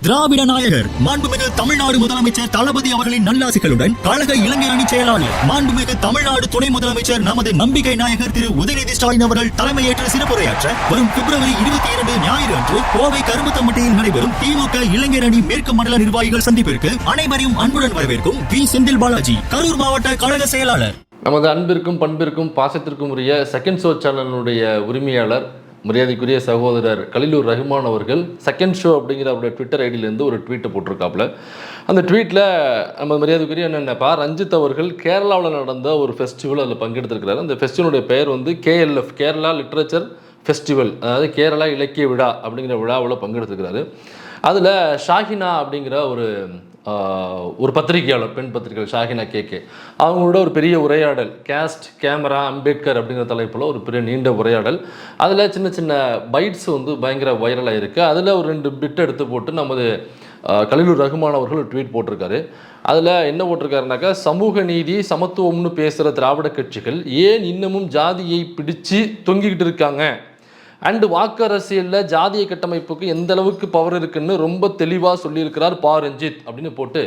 திராவிட நாயகர் மாண்புமிகு தமிழ்நாடு முதலமைச்சர் தளபதி அவர்களின் நல்லாசிகளுடன் கழக இளைஞர் அணி செயலாளர் மாண்புமிகு தமிழ்நாடு துணை முதலமைச்சர் நமது நம்பிக்கை நாயகர் திரு உதயநிதி ஸ்டாலின் அவர்கள் தலைமையேற்று சிறப்புரையாற்ற வரும் பிப்ரவரி 22 ஞாயிறு அன்று கோவை கரும்புத்தம்பட்டியில் நடைபெறும் திமுக இளைஞர் அணி மேற்கு மண்டல நிர்வாகிகள் சந்திப்பிற்கு அனைவரையும் அன்புடன் வரவேற்கும் வி செந்தில் பாலாஜி, கரூர் மாவட்ட கழக செயலாளர். நமது அன்பிற்கும் பண்பிற்கும் பாசத்திற்கும் உரிய செகண்ட் ஷோ சேனலுடைய உரிமையாளர் மரியாதைக்குரிய சகோதரர் கலிலூர் ரஹ்மான் அவர்கள் செகண்ட் ஷோ அப்படிங்கிற அவருடைய ட்விட்டர் ஐடியிலேருந்து ஒரு ட்வீட்டை போட்டிருக்காப்புல. அந்த ட்வீட்டில் நம்ம மரியாதைக்குரிய என்னென்னப்பா ரஞ்சித் அவர்கள் கேரளாவில் நடந்த ஒரு ஃபெஸ்டிவல் அதில் பங்கெடுத்திருக்கிறார். அந்த ஃபெஸ்டிவலுடைய பெயர் வந்து KLF, கேரளா லிட்ரேச்சர் ஃபெஸ்டிவல், அதாவது கேரளா இலக்கிய விழா அப்படிங்கிற விழாவில் பங்கெடுத்துருக்கிறாரு. அதில் ஷாஹினா அப்படிங்கிற ஒரு பத்திரிகையாளர், பெண் பத்திரிகையாளர் ஷாஹினா KK, அவங்களோட ஒரு பெரிய உரையாடல், கேஸ்ட் கேமரா அம்பேத்கர் அப்படிங்கிற தலைப்பில் ஒரு பெரிய நீண்ட உரையாடல். அதில் சின்ன சின்ன பைட்ஸ் வந்து பயங்கர வைரலாக இருக்குது. அதில் ஒரு 2 பிட் எடுத்து போட்டு நமது கலிலூர் ரஹ்மான் அவர்கள் ஒரு ட்வீட் போட்டிருக்காரு. அதில் என்ன போட்டிருக்காருனாக்கா, சமூக நீதி சமத்துவம்னு பேசுகிற திராவிட கட்சிகள் ஏன் இன்னமும் ஜாதியை பிடிச்சு தொங்கிக்கிட்டு இருக்காங்க, அண்டு வாக்கு அரசியலில் ஜாதிய கட்டமைப்புக்கு எந்த அளவுக்கு பவர் இருக்குன்னு ரொம்ப தெளிவாக சொல்லியிருக்கிறார் பா ரஞ்சித் அப்படின்னு போட்டு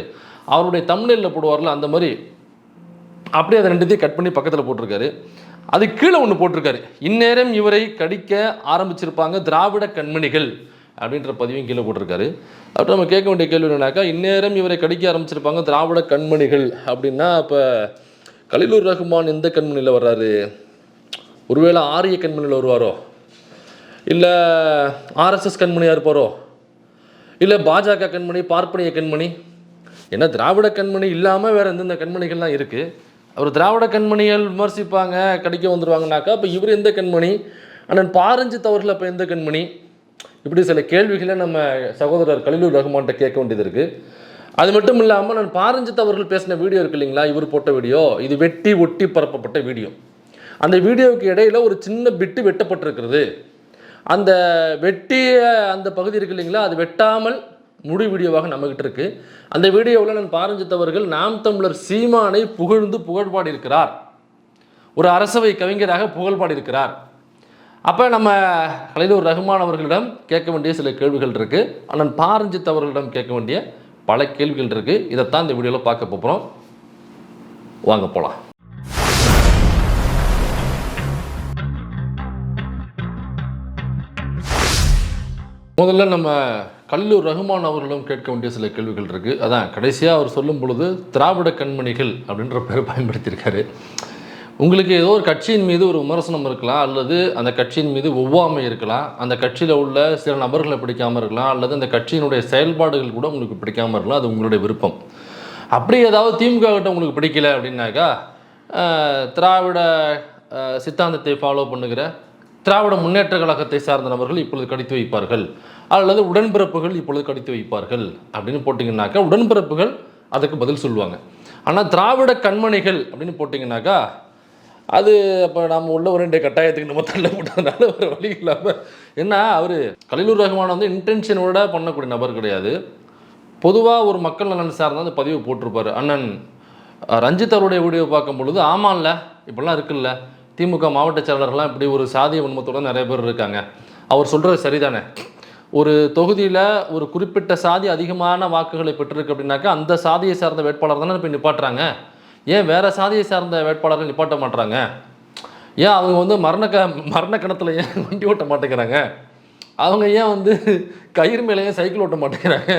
அவருடைய தம்ப்நெயிலில் போடுவார்ல அந்த மாதிரி அப்படியே அதை 2த்தையும் கட் பண்ணி பக்கத்தில் போட்டிருக்காரு. அது கீழே ஒன்று போட்டிருக்காரு, இந்நேரம் இவரை கடிக்க ஆரம்பிச்சிருப்பாங்க திராவிட கண்மணிகள் அப்படின்ற பதிவையும் கீழே போட்டிருக்காரு. அப்போ நம்ம கேட்க வேண்டிய கேள்வி என்னன்னாக்கா, இந்நேரம் இவரை கடிக்க ஆரம்பிச்சிருப்பாங்க திராவிட கண்மணிகள் அப்படின்னா அப்போ கலிலூர் ரஹ்மான் எந்த கண்மணியில் வர்றாரு? ஒருவேளை ஆரிய கண்மணியில் வருவாரோ, இல்லை RSS கண்மணியாக இருப்பாரோ, இல்லை பாஜக கண்மணி, பார்ப்பனிய கண்மணி? ஏன்னா திராவிட கண்மணி இல்லாமல் வேறு எந்தெந்த கண்மணிகள்லாம் இருக்குது. அவர் திராவிட கண்மணிகள் விமர்சிப்பாங்க, கடிக்க வந்துடுவாங்கனாக்கா அப்போ இவர் எந்த கண்மணி? அண்ணன் பா ரஞ்சித் அவர்கள் அப்போ எந்த கண்மணி? இப்படி சில கேள்விகளை நம்ம சகோதரர் கலிலூர் ரஹ்மான்கிட்ட கேட்க வேண்டியது இருக்குது. அது மட்டும் இல்லாமல் நான் பா ரஞ்சித் அவர்கள் பேசின வீடியோ இருக்குது இல்லைங்களா, இவர் போட்ட வீடியோ, இது வெட்டி ஒட்டி பரப்பப்பட்ட வீடியோ. அந்த வீடியோவுக்கு இடையில் ஒரு சின்ன பிட்டு வெட்டப்பட்டிருக்கிறது. அந்த வெட்டிய அந்த பகுதி இருக்குது இல்லைங்களா, அது வெட்டாமல் முழு வீடியோவாக நம்மகிட்ட இருக்குது. அந்த வீடியோவில் நான் பா ரஞ்சித் அவர்கள் நாம் தமிழர் சீமானை புகழ்ந்து புகழ்பாடி இருக்கிறார், ஒரு அரசவை கவிஞராக புகழ்பாடி இருக்கிறார். அப்போ நம்ம கலிலூர் ரஹ்மான் அவர்களிடம் கேட்க வேண்டிய சில கேள்விகள் இருக்குது, அண்ணன் பா ரஞ்சித் அவர்களிடம் கேட்க வேண்டிய பல கேள்விகள் இருக்குது. இதைத்தான் இந்த வீடியோவில் பார்க்க போகிறோம். வாங்க போகலாம். முதல்ல நம்ம கலிலூர் ரஹ்மான் அவர்களிடம் கேட்க வேண்டிய சில கேள்விகள் இருக்குது. அதான் கடைசியாக அவர் சொல்லும் பொழுது திராவிட கண்மணிகள் அப்படின்ற பேர் பயன்படுத்தியிருக்காரு. உங்களுக்கு ஏதோ ஒரு கட்சியின் மீது ஒரு விமர்சனம் இருக்கலாம், அல்லது அந்த கட்சியின் மீது ஒவ்வாமை இருக்கலாம், அந்த கட்சியில் உள்ள சில நபர்களை பிடிக்காமல் இருக்கலாம், அல்லது அந்த கட்சியினுடைய செயல்பாடுகள் கூட உங்களுக்கு பிடிக்காமல் இருக்கலாம். அது உங்களுடைய விருப்பம். அப்படி ஏதாவது திமுக கிட்ட உங்களுக்கு பிடிக்கல அப்படின்னாக்கா, திராவிட சித்தாந்தத்தை ஃபாலோ பண்ணுகிற திராவிட முன்னேற்ற கழகத்தை சார்ந்த நபர்கள் இப்பொழுது கடித்து வைப்பார்கள், அல்லது உடன்பிறப்புகள் இப்பொழுது கடித்து வைப்பார்கள் அப்படின்னு போட்டிங்கன்னாக்கா உடன்பிறப்புகள் அதுக்கு பதில் சொல்லுவாங்க. ஆனால் திராவிட கண்மணிகள் அப்படின்னு போட்டிங்கன்னாக்கா அது அப்போ நாம் உள்ள ஒரு கட்டாயத்துக்கு நம்ம தள்ளப்பட்டதுனால ஒரு வழி இல்லாமல். ஏன்னா அவர் கலிலூர் ரஹ்மான் வந்து இன்டென்ஷனோட பண்ணக்கூடிய நபர் கிடையாது. பொதுவாக ஒரு மக்கள் நலன் சார்ந்த அந்த பதிவு போட்டிருப்பார். அண்ணன் ரஞ்சித் அவருடைய வீடியோ பார்க்கும் பொழுது ஆமாம்ல இப்படிலாம் இருக்குல்ல, திமுக மாவட்ட செயலாளர்கள்லாம் இப்படி ஒரு சாதிய உண்மத்தோட நிறைய பேர் இருக்காங்க, அவர் சொல்கிறது சரிதானே, ஒரு தொகுதியில் ஒரு குறிப்பிட்ட சாதி அதிகமான வாக்குகளை பெற்றிருக்கு அப்படின்னாக்கா அந்த சாதியை சார்ந்த வேட்பாளர் தானே இப்போ நிப்பாட்டுறாங்க, ஏன் வேறு சாதியை சார்ந்த வேட்பாளர்கள் நிப்பாட்ட மாட்டுறாங்க, ஏன் அவங்க வந்து மரண கணத்தில் ஏன் வண்டி ஓட்ட மாட்டேங்கிறாங்க, அவங்க ஏன் வந்து கயிறு மேலேயே சைக்கிள் ஓட்ட மாட்டேங்கிறாங்க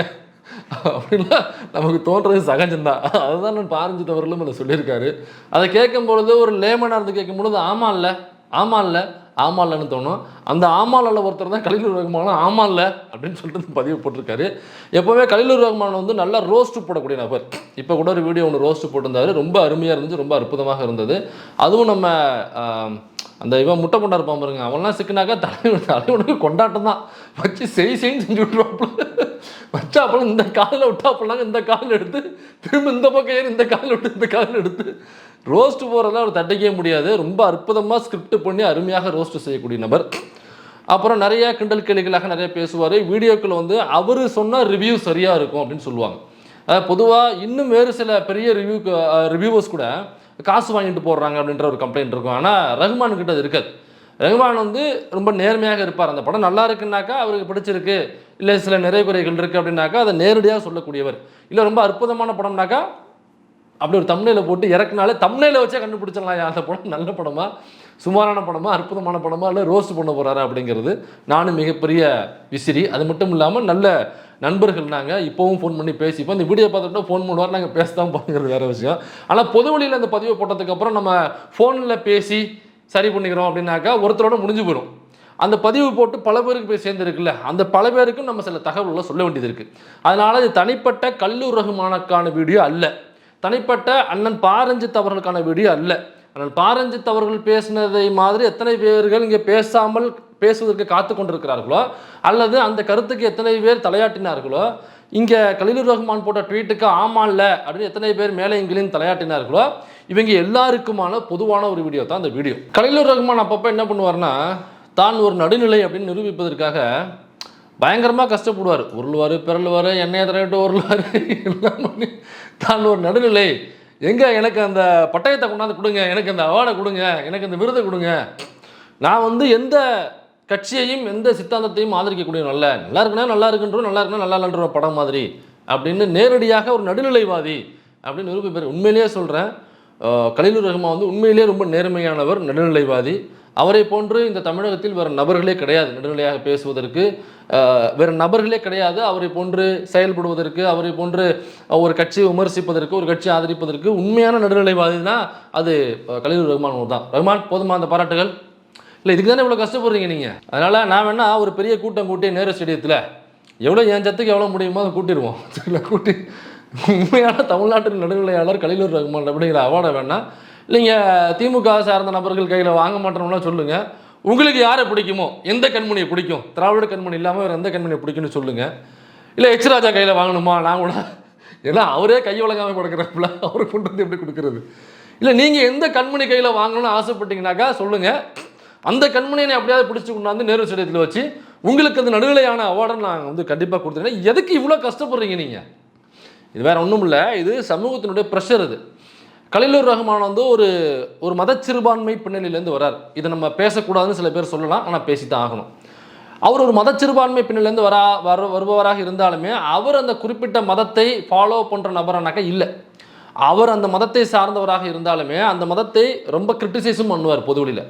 அப்படின்லாம் நமக்கு தோன்றது சகஜம்தான். அதுதான் நான் பா ரஞ்சித் அவர்களும் அதை சொல்லியிருக்காரு. அதை கேட்கும் பொழுது ஒரு லேமனாக இருந்து கேட்கும் பொழுது ஆமா இல்லை இல்லைன்னு தோணும். அந்த ஆமால்ல ஒருத்தர் தான் கலிலூர் ரஹ்மான் ஆமால்ல அப்படின்னு சொல்லிட்டு பதிவு போட்டிருக்காரு. எப்போவுமே கலிலூர் ரஹ்மான் வந்து நல்லா ரோஸ்ட்டு போடக்கூடிய நபர். இப்போ கூட ஒரு வீடியோ ஒன்று ரோஸ்ட்டு போட்டிருந்தாரு, ரொம்ப அருமையாக இருந்துச்சு, ரொம்ப அற்புதமாக இருந்தது. அதுவும் நம்ம அந்த இவன் முட்டை கொண்டா இருப்பான் பாருங்க, அவன்லாம் சிக்கினாக்கா தலைவனுக்கு கொண்டாட்டம் தான், வச்சு செய்ன்னு செஞ்சு விட்டுருவாப்புல, வச்சாப்பெல்லாம் இந்த காலில் விட்டாப்பெல்லாம் இந்த காலில் எடுத்து திரும்ப இந்த பக்கம் ஏறி இந்த காலில் விட்டு இந்த காலில் எடுத்து ரோஸ்ட்டு போகிறதெல்லாம் அவர் தட்டிக்கவே முடியாது. ரொம்ப அற்புதமாக ஸ்கிரிப்ட் பண்ணி அருமையாக ரோஸ்ட்டு செய்யக்கூடிய நபர். அப்புறம் நிறைய கிண்டல் கேள்விகளாக நிறைய பேசுவார். வீடியோக்கள் வந்து அவர் சொன்ன ரிவ்யூ சரியாக இருக்கும் அப்படின்னு சொல்லுவாங்க. பொதுவாக இன்னும் வேறு சில பெரிய ரிவ்யூவர்ஸ் கூட காசு வாங்கிட்டு போடுறாங்க அப்படின்ற ஒரு கம்ப்ளைண்ட் இருக்கும். ஆனால் ரஹ்மான் கிட்ட அது இருக்காது. ரஹ்மான் வந்து ரொம்ப நேர்மையாக இருப்பார். அந்த படம் நல்லா இருக்குன்னாக்கா அவருக்கு பிடிச்சிருக்கு, இல்லை சில நிறை குறைகள் இருக்குது அப்படின்னாக்கா அதை நேரடியாக சொல்லக்கூடியவர். இல்லை ரொம்ப அற்புதமான படம்னாக்கா அப்படி ஒரு தம்ப்நெயிலை போட்டு இறக்குனாலே தம்ப்நெயிலை வச்சே கண்டுபிடிச்சிடலாம் அந்த படம் நல்ல படமா, சுமாரான படமா, அற்புதமான படமா, இல்லை ரோஸ்ட் பண்ண போகிறாரா அப்படிங்கிறது. நானும் மிகப்பெரிய விசிறி. அது மட்டும் இல்லாமல் நல்ல நண்பர்கள் நாங்கள், இப்போவும் ஃபோன் பண்ணி பேசிப்போம். இந்த வீடியோ பார்த்துட்டு ஃபோன் பண்ணுவார், நாங்கள் பேச தான் போங்கிறது வேறு விஷயம். ஆனால் பொது வழியில் அந்த பதிவை போட்டதுக்கப்புறம் நம்ம ஃபோனில் பேசி சரி பண்ணிக்கிறோம் அப்படின்னாக்கா ஒருத்தரோட முடிஞ்சு போயிடும். அந்த பதிவு போட்டு பல பேருக்கு போய் சேர்ந்துருக்குல்ல, அந்த பல பேருக்கும் நம்ம சில தகவல்களை சொல்ல வேண்டியது இருக்குது. அதனால் இது தனிப்பட்ட கல்லூர் ரஹ்மானுக்கான வீடியோ அல்ல, தனிப்பட்ட அண்ணன் பாரஞ்சித் அவர்களுக்கான வீடியோ அல்ல. அண்ணன் பாரஞ்சித் அவர்கள் பேசினதை மாதிரி எத்தனை பேர்கள் இங்கே பேசாமல் பேசுவதற்கு காத்து கொண்டிருக்கிறார்களோ, அல்லது அந்த கருத்துக்கு எத்தனை பேர் தலையாட்டினார்களோ, இங்கே கலீலுர் ரஹ்மான் போட்ட ட்வீட்டுக்கு ஆமா இல்லை அப்படின்னு எத்தனை பேர் மேலே இங்கிலும் தலையாட்டினார்களோ, இவங்க எல்லாருக்குமான பொதுவான ஒரு வீடியோ தான் அந்த வீடியோ. கலீலுர் ரஹ்மான் அப்பப்போ என்ன பண்ணுவார்னா, தான் ஒரு நடுநிலை அப்படின்னு நிரூபிப்பதற்காக பயங்கரமாக கஷ்டப்படுவார். உருளுவார், பிறழுவார், எண்ணெயை தடவிட்டு உருளுவார், எல்லாம் பண்ணி தான் ஒரு நடுநிலை, எங்கே எனக்கு அந்த பட்டயத்தை கொண்டாந்து கொடுங்க, எனக்கு அந்த அவார்டை கொடுங்க, எனக்கு அந்த விருதை கொடுங்க, நான் வந்து எந்த கட்சியையும் எந்த சித்தாந்தத்தையும் ஆதரிக்கக்கூடிய நல்லா இருக்குன்னா நல்லா இருக்குன்றோம், நல்லா இருக்குன்னா நல்லா இல்லைன்ற படம் மாதிரி அப்படின்னு நேரடியாக ஒரு நடுநிலைவாதி அப்படின்னு நிரூபிப்பார். உண்மையிலேயே சொல்கிறேன், கலீலுர் ரஹ்மான் வந்து உண்மையிலேயே ரொம்ப நேர்மையானவர், நடுநிலைவாதி. அவரை போன்று இந்த தமிழகத்தில் வேறு நபர்களே கிடையாது நடுநிலையாக பேசுவதற்கு, வேறு நபர்களே கிடையாது அவரை போன்று செயல்படுவதற்கு, அவரை போன்று ஒரு கட்சியை விமர்சிப்பதற்கு, ஒரு கட்சியை ஆதரிப்பதற்கு. உண்மையான நடுநிலைவாதினா அது கலீலுர் ரஹ்மான் தான். ரஹ்மான், போதுமா அந்த பாராட்டுகள்? இல்லை, இதுக்கு தானே இவ்வளோ கஷ்டப்படுறீங்க நீங்கள். அதனால் நான் வேணா ஒரு பெரிய கூட்டம் கூட்டி நேரு ஸ்டேடியத்தில் எவ்வளோ என் சத்துக்கு எவ்வளோ முடியுமோ அதை கூட்டிடுவோம். கூட்டி உண்மையான தமிழ்நாட்டின் நடுநிலையாளர் கலீலுர் ரஹ்மான் அப்படிங்கிற அவார்டை வேணா இல்லைங்க திமுக சார்ந்த நபர்கள் கையில் வாங்க மாட்டோம்னா சொல்லுங்கள். உங்களுக்கு யாரை பிடிக்குமோ, எந்த கண்மணியை பிடிக்கும், திராவிட கண்மணி இல்லாமல் வேறு எந்த கண்மணியை பிடிக்கும்னு சொல்லுங்கள். இல்லை எச் ராஜா கையில் வாங்கணுமா, நான் கூட, ஏன்னா அவரே கை வழங்காமல் கொடுக்குறப்பல அவரை கொண்டு வந்து எப்படி கொடுக்குறது. இல்லை நீங்கள் எந்த கண்மணி கையில் வாங்கணும்னு ஆசைப்பட்டீங்கன்னாக்கா சொல்லுங்கள். அந்த கண்மணியை அப்படியாவது பிடிச்சி கொண்டாந்து நேரு ஸ்டேடியத்தில் வச்சு உங்களுக்கு அந்த நடுநிலையான அவார்டை நாங்கள் வந்து கண்டிப்பாக கொடுத்துருக்கேன். எதுக்கு இவ்வளோ கஷ்டப்படுறீங்க நீங்கள்? இது வேறு ஒன்றும் இல்லை, இது சமூகத்தினுடைய ப்ரெஷர். இது கலீலுர் ரஹ்மான் வந்து ஒரு மதச்சிறுபான்மை பின்னணியிலேருந்து வரார். இதை நம்ம பேசக்கூடாதுன்னு சில பேர் சொல்லலாம், ஆனால் பேசித்தான் ஆகணும். அவர் ஒரு மதச்சிறுபான்மை பின்னணியிலேருந்து வருபவராக இருந்தாலுமே அவர் அந்த குறிப்பிட்ட மதத்தை ஃபாலோ பண்ணுற நபரானாக்கா இல்லை. அவர் அந்த மதத்தை சார்ந்தவராக இருந்தாலுமே அந்த மதத்தை ரொம்ப கிரிட்டிசைஸும் பண்ணுவார் பொதுவெளியில்.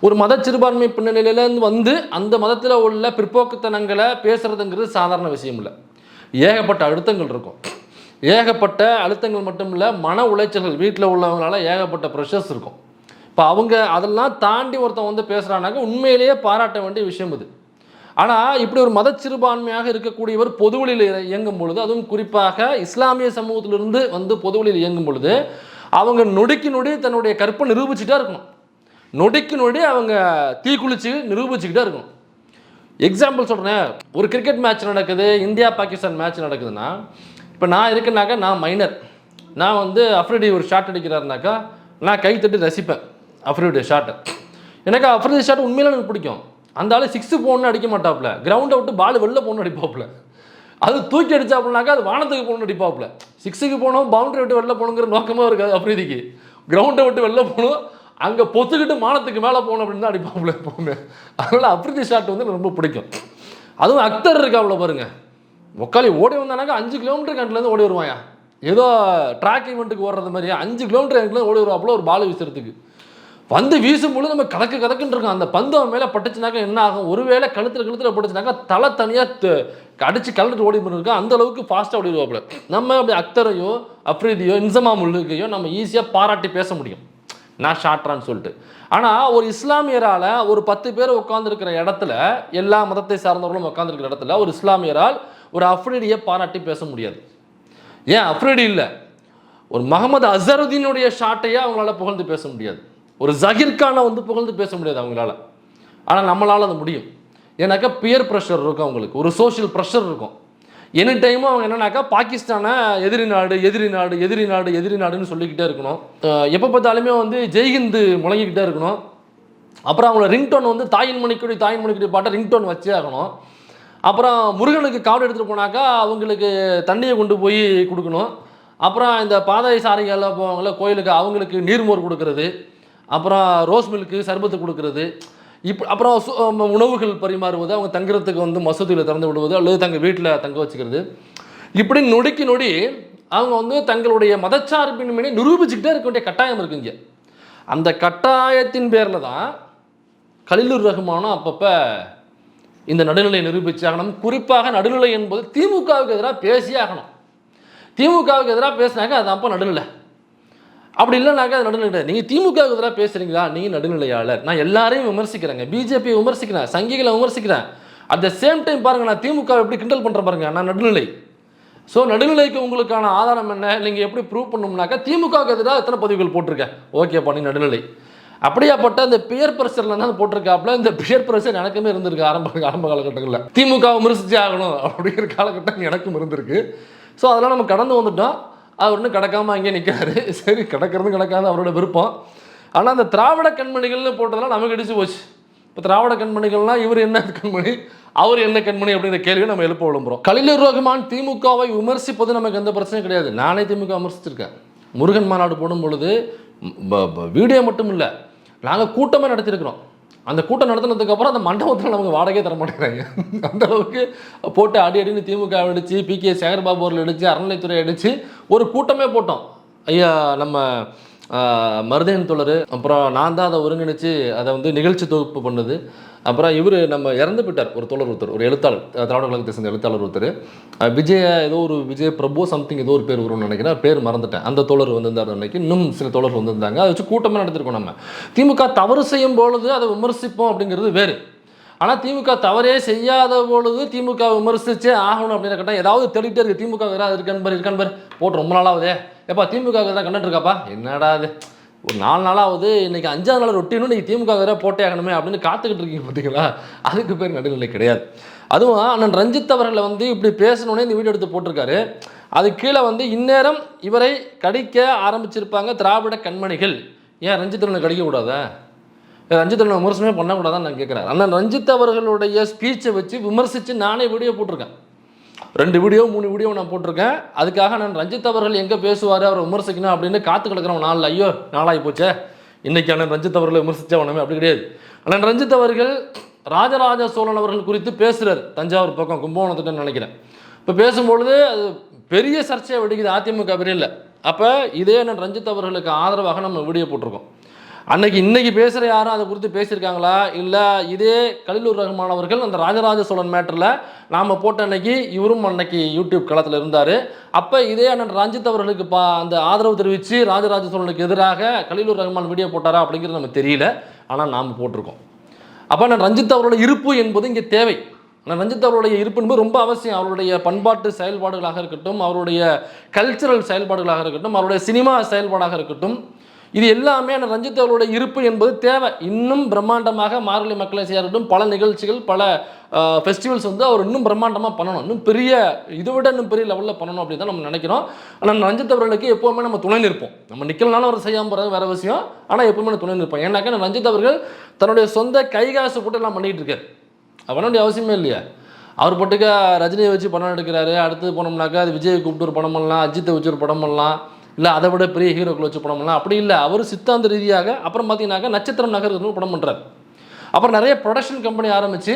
ஒரு மதச்சிறுபான்மை பின்னணியிலேருந்து வந்து அந்த மதத்தில் உள்ள பிற்போக்குத்தனங்களை பேசுகிறதுங்கிறது சாதாரண விஷயம் இல்லை. ஏகப்பட்ட அழுத்தங்கள் இருக்கும். ஏகப்பட்ட அழுத்தங்கள் மட்டும் இல்லை, மன உளைச்சல்கள், வீட்டில் உள்ளவங்களால ஏகப்பட்ட ப்ரெஷர்ஸ் இருக்கும். இப்போ அவங்க அதெல்லாம் தாண்டி ஒருத்தன் வந்து பேசுகிறானாக்க உண்மையிலேயே பாராட்ட வேண்டிய விஷயம் இது. ஆனால் இப்படி ஒரு மதச்சிறுபான்மையாக இருக்கக்கூடியவர் பொதுவெளியில் இயங்கும் பொழுது, அதுவும் குறிப்பாக இஸ்லாமிய சமூகத்திலிருந்து வந்து பொதுவெளியில் இயங்கும் பொழுது அவங்க நொடிக்கு நொடி தன்னுடைய கற்பை நிரூபிச்சுட்டே இருக்கணும். நொடிக்கு நொடி அவங்க தீக்குளிச்சு நிரூபிச்சுக்கிட்டே இருக்கணும். எக்ஸாம்பிள் சொல்கிறேன், ஒரு கிரிக்கெட் மேட்ச் நடக்குது, இந்தியா பாகிஸ்தான் மேட்ச் நடக்குதுன்னா, இப்போ நான் இருக்குனாக்கா நான் மைனர், நான் வந்து அஃப்ரிடி ஒரு ஷாட் அடிக்கிறாருனாக்கா நான் கை தட்டி ரசிப்பேன் அஃப்ரிடி ஷாட்டை. எனக்கு அஃப்ரிடி ஷாட் உண்மையில எனக்கு பிடிக்கும். அந்த ஆள் 6 போகணுன்னு அடிக்க மாட்டாப்புல, கிரவுண்டை விட்டு பால் வெளில போகணுன்னு அடிப்பாப்புல. அது தூக்கி அடித்தாப்புனாக்கா அது வானத்துக்கு போகணுன்னு அடிப்பாப்புல. 6க்கு போகணும், பவுண்டரி விட்டு வெளில போகணுங்கிற நோக்கமாக இருக்காது அஃப்ரிதிக்கு. கிரவுண்டை விட்டு வெளில போகணும், அங்கே பொத்துக்கிட்டு மானத்துக்கு மேலே போகணும் அப்படின்னு தான் அடிப்பாப்புல எப்போவுமே. அதனால் அஃப்ரிதி ஷாட் வந்து எனக்கு ரொம்ப பிடிக்கும். அதுவும் அக்தர் இருக்காப்புல பாருங்க, உக்காளி ஓடி வந்தானாக்கா 5 கிலோமீட்டர் கண்ட்லேருந்து ஓடி வருவாயா, ஏதோ ட்ராக் ஈவெண்ட்டுக்கு ஓடுறது மாதிரியா 5 கிலோமீட்டர் கண்ட்லேருந்து ஓடி வருவாப்புல ஒரு பால் வீசுறதுக்கு. வந்து வீசும்போது நம்ம கதக்குன்னு இருக்கும். அந்த பந்து அவன் மேலே பட்டுச்சுனாக்கா என்ன ஆகும், ஒருவேளை கழுத்தில் பட்டுச்சுனாக்கா தலை தனியாக அடித்து கலந்துட்டு ஓடி பண்ணிருக்கோம். அந்த அளவுக்கு ஃபாஸ்ட்டாக ஓடி வருவாப்புல. நம்ம அப்படி அக்தரையோ அஃப்ரிதியோ இன்சமாம் முல்லுக்கையோ நம்ம ஈஸியாக பாராட்டி பேச முடியும், நான் ஷார்ட்ரான்னு சொல்லிட்டு. ஆனால் ஒரு இஸ்லாமியரால் ஒரு 10 பேர் உட்காந்துருக்கிற இடத்துல, எல்லா மதத்தை சார்ந்தவர்களும் உட்காந்துருக்கிற இடத்துல ஒரு இஸ்லாமியரால் ஒரு அஃப்ரிடியை பாராட்டி பேச முடியாது. ஏன் அஃப்ரிடி இல்லை, ஒரு முகமது அசருதீனுடைய ஷாட்டையே அவங்களால புகழ்ந்து பேச முடியாது, ஒரு ஜஹீர் கானை வந்து புகழ்ந்து பேச முடியாது அவங்களால. ஆனால் நம்மளால் அது முடியும். ஏன்னாக்கா பியர் ப்ரெஷர் இருக்கும் அவங்களுக்கு, ஒரு சோஷியல் ப்ரெஷர் இருக்கும். எனி டைமும் அவங்க என்னன்னாக்கா பாகிஸ்தானை எதிரி நாடுன்னு சொல்லிக்கிட்டே இருக்கணும். எப்போ பார்த்தாலுமே வந்து ஜெய்ஹிந்து முழங்கிக்கிட்டே இருக்கணும். அப்புறம் அவங்கள ரிங்டோன் வந்து தாயின் மணிக்குடி பாட்டை ரிங்டோன் வச்சே ஆகணும். அப்புறம் முருகனுக்கு காவடி எடுத்துகிட்டு போனாக்கா அவங்களுக்கு தண்ணியை கொண்டு போய் கொடுக்கணும். அப்புறம் இந்த பாதை சாரிகள்லாம் போவாங்கள கோயிலுக்கு, அவங்களுக்கு நீர்மோர் கொடுக்கறது, அப்புறம் ரோஸ் மில்க்கு சர்பத்து கொடுக்கறது, அப்புறம் உணவுகள் பரிமாறுவது, அவங்க தங்குறதுக்கு வந்து மசூதியில் திறந்து விடுவது அல்லது தங்கள் வீட்டில் தங்க வச்சுக்கிறது, இப்படி நொடிக்கு நொடி அவங்க வந்து தங்களுடைய மதச்சார்பின்மையை நிரூபிச்சுக்கிட்டே இருக்க வேண்டிய கட்டாயம் இருக்குங்க. அந்த கட்டாயத்தின் பேரில் தான் கலிலுர் ரஹ்மானும் அப்பப்போ இந்த நடுநிலையை நிரூபிச்சு ஆகணும். குறிப்பாக நடுநிலை என்பது திமுகவுக்கு எதிராக பேசியே ஆகணும். திமுகவுக்கு எதிராக பேசினாக்க அது அப்போ நடுநிலை, அப்படி இல்லைனாக்கா அது நடுநிலை கிடையாது. நீங்கள் திமுகவுக்கு எதிராக பேசுகிறீங்களா, நீங்கள் நடுநிலையாளர். நான் எல்லாரையும் விமர்சிக்கிறேங்க, பிஜேபியை விமர்சிக்கிறேன், சங்கிகளை விமர்சிக்கிறேன். அட் த சேம் டைம் பாருங்கள், நான் திமுக எப்படி கிண்டல் பண்ணுற பாருங்க, நான் நடுநிலை. ஸோ நடுநிலைக்கு உங்களுக்கான ஆதாரம் என்ன, நீங்கள் எப்படி ப்ரூவ் பண்ணணும்னாக்கா திமுகவுக்கு எதிராக எத்தனை பதிவுகள் போட்டிருக்கேன், ஓகே பண்ணி நடுநிலை. அப்படியாப்பட்ட இந்த பியர் ப்ரெஷரில் தான் போட்டிருக்காப்புல. இந்த பியர் ப்ரெஷர் எனக்குமே இருந்திருக்கு ஆரம்ப காலகட்டங்களில். திமுக விமர்சிச்சே ஆகணும் அப்படிங்கிற காலகட்டம் எனக்கும் இருந்திருக்கு. ஸோ அதெல்லாம் நம்ம கடந்து வந்துட்டோம். அவர் இன்னும் கிடக்காமல் அங்கேயே நிற்கிறாரு. சரி, கிடக்கிறது கிடக்காது அவரோட விருப்பம். ஆனால் அந்த திராவிட கண்மணிகள்னு போட்டதெல்லாம் நமக்கு அடிச்சு போச்சு. இப்போ திராவிட கண்மணிகள்னால் இவர் என்ன கண்மணி, அவர் என்ன கண்மணி அப்படிங்கிற கேள்வியை நம்ம எழுப்ப விளம்புறோம். கலிலுர் ரஹ்மான் திமுகவை விமர்சிப்பது நமக்கு எந்த பிரச்சனையும் கிடையாது. நானே திமுக விமர்சிச்சிருக்கேன். முருகன் மாநாடு போடும் பொழுது வீடியோ மட்டும் இல்லை, நாங்கள் கூட்டமே நடத்தியிருக்கிறோம். அந்த கூட்டம் நடத்தினதுக்கப்புறம் அந்த மண்டபத்தில் நமக்கு வாடகையே தர மாட்டேங்கிறாங்க. அந்த அளவுக்கு போட்டு அடின்னு திமுக அடித்து, பிகே சேகர்பாபு அவர்கள் அடித்து, அறநிலைத்துறை அடித்து ஒரு கூட்டமே போட்டோம். ஐயா நம்ம மருதேன் தோழர், அப்புறம் நான் தான் அதை ஒருங்கிணைச்சு அதை வந்து நிகழ்ச்சி தொகுப்பு பண்ணுது. அப்புறம் இவர் நம்ம இறந்து போயிட்டார் ஒரு தோழர் ஒருத்தர், ஒரு எழுத்தாளர், திராவிட கழகத்தை சேர்ந்த எழுத்தாளர் ஒருத்தர், விஜய பிரபு சம்திங் ஏதோ ஒரு பேர் வரும்னு நினைக்கிறேன், பேர் மறந்துட்டேன். அந்த தோழர் வந்திருந்தார் அன்னைக்கு. இன்னும் சில தோழர் வந்திருந்தாங்க. அதை வச்சு கூட்டமாக நடத்திருக்கோம். நம்ம திமுக தவறு செய்யும் பொழுது அதை விமர்சிப்போம் அப்படிங்கிறது வேறு. ஆனால் திமுக தவறே செய்யாத பொழுது திமுக விமர்சிச்சே ஆகணும் அப்படின்னு கேட்டால் ஏதாவது தெளிட்டே இருக்குது. திமுக இருக்கான்னு பாரு போட்டு ரொம்ப நாளாவதே, எப்பா திமுக தான் கண்டுட்டு இருக்காப்பா, என்னடா அது ஒரு 4 நாளாவது, இன்றைக்கி 5ஆவது நாள் ரொட்டினும் இன்றைக்கி திமுக வேறு போட்டே ஆகணுமே அப்படின்னு காத்துக்கிட்டு இருக்கீங்க பார்த்தீங்களா? அதுக்கு பேர் நடுநிலை கிடையாது. அதுவும் அண்ணன் ரஞ்சித் அவர்களை வந்து இப்படி பேசணுன்னே இந்த வீடியோ எடுத்து போட்டிருக்காரு. அது கீழே வந்து இந்நேரம் இவரை கடிக்க ஆரம்பிச்சிருப்பாங்க திராவிட கண்மணிகள். ஏன் ரஞ்சித் அவர்களை கடிக்கக்கூடாதா? ரஞ்சித் அவர்களை விமர்சனமே பண்ணக்கூடாதான்னு நான் கேட்குறேன். அண்ணன் ரஞ்சித் அவர்களுடைய ஸ்பீச்சை வச்சு விமர்சித்து நானே வீடியோ போட்டிருக்கேன். 2 வீடியோ 3 வீடியோ நான் போட்டிருக்கேன். அதுக்காக நான் ரஞ்சித் அவர்கள் எங்கே பேசுவார், அவரை விமர்சிக்கணும் அப்படின்னு காத்து கிடக்கிறவன் நாளில். ஐயோ நாளாகி போச்சே, இன்றைக்கி அண்ணன் ரஞ்சித் அவர்களை விமர்சித்தா ஒன்றுமே அப்படி கிடையாது. அண்ணன் ரஞ்சித் அவர்கள் ராஜராஜ சோழன் அவர்கள் குறித்து பேசுகிறார், தஞ்சாவூர் பக்கம் கும்பகோணத்துக்குன்னு நினைக்கிறேன். இப்போ பேசும்பொழுது அது பெரிய சர்ச்சையை வெடிக்குது அதிமுக பிரிவில். அப்போ இதே அண்ணன் ரஞ்சித் அவர்களுக்கு ஆதரவாக நம்ம வீடியோ போட்டிருக்கோம். இன்னைக்கு பேசுகிற யாரும் அதை குறித்து பேசியிருக்காங்களா, இல்லை இதே கலிலுர் ரஹ்மான் அவர்கள் அந்த ராஜராஜ சோழன் மேட்டரில் நாம் போட்ட அன்னைக்கு இவரும் அன்னைக்கு யூடியூப் களத்தில் இருந்தார். அப்போ இதே அண்ணன் ரஞ்சித் அவர்களுக்கு அந்த ஆதரவு தெரிவித்து ராஜராஜ சோழனுக்கு எதிராக கலிலுர் ரஹ்மான் வீடியோ போட்டாரா அப்படிங்கிறது நமக்கு தெரியல. ஆனால் நாம் போட்டிருக்கோம். அப்போ நான் ரஞ்சித் அவரோட இருப்பு என்பது இங்கே தேவை. ஆனால் ரஞ்சித் அவருடைய இருப்பு என்பது ரொம்ப அவசியம். அவருடைய பண்பாட்டு செயல்பாடுகளாக இருக்கட்டும், அவருடைய கல்ச்சரல் செயல்பாடுகளாக இருக்கட்டும், அவருடைய சினிமா செயல்பாடாக இருக்கட்டும், இது எல்லாமே அந்த ரஞ்சித் அவர்களுடைய இருப்பு என்பது தேவை. இன்னும் பிரம்மாண்டமாக மார்கழி மக்களை சேரட்டும், பல நிகழ்ச்சிகள், பல ஃபெஸ்டிவல்ஸ் வந்து அவர் இன்னும் பிரம்மாண்டமாக பண்ணணும், இன்னும் பெரிய இதை விட இன்னும் பெரிய லெவலில் பண்ணணும் அப்படின்னு தான் நம்ம நினைக்கிறோம். ஆனால் ரஞ்சித் அவர்களுக்கு எப்போவுமே நம்ம துணை நிற்போம். நம்ம நிற்கலனாலும் அவர் செய்யாமல் போகிறது வேறு விஷயம். ஆனால் எப்போவுமே துணை நிற்போம். ஏன்னாக்கா ரஞ்சித் அவர்கள் தன்னுடைய சொந்த கைகாசு போட்டு எல்லாம் பண்ணிகிட்டு இருக்காரு. அவனுடைய அவசியமே இல்லையா? அவர் பட்டுக்க ரஜினியை வச்சு படம் எடுக்கிறாரு. அடுத்து போனோம்னாக்கா அது விஜயை கூப்பிட்டு ஒரு படம் பண்ணலாம், அஜித்தை வச்சு ஒரு படம் பண்ணலாம், இல்லை அதை விட பெரிய ஹீரோக்கள் வச்சு படம் பண்ணலாம். அப்படி இல்லை, அவர் சித்தாந்த ரீதியாக அப்புறம் பார்த்தீங்கன்னாக்கா நட்சத்திரம் நகர்னு படம் பண்ணுறாரு. அப்புறம் நிறைய ப்ரொடக்ஷன் கம்பெனி ஆரம்பித்து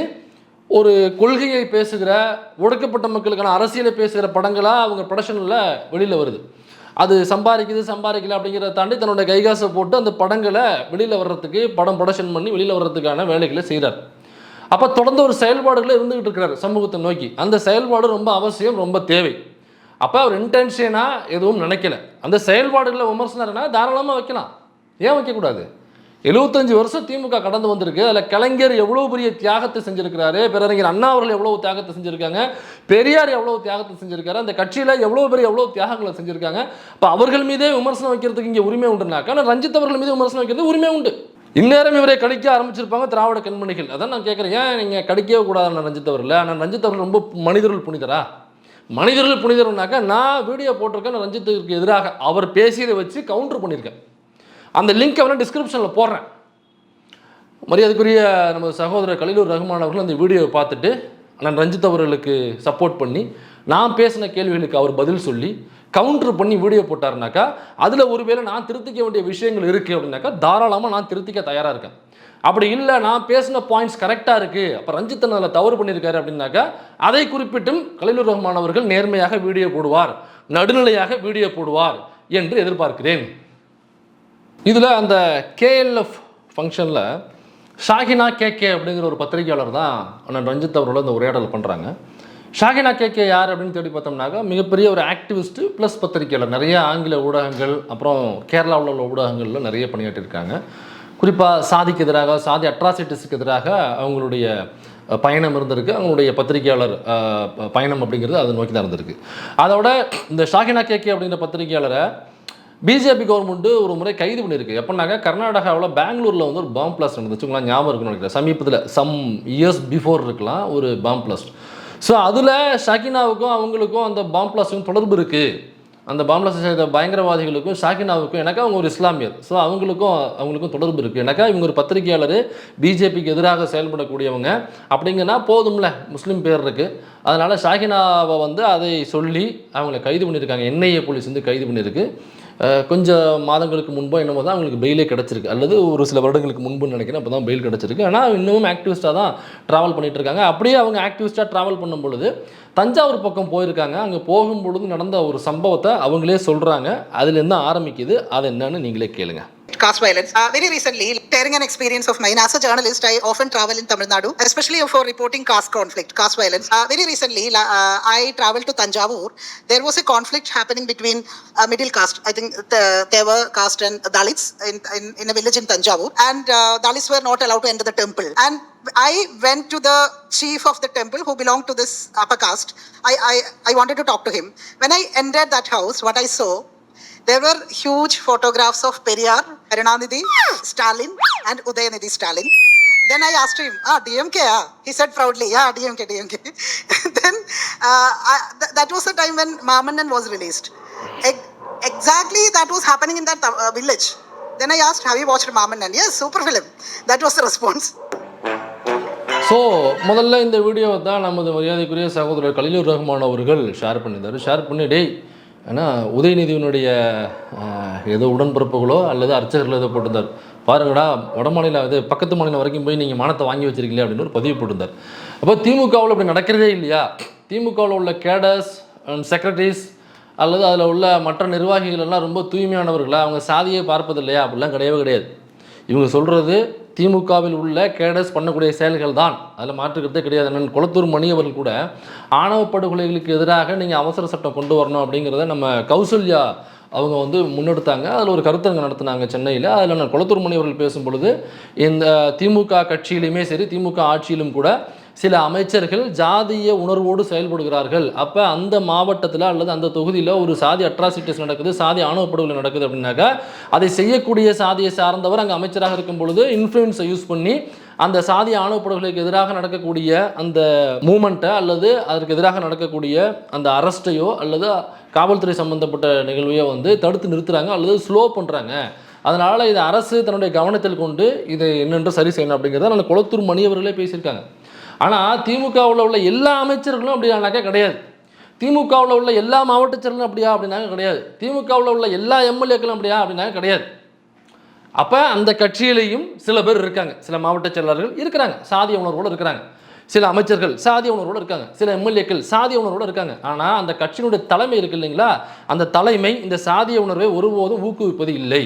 ஒரு கொள்கையை பேசுகிற, ஒடுக்கப்பட்ட மக்களுக்கான அரசியலை பேசுகிற படங்களாக அவங்க ப்ரொடக்ஷனில் வெளியில் வருது. அது சம்பாதிக்கல அப்படிங்கிறத தாண்டி தன்னோட கைகாசை போட்டு அந்த படங்களை வெளியில் வர்றதுக்கு, படம் ப்ரொடக்ஷன் பண்ணி வெளியில் வர்றதுக்கான வேலைகளை செய்கிறார். அப்போ தொடர்ந்து ஒரு செயல்பாடுகளை இருந்துகிட்டு இருக்கிறார் சமூகத்தை நோக்கி. அந்த செயல்பாடு ரொம்ப அவசியம், ரொம்ப தேவை. அப்போ அவர் இன்டென்ஷனாக எதுவும் நினைக்கல. அந்த செயல்பாடுகளை விமர்சனம்னா தாராளமாக வைக்கலாம், ஏன் வைக்கக்கூடாது? 75 வருஷம் திமுக கடந்து வந்திருக்கு. அதில் கலைஞர் எவ்வளோ பெரிய தியாகத்தை செஞ்சுருக்கிறாரு, பேரறிஞர் அண்ணா அவர்கள் எவ்வளோ தியாகத்தை செஞ்சுருக்காங்க, பெரியார் எவ்வளோ தியாகத்தை செஞ்சுருக்காரு, அந்த கட்சியில் எவ்வளோ தியாகங்களை செஞ்சுருக்காங்க. இப்போ அவர்கள் மீதே விமர்சனம் வைக்கிறதுக்கு இங்கே உரிமை உண்டுனாக்கா, ஆனால் ரஞ்சித் அவர்கள் மீது விமர்சனம் வைக்கிறது உரிமை உண்டு. இந்நேரம் இவரை கடிக்க ஆரம்பிச்சிருப்பாங்க திராவிட கண்மணிகள். அதான் நான் கேட்குறேன், ஏன் நீங்கள் கடிக்கவே கூடாது ரஞ்சித் அவர்கள்? ஆனால் ரஞ்சித் அவர்கள் ரொம்ப மனிதர்கள் புனிதரா? மனிதர்கள் புனிதர்னாக்கா நான் வீடியோ போட்டிருக்கேன் ரஞ்சித்துக்கு எதிராக அவர் பேசியதை வச்சு கவுண்டர் பண்ணியிருக்கேன். அந்த லிங்க் அவரை டிஸ்கிரிப்ஷனில் போடுறேன். மரியாதைக்குரிய நம்ம சகோதரர் கலிலுர் ரஹ்மான் அவர்கள் அந்த வீடியோவை பார்த்துட்டு நான் ரஞ்சித் அவர்களுக்கு சப்போர்ட் பண்ணி நான் பேசின கேள்விகளுக்கு அவர் பதில் சொல்லி கவுண்டர் பண்ணி வீடியோ போட்டாருனாக்கா அதில் ஒருவேளை நான் திருத்திக்க வேண்டிய விஷயங்கள் இருக்குது அப்படின்னாக்கா தாராளமாக நான் திருத்திக்க தயாராக இருக்கேன். அப்படி இல்லை நான் பேசின பாயிண்ட்ஸ் கரெக்டாக இருக்குது, அப்போ ரஞ்சித்தன் அதில் தவறு பண்ணியிருக்காரு அப்படின்னாக்கா அதை குறிப்பிட்டும் கலீலுர் ரஹ்மான் அவர்கள் நேர்மையாக வீடியோ போடுவார், நடுநிலையாக வீடியோ போடுவார் என்று எதிர்பார்க்கிறேன். இதில் அந்த கேஎல்எஃப் ஃபங்க்ஷனில் ஷாஹினா கேகே அப்படிங்கிற ஒரு பத்திரிகையாளர் தான் அண்ணன் ரஞ்சித் அவர்களோட இந்த உரையாடல் பண்ணுறாங்க. ஷாஹினா கேகே யார் அப்படின்னு தேடி பார்த்தோம்னாக்கா மிகப்பெரிய ஒரு ஆக்டிவிஸ்ட்டு ப்ளஸ் பத்திரிகையாளர், நிறைய ஆங்கில ஊடகங்கள் அப்புறம் கேரளாவில் உள்ள ஊடகங்களில் நிறைய பணியாற்றியிருக்காங்க. குறிப்பாக சாதிக்கு எதிராக, சாதி அட்ராசிட்டிஸுக்கு எதிராக அவங்களுடைய பயணம் இருந்திருக்கு. அவங்களுடைய பத்திரிகையாளர் பயணம் அப்படிங்கிறது அதை நோக்கி தான் இருந்திருக்கு. அதோட இந்த ஷாஹினா கேகே அப்படிங்கிற பத்திரிகையாளரை பிஜேபி கவர்மெண்ட்டு ஒரு முறை கைது பண்ணியிருக்கு. எப்படின்னாக்கா கர்நாடகாவில் பெங்களூரில் வந்து ஒரு பாம் பிளாஸ்ட் நடந்துச்சு, உங்களாம் ஞாபகம் இருக்குன்னு நினைக்கிறேன். சமீபத்தில் சம் இயர்ஸ் பிஃபோர் இருக்கலாம் ஒரு பாம் பிளாஸ்ட். ஸோ அதில் ஷாஹினாவுக்கும் அவங்களுக்கும் அந்த பாம் பிளாஸ்ட்டுக்கும் தொடர்பு இருக்குது. அந்த பாம் பிளாஸ்ட் செய்த பயங்கரவாதிகளுக்கும் ஷாஹினாவுக்கும் எனக்கு அவங்க ஒரு இஸ்லாமியர், ஸோ அவங்களுக்கும் தொடர்பு இருக்குது. எனக்கா இவங்க ஒரு பத்திரிகையாளர், பிஜேபிக்கு எதிராக செயல்படக்கூடியவங்க அப்படிங்கன்னா போதும்ல, முஸ்லீம் பேர் இருக்குது. அதனால் ஷாஹினாவை வந்து அதை சொல்லி அவங்கள கைது பண்ணியிருக்காங்க. என்ஐஏ போலீஸ் வந்து கைது பண்ணியிருக்கு. கொஞ்சம் மாதங்களுக்கு முன்போ என்னமோ தான் அவங்களுக்கு பெயிலே கிடச்சிருக்கு, அல்லது ஒரு சில வருடங்களுக்கு முன்புன்னு நினைக்கிறேன், அப்போ தான் பெயில் கிடச்சிருக்கு. ஆனால் இன்னமும் ஆக்டிவிஸ்ட்டாக தான் ட்ராவல் பண்ணிகிட்டு இருக்காங்க. அப்படியே அவங்க ஆக்டிவிஸ்ட்டாக ட்ராவல் பண்ணும் பொழுது தஞ்சாவூர் பக்கம் போயிருக்காங்க. அங்கே போகும்பொழுது நடந்த ஒரு சம்பவத்தை அவங்களே சொல்கிறாங்க. அதுலேருந்து ஆரம்பிக்குது, அது என்னன்னு நீங்களே கேளுங்க. Caste violence. Very recently, sharing an experience of mine as a journalist, I often travel in Tamil Nadu, especially for reporting caste conflict, caste violence. Very recently, I traveled to Tanjavur. There was a conflict happening between middle caste. I think the Teva caste and Dalits in a village in Tanjavur, and Dalits were not allowed to enter the temple. And I went to the chief of the temple who belonged to this upper caste. I wanted to talk to him. When I entered that house, what I saw, there were huge photographs of Periyar, Karunanidhi, Stalin and Udayanidhi Stalin. Then I asked him, DMK? He said proudly, yeah, DMK. Then that was the time when Mamannan was released. Exactly that was happening in that village. Then I asked, have you watched Mamannan? Yes, super film. That was the response. So முதல்ல இந்த வீடியோவை தான் நமது மரியாதைக்குரிய சகோதரர் கலீலுர் ரஹ்மான் அவர்கள் share பண்ணியிருந்தார். Share பண்ணி டேய் ஏன்னா உதயநிதியினுடைய ஏதோ உடன்பிறப்புகளோ அல்லது அர்ச்சகர்களோ ஏதோ போட்டிருந்தார், பாருங்கடா வட மாநிலம் இது பக்கத்து மாநிலம் வரைக்கும் போய் நீங்கள் மானத்தை வாங்கி வச்சிருக்கீங்களே அப்படின்னு ஒரு பதிவு போட்டிருந்தார். அப்போ திமுகவில் அப்படி நடக்கிறதே இல்லையா? திமுகவில் உள்ள கேடர்ஸ் அண்ட் செக்ரட்டரிஸ் அல்லது அதில் உள்ள மற்ற நிர்வாகிகள் எல்லாம் ரொம்ப தூய்மையானவர்களா, அவங்க சாதியை பார்ப்பது இல்லையா? அப்படிலாம் கிடையவே கிடையாது. இவங்க சொல்கிறது திமுகவில் உள்ள கேடர்ஸ் பண்ணக்கூடிய செயல்கள் தான், அதில் மாற்றுக்கிறதே கிடையாது. என்னென்னு குளத்தூர் மணி அவர்கள் கூட ஆணவ படுகொலைகளுக்கு எதிராக நீங்கள் அவசர சட்டம் கொண்டு வரணும் அப்படிங்கிறத நம்ம கௌசல்யா அவங்க வந்து முன்னெடுத்தாங்க. அதில் ஒரு கருத்தரங்கு நடத்தினாங்க சென்னையில். அதில் நான் குளத்தூர் மணி அவர்கள் பேசும் பொழுது இந்த திமுக கட்சியிலுமே சரி திமுக ஆட்சியிலும் கூட சில அமைச்சர்கள் ஜாதிய உணர்வோடு செயல்படுகிறார்கள். அப்போ அந்த மாவட்டத்தில் அல்லது அந்த தொகுதியில் ஒரு சாதி அட்ராசிட்டிஸ் நடக்குது, சாதி ஆணவ படுகொலை நடக்குது அப்படின்னாக்கா அதை செய்யக்கூடிய சாதியை சார்ந்தவர் அங்கே அமைச்சராக இருக்கும் பொழுது இன்ஃப்ளூயன்ஸை யூஸ் பண்ணி அந்த சாதி ஆணவ படுகொலைக்கு எதிராக நடக்கக்கூடிய அந்த மூமெண்ட்டை அல்லது அதற்கு எதிராக நடக்கக்கூடிய அந்த அரெஸ்ட்டையோ அல்லது காவல்துறை சம்பந்தப்பட்ட நிகழ்வையோ வந்து தடுத்து நிறுத்துகிறாங்க அல்லது ஸ்லோ பண்ணுறாங்க. அதனால் இதை அரசு தன்னுடைய கவனத்தில் கொண்டு இதை என்னென்று சரி செய்யணும் அப்படிங்கிறத நான் குளத்தூர் மணி அவர்களே பேசியிருக்காங்க. ஆனால் திமுகவில் உள்ள எல்லா அமைச்சர்களும் அப்படியானாக்கா கிடையாது. திமுகவில் உள்ள எல்லா மாவட்ட செயலரும் அப்படியா அப்படின்னாக்க கிடையாது. திமுகவில் உள்ள எல்லா எம்எல்ஏக்களும் அப்படியா அப்படின்னாக்க கிடையாது. அப்போ அந்த கட்சியிலையும் சில பேர் இருக்காங்க, சில மாவட்ட செயலாளர்கள் இருக்கிறாங்க, சாதிய உணர்வோடு இருக்கிறாங்க, சில அமைச்சர்கள் சாதிய உணர்வோடு இருக்காங்க, சில எம்எல்ஏக்கள் சாதிய உணர்வோடு இருக்காங்க. ஆனால் அந்த கட்சியினுடைய தலைமை இருக்கு இல்லைங்களா, அந்த தலைமை இந்த சாதிய உணர்வை ஒருபோதும் ஊக்குவிப்பது இல்லை.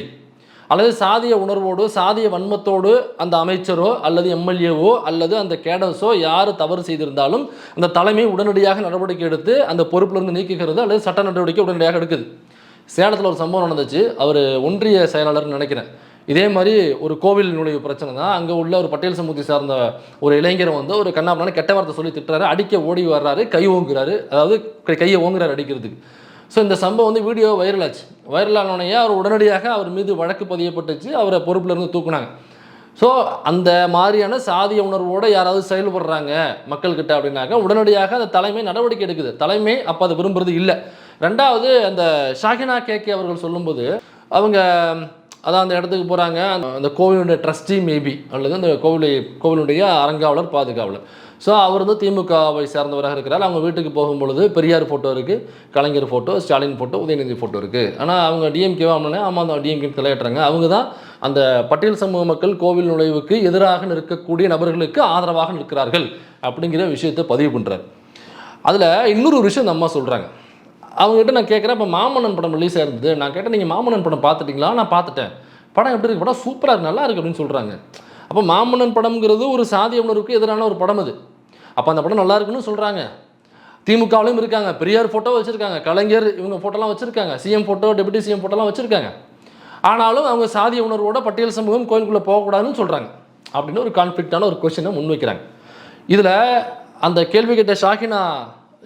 அல்லது சாதிய உணர்வோடு சாதிய வன்மத்தோடு அந்த அமைச்சரோ அல்லது எம்எல்ஏவோ அல்லது அந்த கேடர்ஸோ யார் தவறு செய்திருந்தாலும் அந்த தலைமை உடனடியாக நடவடிக்கை எடுத்து அந்த பொறுப்பிலிருந்து நீக்குகிறது அல்லது சட்ட நடவடிக்கை உடனடியாக எடுக்குது. சேலத்தில் ஒரு சம்பவம் நடந்துச்சு, அவர் ஒன்றிய செயலாளர்னு நினைக்கிறேன். இதே மாதிரி ஒரு கோவில் நுழைவு பிரச்சனை தான். அங்கே உள்ள ஒரு பட்டியல் சமூகத்தை சார்ந்த ஒரு இளைஞரை வந்து ஒரு கண்ணாப்பண்ண கெட்ட வார்த்தை சொல்லி திட்டுறாரு, அடிக்க ஓடி வர்றாரு, கை ஓங்குறாரு, அதாவது கையை ஓங்குறாரு அடிக்கிறதுக்கு. ஸோ இந்த சம்பவம் வந்து வீடியோ வைரலாச்சு. வைரலானோடனே அவர் உடனடியாக அவர் மீது வழக்கு பதியப்பட்டுச்சு, அவரை பொறுப்பிலிருந்து தூக்குனாங்க. ஸோ அந்த மாதிரியான சாதிய உணர்வோடு யாராவது செயல்படுறாங்க மக்கள்கிட்ட அப்படின்னாக்கா உடனடியாக அந்த தலைமை நடவடிக்கை எடுக்குது. தலைமை அப்போ அதை விரும்புறது இல்லை. ரெண்டாவது, அந்த ஷாஹினா கேகே அவர்கள் சொல்லும்போது அவங்க அதான் அந்த இடத்துக்கு போகிறாங்க, அந்த கோவிலுடைய ட்ரஸ்டி மேபி அல்லது அந்த கோவிலுடைய அரங்காவலர் பாதுகாவலர். ஸோ அவர் வந்து திமுகவை சார்ந்தவராக இருக்கிறார். அவங்க வீட்டுக்கு போகும்பொழுது பெரியார் ஃபோட்டோ இருக்குது, Kalaignar photo, Stalin photo, Udhayanidhi photo இருக்குது. ஆனால் அவங்க டிஎம்கேவா அப்படின்னா ஆமாம் தான் டிஎம்கே தலையிட்டுறாங்க. அவங்க தான் அந்த பட்டியல் சமூக மக்கள் கோவில் நுழைவுக்கு எதிராக நிற்கக்கூடிய நபர்களுக்கு ஆதரவாக நிற்கிறார்கள் அப்படிங்கிற விஷயத்தை பதிவு பண்ணுறாரு. அதில் இன்னொரு விஷயம் இந்த அம்மா சொல்கிறாங்க. அவங்ககிட்ட நான் கேட்குறேன், இப்போ மாமன்னன் படம் ரிலீஸ் ஆயிருந்தது, நான் கேட்டேன் நீங்கள் மாமன்னன் படம் பார்த்துட்டிங்களா? நான் பார்த்துட்டேன். படம் எப்படி இருக்குது? படம் சூப்பராக இருக்குது, நல்லா இருக்குது அப்படின்னு சொல்கிறாங்க. அப்போ மாமன்னன் படம்ங்கிறது ஒரு சாதிய உணர்வுக்கு எதிரான ஒரு படம் அது. அப்போ அந்த படம் நல்லா இருக்குன்னு சொல்கிறாங்க. திமுகவிலையும் இருக்காங்க, பெரியார் ஃபோட்டோ வச்சுருக்காங்க, கலைஞர் இவங்க ஃபோட்டோலாம் வச்சுருக்காங்க, சிஎம் ஃபோட்டோ, டெபுட்டி சிஎம் ஃபோட்டோலாம் வச்சுருக்காங்க. ஆனாலும் அவங்க சாதிய உணர்வோட பட்டியல் சமூகம் கோயிலுக்குள்ளே போகக்கூடாதுன்னு சொல்கிறாங்க அப்படின்னு ஒரு கான்ஃப்ளிக்டான ஒரு கொஸ்டினை முன்வைக்கிறாங்க. இதில் அந்த கேள்வி கேட்ட ஷாஹினா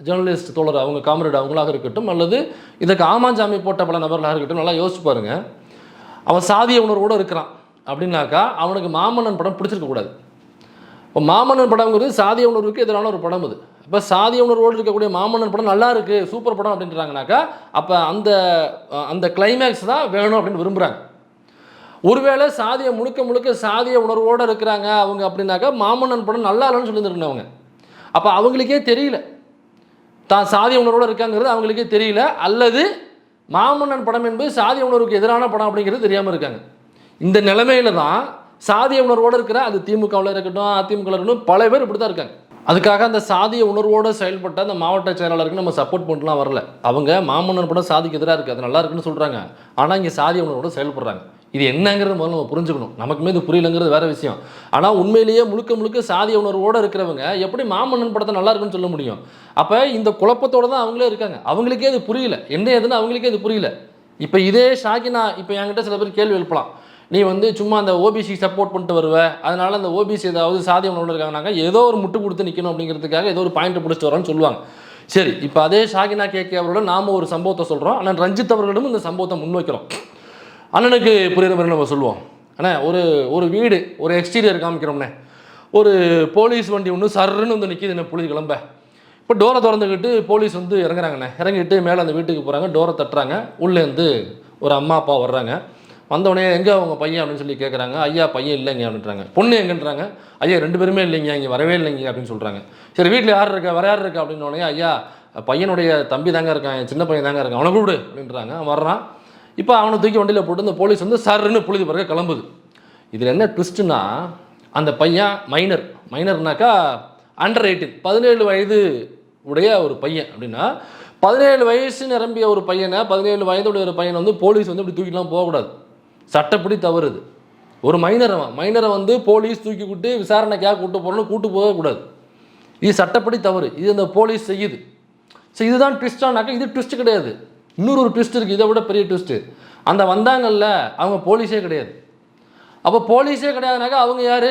ஜேர்னலிஸ்ட் தோழர் அவங்க காம்ரேட் அவங்களாக இருக்கட்டும், அல்லது இதுக்கு ஆமாஞ்சாமி போட்ட பல நபர்களாக இருக்கட்டும், நல்லா யோசிச்சு பாருங்க. அவன் சாதிய உணர்வோடு இருக்கிறான் அப்படின்னாக்கா அவனுக்கு மாமன்னன் படம் பிடிச்சிருக்கக்கூடாது. இப்போ மாமன்னன் படம்ங்கிறது சாதிய உணர்வுக்கு எதிரான ஒரு படம் அது. இப்போ சாதிய உணர்வோடு இருக்கக்கூடிய மாமன்னன் படம் நல்லா இருக்குது, சூப்பர் படம் அப்படின்றாங்கனாக்கா அப்போ அந்த அந்த கிளைமேக்ஸ் தான் வேணும் அப்படின்னு விரும்புகிறாங்க. ஒருவேளை சாதிய முழுக்க சாதிய உணர்வோடு இருக்கிறாங்க அவங்க அப்படின்னாக்கா மாமன்னன் படம் நல்லா இல்லைன்னு சொல்லியிருந்தாங்க அவங்க. அப்போ அவங்களுக்கே தெரியல தான் சாதிய உணர்வோடு இருக்காங்கிறது அவங்களுக்கே தெரியல, அல்லது மாமன்னன் படம் என்பது சாதிய உணர்வுக்கு எதிரான படம் அப்படிங்கிறது தெரியாமல் இருக்காங்க. இந்த நிலைமையில தான் சாதிய உணர்வோடு இருக்கிற அது திமுகவில் இருக்கட்டும், அதிமுகவில் இருக்கட்டும், பல பேர் இப்படி தான் இருக்காங்க. அதுக்காக அந்த சாதிய உணர்வோடு செயல்பட்ட அந்த மாவட்ட செயலாளருக்கு நம்ம சப்போர்ட் பண்ணலாம் வரல. அவங்க மாமன்னன் படம் சாதிக்கு எதிராக இருக்குது, அது நல்லா இருக்குன்னு சொல்கிறாங்க. ஆனால் இங்கே சாதிய உணர்வோடு செயல்படுறாங்க. இது என்னங்கிறது முதல்ல நம்ம புரிஞ்சுக்கணும். நமக்குமே இது புரியலைங்கிறது வேறு விஷயம். ஆனால் உண்மையிலேயே முழுக்க சாதிய உணர்வோடு இருக்கிறவங்க எப்படி மாமன்னன் படத்தை நல்லா இருக்குன்னு சொல்ல முடியும்? அப்போ இந்த குழப்பத்தோடு தான் அவங்களே இருக்காங்க. அவங்களுக்கே அது புரியல, என்ன ஏதுன்னு அவங்களுக்கே அது புரியல. இப்போ இதே ஷாகினா இப்போ என்கிட்ட சில பேர் கேள்வி எழுப்பலாம், நீ வந்து சும்மா அந்த ஓபிசி சப்போர்ட் பண்ணிட்டு வருவ, அதனால் அந்த ஓபிசி ஏதாவது சாதிய உணர்வோடு இருக்காங்கனாக்கா ஏதோ ஒரு முட்டு கொடுத்து நிற்கணும் அப்படிங்கிறதுக்காக ஏதோ ஒரு பாயிண்ட் பிடிச்சிட்டு வரோன்னு சொல்லுவாங்க. சரி, இப்போ அதே ஷாகினா கேகே அவரோட நாம் ஒரு சம்பவத்தை சொல்கிறோம், ஆனால் ரஞ்சித் அவர்களிடம் இந்த சம்பவத்தை முன்வைக்கிறோம். அண்ணனுக்கு புரியுற மாதிரி நம்ம சொல்லுவோம். ஆனால் ஒரு வீடு ஒரு எக்ஸ்டீரியர் காமிக்கிறோம்னே, ஒரு போலீஸ் வண்டி ஒன்று சர்ன்னு வந்து நிற்கிது, என்ன புழுதி கிளம்ப. இப்போ டோரை திறந்துக்கிட்டு போலீஸ் வந்து இறங்குறாங்கண்ணே, இறங்கிட்டு மேலே அந்த வீட்டுக்கு போகிறாங்க, டோரை தட்டுறாங்க, உள்ளேருந்து ஒரு அம்மா அப்பா வர்றாங்க. வந்தவொடனே எங்கே அவங்க பையன் அப்படின்னு சொல்லி கேட்குறாங்க. ஐயா பையன் இல்லைங்க அப்படின்றாங்க. பொண்ணு எங்கன்றாங்க. ஐயா 2 பேருமே இல்லைங்க, இங்கே வரவே இல்லைங்க அப்படின்னு சொல்கிறாங்க. சரி, வீட்டில் யார் இருக்கா, வேறு யார் இருக்கா அப்படின்னோடனே, ஐயா பையனுடைய தம்பி தாங்க இருக்கான், சின்ன பையன் தாங்க இருக்கான், அவனை கூப்பிடு அப்படின்றாங்க. வர்றான். இப்போ அவனை தூக்கி வண்டியில் போட்டு இந்த போலீஸ் வந்து சர்ன்னு புழுதி பிறகு கிளம்புது. இதில் என்ன ட்விஸ்ட்டுன்னா, அந்த பையன் மைனர்னாக்கா அண்டர் 18, 17 வயது உடைய ஒரு பையன். அப்படின்னா 17 வயசு நிரம்பிய ஒரு பையனை, 17 வயதுடைய ஒரு பையனை வந்து போலீஸ் வந்து இப்படி தூக்கிலாம் போகக்கூடாது, சட்டப்படி தவறுது. ஒரு மைனரை வந்து போலீஸ் தூக்கிக்கிட்டு விசாரணைக்காக கூட்டு போகக்கூடாது, இது சட்டப்படி தவறு. இது அந்த போலீஸ் செய்யுது. ஸோ இதுதான் ட்விஸ்டானாக்கா இது ட்விஸ்ட் கிடையாது. இன்னொரு ட்விஸ்ட் இருக்குது, இதை விட பெரிய ட்விஸ்ட்டு. அந்த வந்தாங்கல்ல அவங்க போலீஸே கிடையாது. அப்போ போலீஸே கிடையாதுனாக்கா அவங்க யார்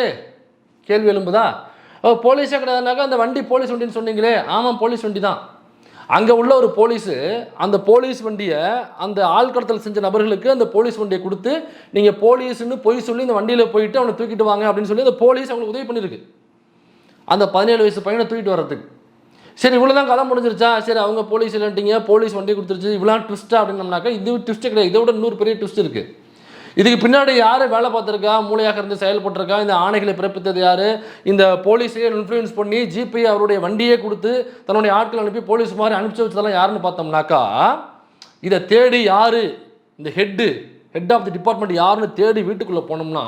கேள்வி எழும்புதா? அப்போ போலீஸே கிடையாதுனாக்கா அந்த வண்டி போலீஸ் வண்டின்னு சொன்னீங்களே, ஆமாம் போலீஸ் வண்டி தான். அங்கே உள்ள ஒரு போலீஸு அந்த போலீஸ் வண்டியை அந்த ஆள்கடத்தல் செஞ்ச நபர்களுக்கு அந்த போலீஸ் வண்டியை கொடுத்து நீங்கள் போலீஸ்ன்னு பொய் சொல்லி இந்த வண்டியில் போயிட்டு அவனை தூக்கிட்டு வாங்க அப்படின்னு சொல்லி அந்த போலீஸ் அவங்களுக்கு உதவி பண்ணியிருக்கு அந்த 17 வயசு பையனை தூக்கிட்டு வர்றதுக்கு. சரி, இவ்வளோதான் கதை முடிஞ்சிருச்சா? சரி, அவங்க போலீஸ் இல்லைன்ட்டீங்க, போலீஸ் வண்டி கொடுத்துருச்சு, இவ்வளோ ட்விஸ்ட்டா அப்படின்னம்னாக்கா இது ட்விஸ்ட்டு கிடையாது. இதை விட இன்னொரு பெரிய ட்விஸ்ட் இருக்குது. இதுக்கு பின்னாடி யார் வேலை பார்த்துருக்கா, மூளையாக இருந்து செயல்பட்டிருக்கா, இந்த ஆணைகளை பிறப்பித்தது யார், இந்த போலீஸையே இன்ஃப்ளூயன்ஸ் பண்ணி ஜிபி அவருடைய வண்டியே கொடுத்து தன்னுடைய ஆட்கள் அனுப்பி போலீஸ் மாதிரி அனுப்பிச்சு வச்சதெல்லாம் யாருன்னு பார்த்தோம்னாக்கா, இதை தேடி யார் இந்த ஹெட் ஆஃப் தி டிபார்ட்மெண்ட் யாருன்னு தேடி வீட்டுக்குள்ளே போனோம்னா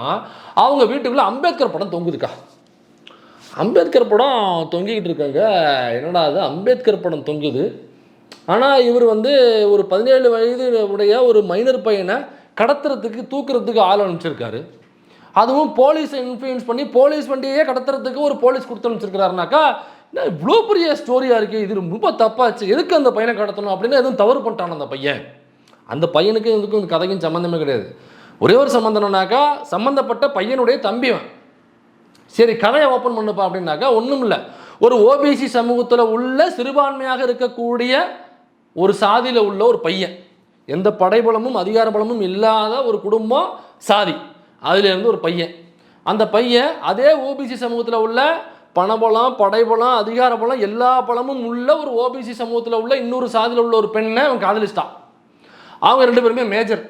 அவங்க வீட்டுக்குள்ளே அம்பேத்கர் படம் தொங்குதுக்கா. அம்பேத்கர் படம் தொங்கிக்கிட்டு இருக்காங்க. என்னடா அது அம்பேத்கர் படம் தொங்குது, ஆனால் இவர் வந்து ஒரு 17 வயது உடைய ஒரு மைனர் பையனை கடத்துறதுக்கு தூக்குறதுக்கு ஆள் அனுப்பிச்சிருக்காரு. அதுவும் போலீஸை இன்ஃப்ளூயன்ஸ் பண்ணி போலீஸ் வண்டியே கடத்துறதுக்கு ஒரு போலீஸ் கொடுத்து அனுப்பிச்சிருக்கிறாருனாக்கா என்ன இவ்வளோ பெரிய ஸ்டோரியாக இருக்குது, இது ரொம்ப தப்பாச்சு, எதுக்கு அந்த பையனை கடத்தணும் அப்படின்னு எதுவும் தவறு பண்ணிட்டான் அந்த பையன். அந்த பையனுக்கு இதுக்கும் இந்த கதைக்கும் சம்மந்தமே கிடையாது. ஒரே ஒரு சம்மந்தம்னாக்கா சம்மந்தப்பட்ட பையனுடைய தம்பிவன். சரி, கதையை ஓப்பன் பண்ணுப்பா அப்படின்னாக்கா ஒன்றும் இல்லை, ஒரு ஓபிசி சமூகத்தில் உள்ள சிறுபான்மையாக இருக்கக்கூடிய ஒரு சாதியில் உள்ள ஒரு பையன், எந்த படைபலமும் அதிகார பலமும் இல்லாத ஒரு குடும்பம் சாதி, அதிலேருந்து ஒரு பையன். அந்த பையன் அதே ஓபிசி சமூகத்தில் உள்ள பணபலம் படைபலம் அதிகார பலம் எல்லா பலமும் உள்ள ஒரு ஓபிசி சமூகத்தில் உள்ள இன்னொரு சாதியில் உள்ள ஒரு பெண்ணை அவன் காதலிச்சிட்டான். அவங்க 2 பேருமே மேஜர்.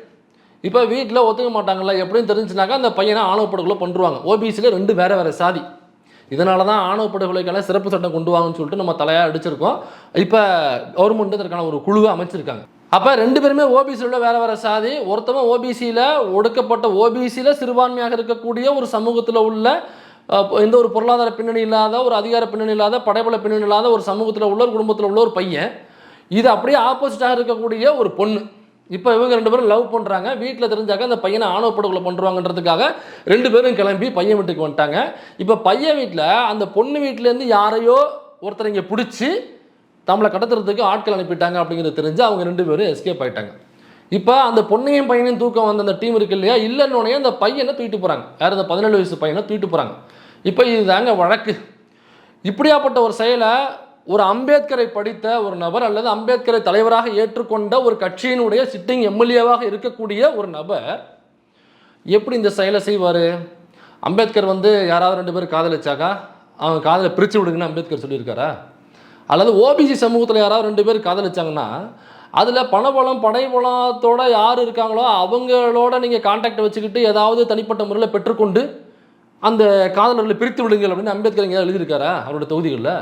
இப்போ வீட்டில் ஒத்துக்க மாட்டாங்கல்ல, எப்படின்னு தெரிஞ்சுனாக்கா அந்த பையனை ஆணவ படுகொலை பண்ணுறாங்க. ஓபிசியில் 2 வேறு சாதி. இதனால தான் ஆணவ படுகொலைக்கான சிறப்பு சட்டம் கொண்டு வாங்கன்னு சொல்லிட்டு நம்ம தலையாக அடிச்சிருக்கோம். இப்போ கவர்மெண்ட் இதற்கான ஒரு குழுவை அமைச்சிருக்காங்க. அப்போ 2 பேருமே ஓபிசியில் உள்ள வேறு வேறு சாதி. ஒருத்தவன் ஓபிசியில் ஒடுக்கப்பட்ட ஓபிசியில் சிறுபான்மையாக இருக்கக்கூடிய ஒரு சமூகத்தில் உள்ள எந்த ஒரு பொருளாதார பின்னணி இல்லாத, ஒரு அதிகார பின்னணி இல்லாத, படைபல பின்னணி இல்லாத ஒரு சமூகத்தில் உள்ள ஒரு குடும்பத்தில் உள்ள ஒரு பையன். இது அப்படியே ஆப்போசிட்டாக இருக்கக்கூடிய ஒரு பொண்ணு. இப்போ இவங்க 2 பேரும் லவ் பண்ணுறாங்க. வீட்டில் தெரிஞ்சாக்க அந்த பையனை ஆணவ படுகொலை பண்ணுறாங்கன்றதுக்காக 2 பேரும் கிளம்பி பையன் வீட்டுக்கு வந்துட்டாங்க. இப்போ பையன் வீட்டில் அந்த பொண்ணு வீட்டிலேருந்து யாரையோ ஒருத்தர் இங்கே பிடிச்சி நம்மளை கடத்துறதுக்கு ஆட்கள் அனுப்பிட்டாங்க அப்படிங்கிறது தெரிஞ்சு அவங்க 2 பேரும் எஸ்கேப் ஆகிட்டாங்க. இப்போ அந்த பொண்ணையும் பையனையும் தூக்கம் வந்த அந்த டீம் இருக்கு இல்லையா, இல்லைன்னொடனே அந்த பையனை தூக்கிட்டு போகிறாங்க. யார்? அந்த 17 வயசு பையனை தூக்கிட்டு போகிறாங்க. இப்போ இதுதாங்க வழக்கு. இப்படியாப்பட்ட ஒரு செயலை ஒரு அம்பேத்கரை படித்த ஒரு நபர் அல்லது அம்பேத்கரை தலைவராக ஏற்றுக்கொண்ட ஒரு கட்சியினுடைய சிட்டிங் எம்எல்ஏவாக இருக்கக்கூடிய ஒரு நபர் எப்படி இந்த செயலை செய்வார்? அம்பேத்கர் யாராவது 2 பேர் காதலிச்சாக்கா அவங்க காதலை பிரித்து விடுங்கன்னு அம்பேத்கர் சொல்லியிருக்காரா? அல்லது ஓபிசி சமூகத்தில் யாராவது 2 பேர் காதலிச்சாங்கன்னா அதில் பணபலம் படைபலத்தோட யார் இருக்காங்களோ அவங்களோட நீங்கள் கான்டாக்டை வச்சுக்கிட்டு ஏதாவது தனிப்பட்ட முறையில் பெற்றுக்கொண்டு அந்த காதலர்களை பிரித்து விடுங்கள் அப்படின்னு அம்பேத்கர் எங்கேயாவது எழுதியிருக்காரா அவருடைய தொகுதிகளில்?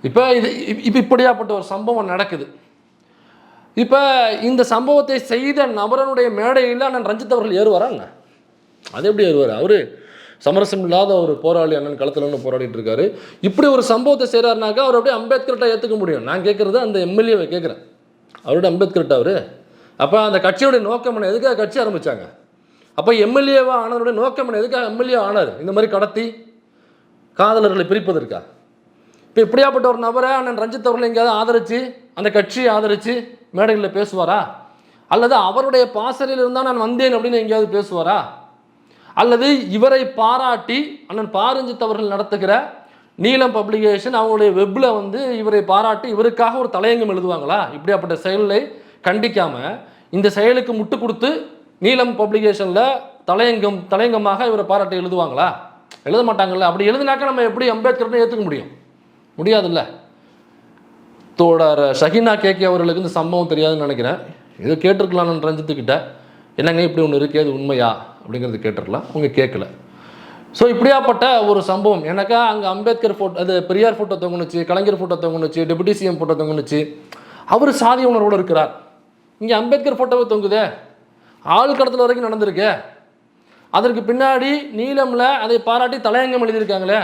இப்போ இப்படியாப்பட்ட ஒரு சம்பவம் நடக்குது. இப்போ இந்த சம்பவத்தை செய்த நபரனுடைய மேடையில் அண்ணன் ரஞ்சித் அவர்கள் ஏறுவாராங்க? அது எப்படி ஏறுவார்? அவர் சமரசம் இல்லாத ஒரு போராளி, அண்ணன் களத்தில் போராடிட்டு இருக்காரு. இப்படி ஒரு சம்பவத்தை செய்கிறாருனாக்கா அவர் அப்படியே அம்பேத்கர்கிட்ட ஏற்றுக்க முடியும். நான் கேட்குறது அந்த எம்எல்ஏவை கேட்குறேன், அவரோட அம்பேத்கர்கிட்ட. அவர் அப்போ அந்த கட்சியோடைய நோக்கம் என்ன? எதுக்காக கட்சி ஆரம்பித்தாங்க? அப்போ எம்எல்ஏவாக ஆனவருடைய நோக்கம் என்ன? எதுக்காக எம்எல்ஏ ஆனார்? இந்த மாதிரி கடத்தி காதலர்களை பிரிப்பதற்கா? இப்போ இப்படியாப்பட்ட ஒரு நபரை அண்ணன் ரஞ்சித் அவர்கள் எங்கேயாவது ஆதரித்து அந்த கட்சியை ஆதரித்து மேடைகளில் பேசுவாரா? அல்லது அவருடைய பாசறையில் இருந்தால் நான் வந்தேன் அப்படின்னு எங்கேயாவது பேசுவாரா? அல்லது இவரை பாராட்டி அண்ணன் பாரஞ்சித் அவர்கள் நடத்துகிற நீலம் பப்ளிகேஷன் அவங்களுடைய வெப்பில் இவரை பாராட்டி இவருக்காக ஒரு தலையங்கம் எழுதுவாங்களா? இப்படியாப்பட்ட செயலை கண்டிக்காமல் இந்த செயலுக்கு முட்டு கொடுத்து நீலம் பப்ளிகேஷனில் தலையங்கமாக இவரை பாராட்டி எழுதுவாங்களா? எழுத மாட்டாங்கல்ல. அப்படி எழுதினாக்கா நம்ம எப்படி அம்பேத்கர்னு ஏற்றுக்க முடியும்? முடியாதுல்ல. தோழர் ஷஹீனா கேகே அவர்களுக்கு இந்த சம்பவம் தெரியாதுன்னு நினைக்கிறேன். ஏதோ கேட்டிருக்கலாம் நான் ரஞ்சித்துக்கிட்ட, என்னங்க இப்படி ஒன்று இருக்குது, அது உண்மையா அப்படிங்கிறது கேட்டிருக்கலாம். அவங்க கேட்கல. ஸோ இப்படியாப்பட்ட ஒரு சம்பவம். எனக்கா அங்கே அம்பேத்கர் ஃபோட்டோ, அது பெரியார் ஃபோட்டோ தொங்குனுச்சு, கலைஞர் ஃபோட்டோ தொங்குனுச்சு, டெபுட்டி சிஎம் ஃபோட்டோ தொங்குனுச்சு. அவர் சாதி உணர்வோடு இருக்கிறார். இங்கே அம்பேத்கர் ஃபோட்டோவை தொங்குதே, ஆள் கடத்தல் வரைக்கும் நடந்திருக்கு. அதற்கு பின்னாடி நீலமில் அதை பாராட்டி தலையங்கம் எழுதியிருக்காங்களே.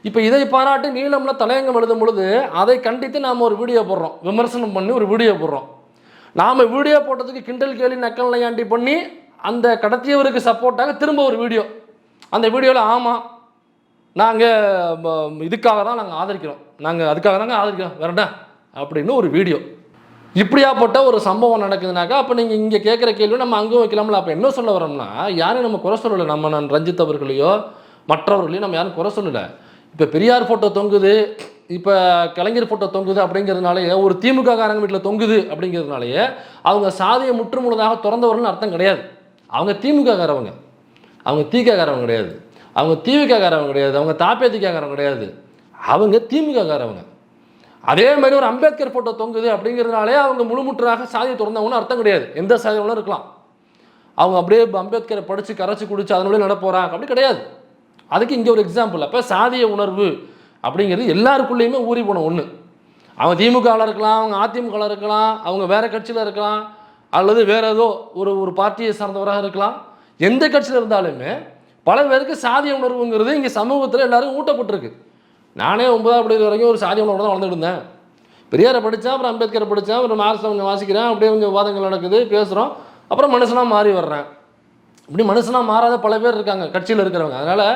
இப்போ இதை பாராட்டி நீளமில் தலையங்கம் எழுதும் பொழுது அதை கண்டித்து நாம் ஒரு வீடியோ போடுறோம், விமர்சனம் பண்ணி ஒரு வீடியோ போடுறோம். நாம் வீடியோ போட்டதுக்கு கிண்டல் கேலி நக்கல் நையாண்டி பண்ணி அந்த கடத்தியவருக்கு சப்போர்ட்டாக திரும்ப ஒரு வீடியோ. அந்த வீடியோவில் ஆமாம் நாங்கள் இதுக்காக தான் நாங்கள் ஆதரிக்கிறோம், நாங்கள் அதுக்காக தாங்க ஆதரிக்கிறோம் வேறடா அப்படின்னு ஒரு வீடியோ. இப்படியாப்பட்ட ஒரு சம்பவம் நடக்குதுனாக்கா அப்போ நீங்கள் இங்கே கேட்குற கேள்வி நம்ம அங்கே வைக்கலாம்ல. அப்போ என்ன சொல்ல வரோம்னா, யாரையும் நம்ம குறை சொல்லலை. நான் ரஞ்சித் அவர்களையோ மற்றவர்களையும் நம்ம யாரும் குறை சொல்லலை. இப்போ பெரியார் ஃபோட்டோ தொங்குது, இப்போ கலைஞர் ஃபோட்டோ தொங்குது அப்படிங்கிறதுனாலேயே, ஒரு திமுக காரங்க வீட்டில் தொங்குது அப்படிங்கிறதுனாலேயே அவங்க சாதியை முற்றுமுழுதாக திறந்தவர்கள்னு அர்த்தம் கிடையாது. அவங்க திமுக காரவங்க, அவங்க திக காரவங்க கிடையாது, அவங்க திமுக காரவங்க கிடையாது, அவங்க தாப்பேதிக காரவங்க கிடையாது, அவங்க திமுக காரவங்க. அதே மாதிரி ஒரு அம்பேத்கர் ஃபோட்டோ தொங்குது அப்படிங்கிறதுனாலே அவங்க முழுமுற்றாக சாதியை திறந்தவங்கன்னு அர்த்தம் கிடையாது. எந்த சாதிகளும் இருக்கலாம். அவங்க அப்படியே அம்பேத்கரை படித்து கரைச்சி குடிச்சு அதனுடைய நடப்போகிறாங்க அப்படி கிடையாது. அதுக்கு இங்கே ஒரு எக்ஸாம்பிள். அப்போ சாதிய உணர்வு அப்படிங்கிறது எல்லாருக்குள்ளேயுமே ஊறி போன ஒன்று. அவங்க திமுகவில் இருக்கலாம், அவங்க அதிமுகவில் இருக்கலாம், அவங்க வேறு கட்சியில் இருக்கலாம், அல்லது வேறு ஏதோ ஒரு பார்ட்டியை சார்ந்தவராக இருக்கலாம். எந்த கட்சியில் இருந்தாலுமே பல பேருக்கு சாதிய உணர்வுங்கிறது இங்கே சமூகத்தில் எல்லாருக்கும் ஊட்டப்பட்டிருக்கு. நானே 9ஆம் படிக்கிற வரைக்கும் ஒரு சாதிய உணர்வு தான் வளர்ந்துட்டு இருந்தேன். பெரியாரை படித்தேன், அப்புறம் அம்பேத்கரை படித்தேன், அப்புறம் மார்க்ஸில் கொஞ்சம் வாசிக்கிறேன், அப்படியே கொஞ்சம் விவாதங்கள் நடக்குது, பேசுகிறோம், அப்புறம் மனுஷனாக மாறி வர்றேன். இப்படி மனுஷனாக மாறாத பல பேர் இருக்காங்க கட்சியில் இருக்கிறவங்க. அதனால்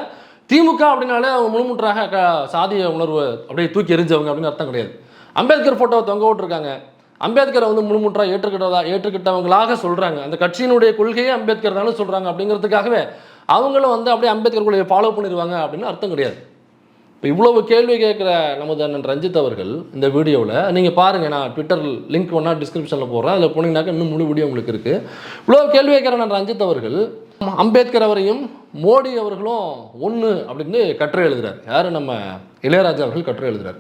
திமுக அப்படின்னாலே அவங்க முழுமுற்றாக சாதிய உணர்வு அப்படியே தூக்கி எரிஞ்சவங்க அப்படின்னு அர்த்தம் கிடையாது. அம்பேத்கர் ஃபோட்டோவை தொங்க விட்டுருக்காங்க. அம்பேத்கரை ஏற்றுக்கிட்டதாக ஏற்றுக்கிட்டவங்களாக சொல்கிறாங்க. அந்த கட்சியினுடைய கொள்கையே அம்பேத்கர் தானே சொல்கிறாங்க. அப்படிங்கிறதுக்காகவே அவங்களும் அப்படியே அம்பேத்கர் கொள்கையை ஃபாலோ பண்ணிடுவாங்க அப்படின்னு அர்த்தம் கிடையாது. இப்போ இவ்வளவு கேள்வி கேட்குற நமது அண்ணன் ரஞ்சித் அவர்கள் இந்த வீடியோவில் நீங்கள் பாருங்கள், நான் ட்விட்டர் லிங்க் ஒன்றா டிஸ்கிரிப்ஷனில் போடுறேன், அதில் போனீங்கன்னாக்கா இன்னும் முழு வீடியோ உங்களுக்கு இருக்குது. இவ்வளோ கேள்வி கேட்குற நான் ரஞ்சித் அவர்கள் அம்பேத்கர் அவரையும் மோடி அவர்களும் ஒன்று அப்படின்னு கட்டுரை எழுதுகிறார். யார்? நம்ம இளையராஜா அவர்கள் கட்டுரை எழுதுகிறார்,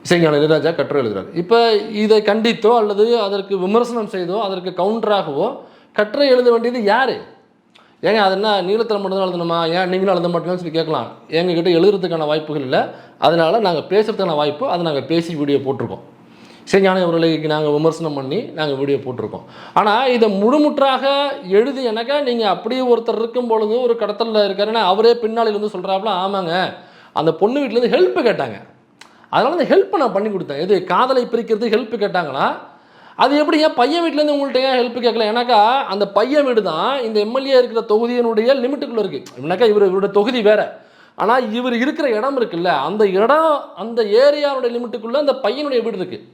இசைஞான இளையராஜா கட்டுரை எழுதுகிறார். இப்போ இதை கண்டித்தோ அல்லது அதற்கு விமர்சனம் செய்தோ அதற்கு கவுண்டராகவோ கட்டுரை எழுத வேண்டியது யார்? ஏங்க அது என்ன நீளத்தில் மட்டும் தான் எழுதணுமா, ஏன் நீங்களும் எழுத மாட்டீங்கன்னு சொல்லி கேட்கலாம். எங்ககிட்ட எழுதுறதுக்கான வாய்ப்புகள் இல்லை, அதனால் நாங்கள் பேசுகிறதுக்கான வாய்ப்பு, அதை நாங்கள் பேசி வீடியோ போட்டிருக்கோம். இசைஞானி அவர்களை நாங்கள் விமர்சனம் பண்ணி நாங்கள் வீடியோ போட்டிருக்கோம். ஆனால் இதை முழுமுற்றாக எழுதி எனக்கு நீங்கள் அப்படியே ஒருத்தர் இருக்கும் பொழுது ஒரு கடத்தலில் இருக்காருன்னா அவரே பின்னாளில் இருந்து சொல்கிறாப்புல, ஆமாங்க அந்த பொண்ணு வீட்டிலேருந்து ஹெல்ப்பு கேட்டாங்க, அதனால் அந்த ஹெல்ப்பை நான் பண்ணி கொடுத்தேன். எது காதலை பிரிக்கிறது ஹெல்ப்பு கேட்டாங்கன்னா அது எப்படி ஏன் பையன் வீட்டிலேருந்து உங்கள்கிட்ட ஏன் ஹெல்ப் கேட்கல? ஏன்னாக்கா அந்த பையன் வீடு தான் இந்த எம்எல்ஏ இருக்கிற தொகுதியினுடைய லிமிட்டுக்குள்ளே இருக்குது. ஏன்னாக்கா இவரோட தொகுதி வேறு, ஆனால் இவர் இருக்கிற இடம் இருக்குல்ல, அந்த இடம் அந்த ஏரியாவுடைய லிமிட்டுக்குள்ளே அந்த பையனுடைய வீடு இருக்குது.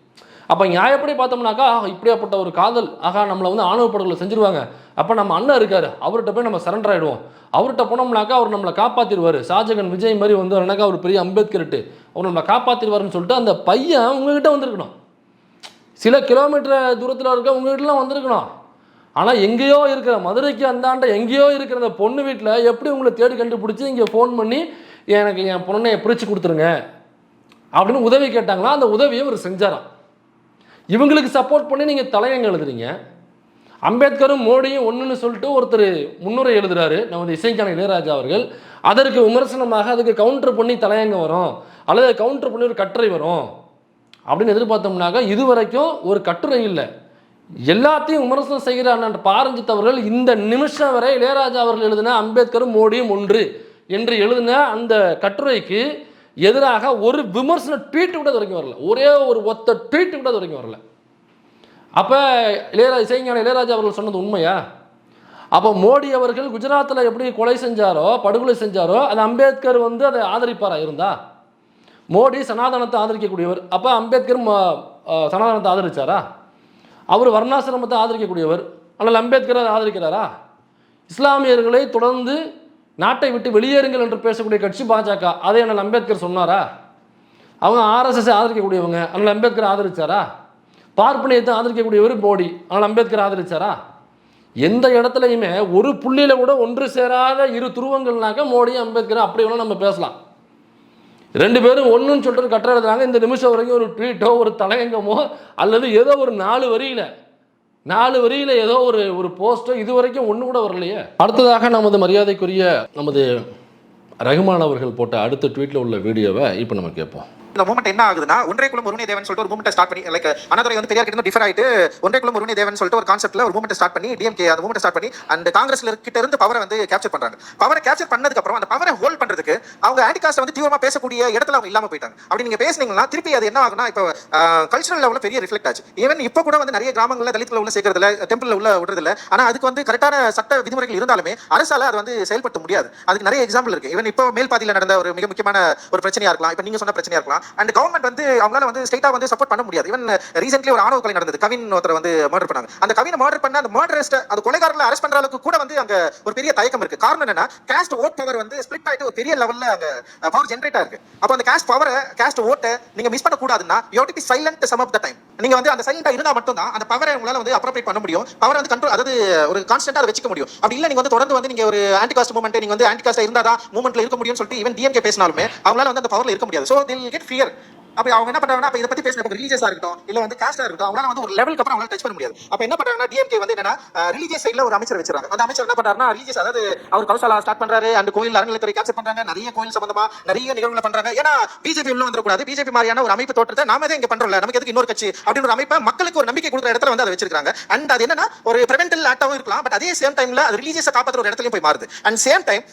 அப்போ நியாயப்படி பார்த்தோம்னாக்கா இப்படியாப்பட்ட ஒரு காதல், ஆகா நம்மளை வந்து ஆணவ படுகொலை செஞ்சுருவாங்க, அப்போ நம்ம அண்ணன் இருக்கார் அவர்கிட்ட போய் நம்ம சரண்டர் ஆகிடுவோம், அவர்கிட்ட போனோம்னாக்கா அவர் நம்மளை காப்பாற்றிடுவார், ஷாஜகான் விஜய் மாதிரி வந்து என்னக்கா அவர் பெரிய அம்பேத்கர்ட்டு அவர் நம்மளை காப்பாற்றிடுவார்னு சொல்லிட்டு அந்த பையன் உங்ககிட்ட வந்திருக்கணும். சில கிலோமீட்டர் தூரத்தில் இருக்க உங்கள் வீட்டிலாம் வந்திருக்கணும். ஆனால் எங்கேயோ இருக்கிற மதுரைக்கு அந்தாண்ட எங்கேயோ இருக்கிற அந்த பொண்ணு வீட்டில் எப்படி உங்களை தேடி கண்டுபிடிச்சி இங்கே ஃபோன் பண்ணி எனக்கு என் பொண்ணை பிரித்து கொடுத்துருங்க அப்படின்னு உதவி கேட்டாங்களா, அந்த உதவியை அவர் செஞ்சாராம். இவங்களுக்கு சப்போர்ட் பண்ணி நீங்கள் தலையங்க எழுதுறீங்க. அம்பேத்கரும் மோடியும் ஒன்றுன்னு சொல்லிட்டு ஒருத்தர் முன்னுரை எழுதுறாரு நமது இசைஞானி இளையராஜா அவர்கள். அதற்கு விமர்சனமாக அதுக்கு கவுண்டர் பண்ணி தலையங்க வரும் அல்லது கவுண்டர் பண்ணி ஒரு கட்டுரை வரும் அப்படின்னு எதிர்பார்த்தோம்னாக்கா இதுவரைக்கும் ஒரு கட்டுரை இல்லை, எல்லாத்தையும் விமர்சனம் செய்கிற அண்ணன் பாரஞ்சித் அவர்கள் இந்த நிமிஷம் வரை இளையராஜா அவர்கள் எழுதின அம்பேத்கரும் மோடியும் ஒன்று என்று எழுதின அந்த கட்டுரைக்கு எதிராக ஒரு விமர்சன ட்வீட் கூட வரைக்கும் வரல, ஒரே ஒரு ஒத்த ட்வீட் கூட வரைக்கும் வரல. அப்போ இசைஞானி இளையராஜா அவர்கள் சொன்னது உண்மையா? அப்போ மோடி அவர்கள் குஜராத்தில் எப்படி கொலை செஞ்சாரோ படுகொலை செஞ்சாரோ அது அம்பேத்கர் வந்து அதை ஆதரிப்பாரா இருந்தா? மோடி சனாதனத்தை ஆதரிக்கக்கூடியவர், அப்போ அம்பேத்கர் சனாதனத்தை ஆதரிச்சாரா? அவர் வர்ணாசிரமத்தை ஆதரிக்கக்கூடியவர், ஆனால் அம்பேத்கர் அதை ஆதரிக்கிறாரா? இஸ்லாமியர்களை தொடர்ந்து நாட்டை விட்டு வெளியேறுங்கள் என்று பேசக்கூடிய கட்சி பாஜக, அதை அண்ணல் அம்பேத்கர் சொன்னாரா? அவங்க ஆர்எஸ்எஸ் ஆதரிக்கக்கூடியவங்க, அண்ணல் அம்பேத்கர் ஆதரிச்சாரா? பார்ப்பனியத்தை ஆதரிக்கக்கூடியவர் மோடி, ஆனால் அம்பேத்கர் ஆதரிச்சாரா? எந்த இடத்துலையுமே ஒரு புள்ளியில் கூட ஒன்று சேராத இரு துருவங்கள்னாக்க மோடி அம்பேத்கர் அப்படி வேணால் நம்ம பேசலாம். ரெண்டு பேரும் ஒன்றுன்னு சொல்லிட்டு கட்டுரை எழுதுறாங்க. இந்த நிமிஷம் வரைக்கும் ஒரு ட்வீட்டோ ஒரு தலையங்கமோ அல்லது ஏதோ ஒரு 4 வரியில் ஏதோ ஒரு போஸ்ட்டோ இது வரைக்கும் ஒன்று கூட வரலையே. அடுத்ததாக நமது மரியாதைக்குரிய நமது ரஹ்மான் அவர்கள் போட்ட அடுத்த ட்வீட்டில் உள்ள வீடியோவை இப்போ நம்ம கேட்போம். இந்த மூமெண்ட் என்ன ஆகுதுன்னா ஒன்றே குலம் ஒருவனே தேவன் சொல்லிட்டு ஒரு மூமெண்ட் ஸ்டார்ட் பண்ணி லைக் அண்ணாதுரை வந்து பெரியார் கிட்ட டிஃபர் ஆயிட்டு ஒன்றே குலம் ஒருவனே தேவன் சொல்லிட்டு ஒரு கான்செப்ட்ல ஒரு மூமெண்ட் ஸ்டார்ட் பண்ணி டிஎம்கே அந்த மூமெண்ட் ஸ்டார்ட் பண்ணி அந்த காங்கிரஸ்ல கிட்ட இருந்து பவரை வந்து கேப்சர் பண்றாங்க. பவரை கேப்சர் பண்ணதுக்கு அப்புறம் அந்த பவரை ஹோல்ட் பண்றதுக்கு அவங்க ஆன்டி காஸ்ட் வந்து தீவிரமா பேசக்கூடிய இடத்துல அவங்க இல்லாம போயிட்டாங்க. அப்படி நீங்க பேசுனீங்கன்னா திருப்பி அது என்ன ஆகுனா இப்போ கல்ச்சரல் லெவல்ல பெரிய ரிஃப்ளெக்ட் ஆச்சு. ஈவன் இப்போ கூட வந்து நிறைய கிராமங்கள்ல தலித்ல உள்ள சேர்க்கறதுல டெம்பிள்ல உள்ள விடுறதுல, ஆனா அதுக்கு வந்து கரெக்டான சட்ட விதிமுறைகள் இருந்தாலுமே அரசால அது வந்து செயல்படுத்த முடியாது. அதுக்கு நிறைய எக்ஸாம்பிள் இருக்கு. ஈவன் இப்போ மேல் பாதியில நடந்த ஒரு மிக முக்கியமான ஒரு பிரச்சனையா இருக்கலாம், இப்போ நீங்க சொன்ன பிரச்சனையா இருக்கலாம். அண்ட் கவர்மெண்ட் வந்து அவங்களால வந்து ஸ்டேட்டா வந்து சப்போர்ட் பண்ண முடியாது. ஈவன் ரீசென்ட்லி ஒரு ஆணவ கொலை நடந்தது, கவின் ஒருத்தர் வந்து மர்டர் பண்ணாங்க. அந்த கவினை மர்டர் பண்ண அந்த மர்டரஸ்ட் அது கொலைகாரங்களை அரெஸ்ட் பண்ற அளவுக்கு கூட வந்து அங்க ஒரு பெரிய தயக்கம் இருக்கு. காரணம் என்னன்னா காஸ்ட் ஓட் பவர் வந்து ஸ்பிளிட் ஆயிட்டு ஒரு பெரிய லெவல்ல அங்க பவர் ஜெனரேட் ஆயிருக்கு. அப்ப அந்த காஸ்ட் பவர் காஸ்ட் ஓட்டை நீங்க மிஸ் பண்ண கூடாதுன்னா you have to be silent some of the time. நீங்க வந்து அந்த சைலண்டா இருந்தா மட்டும் தான் அந்த பவரை உங்களால வந்து அப்ரோப்ரியேட் பண்ண முடியும், பவர் வந்து கண்ட்ரோல் அதாவது ஒரு கான்ஸ்டன்ட்டா அதை வச்சுக்க முடியும். அப்படி இல்ல நீங்க வந்து தொடர்ந்து வந்து நீங்க ஒரு ஆன்டி காஸ்ட் மூவ்மெண்ட் நீங்க வந்து ஆன்டி காஸ்டா இருந்தா தான் மூவ்மெண்ட்ல இருக்க முடியும்னு சொல்லிட்டு ஈவன் டிஎம்கே பேசினாலுமே அவங்களால வந்து அந்த பவர்ல இருக்க முடியாது. So they will get fear. அப்ப அவங்க என்ன பண்றாங்கன்னா அப்ப இத பத்தி பேசின ரிலீஜியஸா இருக்கட்டும் இல்ல வந்து காஸ்டா இருக்கட்டும் அவங்களால வந்து ஒரு லெவலுக்கு அப்புறம் அவங்களால டச் பண்ண முடியாது. அப்ப என்ன பண்றாங்கன்னா டிஎம்கே வந்து என்னன்னா ரிலீஜியஸ் சைடுல ஒரு அமைச்சர் வச்சிருக்காங்க. அந்த அமைச்சர் என்ன பண்றாருன்னா ரிலீஜியஸ் அதாவது அவர் கௌசாலா ஸ்டார்ட் பண்றாரு, அந்த கோயில் அறநிலையத்துறை கேப்சர் பண்றாங்க, நிறைய கோயில் சம்பந்தமா நிறைய நிகழ்வுகளை பண்றாங்க. ஏன்னா பிஜேபி உள்ள வந்துடக்கூடாது, பிஜேபி மாதிரியான ஒரு அமைப்பு தோற்றத்தை நாம தான் இங்க பண்றோம்ல, நமக்கு எதுக்கு இன்னொரு கட்சி அப்படின்னு ஒரு அமைப்பை மக்களுக்கு ஒரு நம்பிக்கை கொடுக்குற இடத்துல வந்து அதை வச்சிருக்காங்க. அண்ட் அது என்னன்னா ஒரு பிரிவென்டல் ஆக்டாவும் இருக்கலாம், பட் அதே சேம் டைம்ல அது ரிலீஜியஸை காப்பாற்றுற ஒரு இடத்துலயும் போய் மாறுது. அண்ட் சேம் டைம்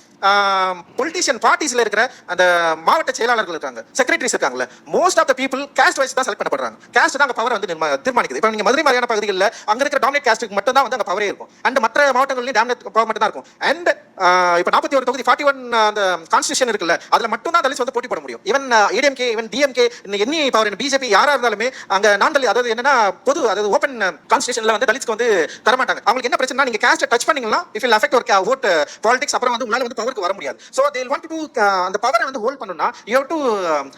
பொலிட்டிஷியன் பார்ட்டிஸ்ல இருக்கிற அந்த மாவட்ட செயலாளர்கள் இருக்காங்க, செக்ரட்டரிஸ் இருக்காங்கல்ல, most of the people caste wise தான் செலக்ட் பண்ணப்படுறாங்க. காஸ்ட் தான் பவர் வந்து தீர்மானிக்குது. இப்போ நீங்க மதுரை மாதிரியான பகுதிகளில் அங்க இருக்கிற டாமினேட் காஸ்ட்டுக்கு மட்டும் தான் வந்து அங்க பவரே இருக்கும். அண்ட் மற்ற மாவட்டங்களிலும் டாமினேட் பவர் மட்டும் தான் இருக்கும். அண்ட் இப்போ 41 தொகுதி 41 அந்த கான்ஸ்டிடியூஷன் இருக்குல்ல, அதுல மட்டும் தான் தலித்ஸ் வந்து போட்டி போட முடியும். ஈவன் ஏடிஎம்கே ஈவன் டிஎம்கே எண்ணி பவர் பிஜேபி யாரா இருந்தாலுமே அங்க நான் தலித் அதாவது என்னன்னா பொது அதாவது ஓப்பன் கான்ஸ்டிடியூஷன்ல வந்து தலித்ஸ்க்கு வந்து தர மாட்டாங்க. அவங்களுக்கு என்ன பிரச்சனை, நீங்க காஸ்ட் டச் பண்ணீங்கன்னா இஃப் வில் அஃபெக்ட் ஒரு வோட் பாலிடிக்ஸ் அப்புறம் வந்து உங்களால வந்து பவருக்கு வர முடியாது. சோ தே வாண்ட் டு அந்த பவரை வந்து ஹோல்ட் பண்ணனும்னா யூ ஹேவ் டு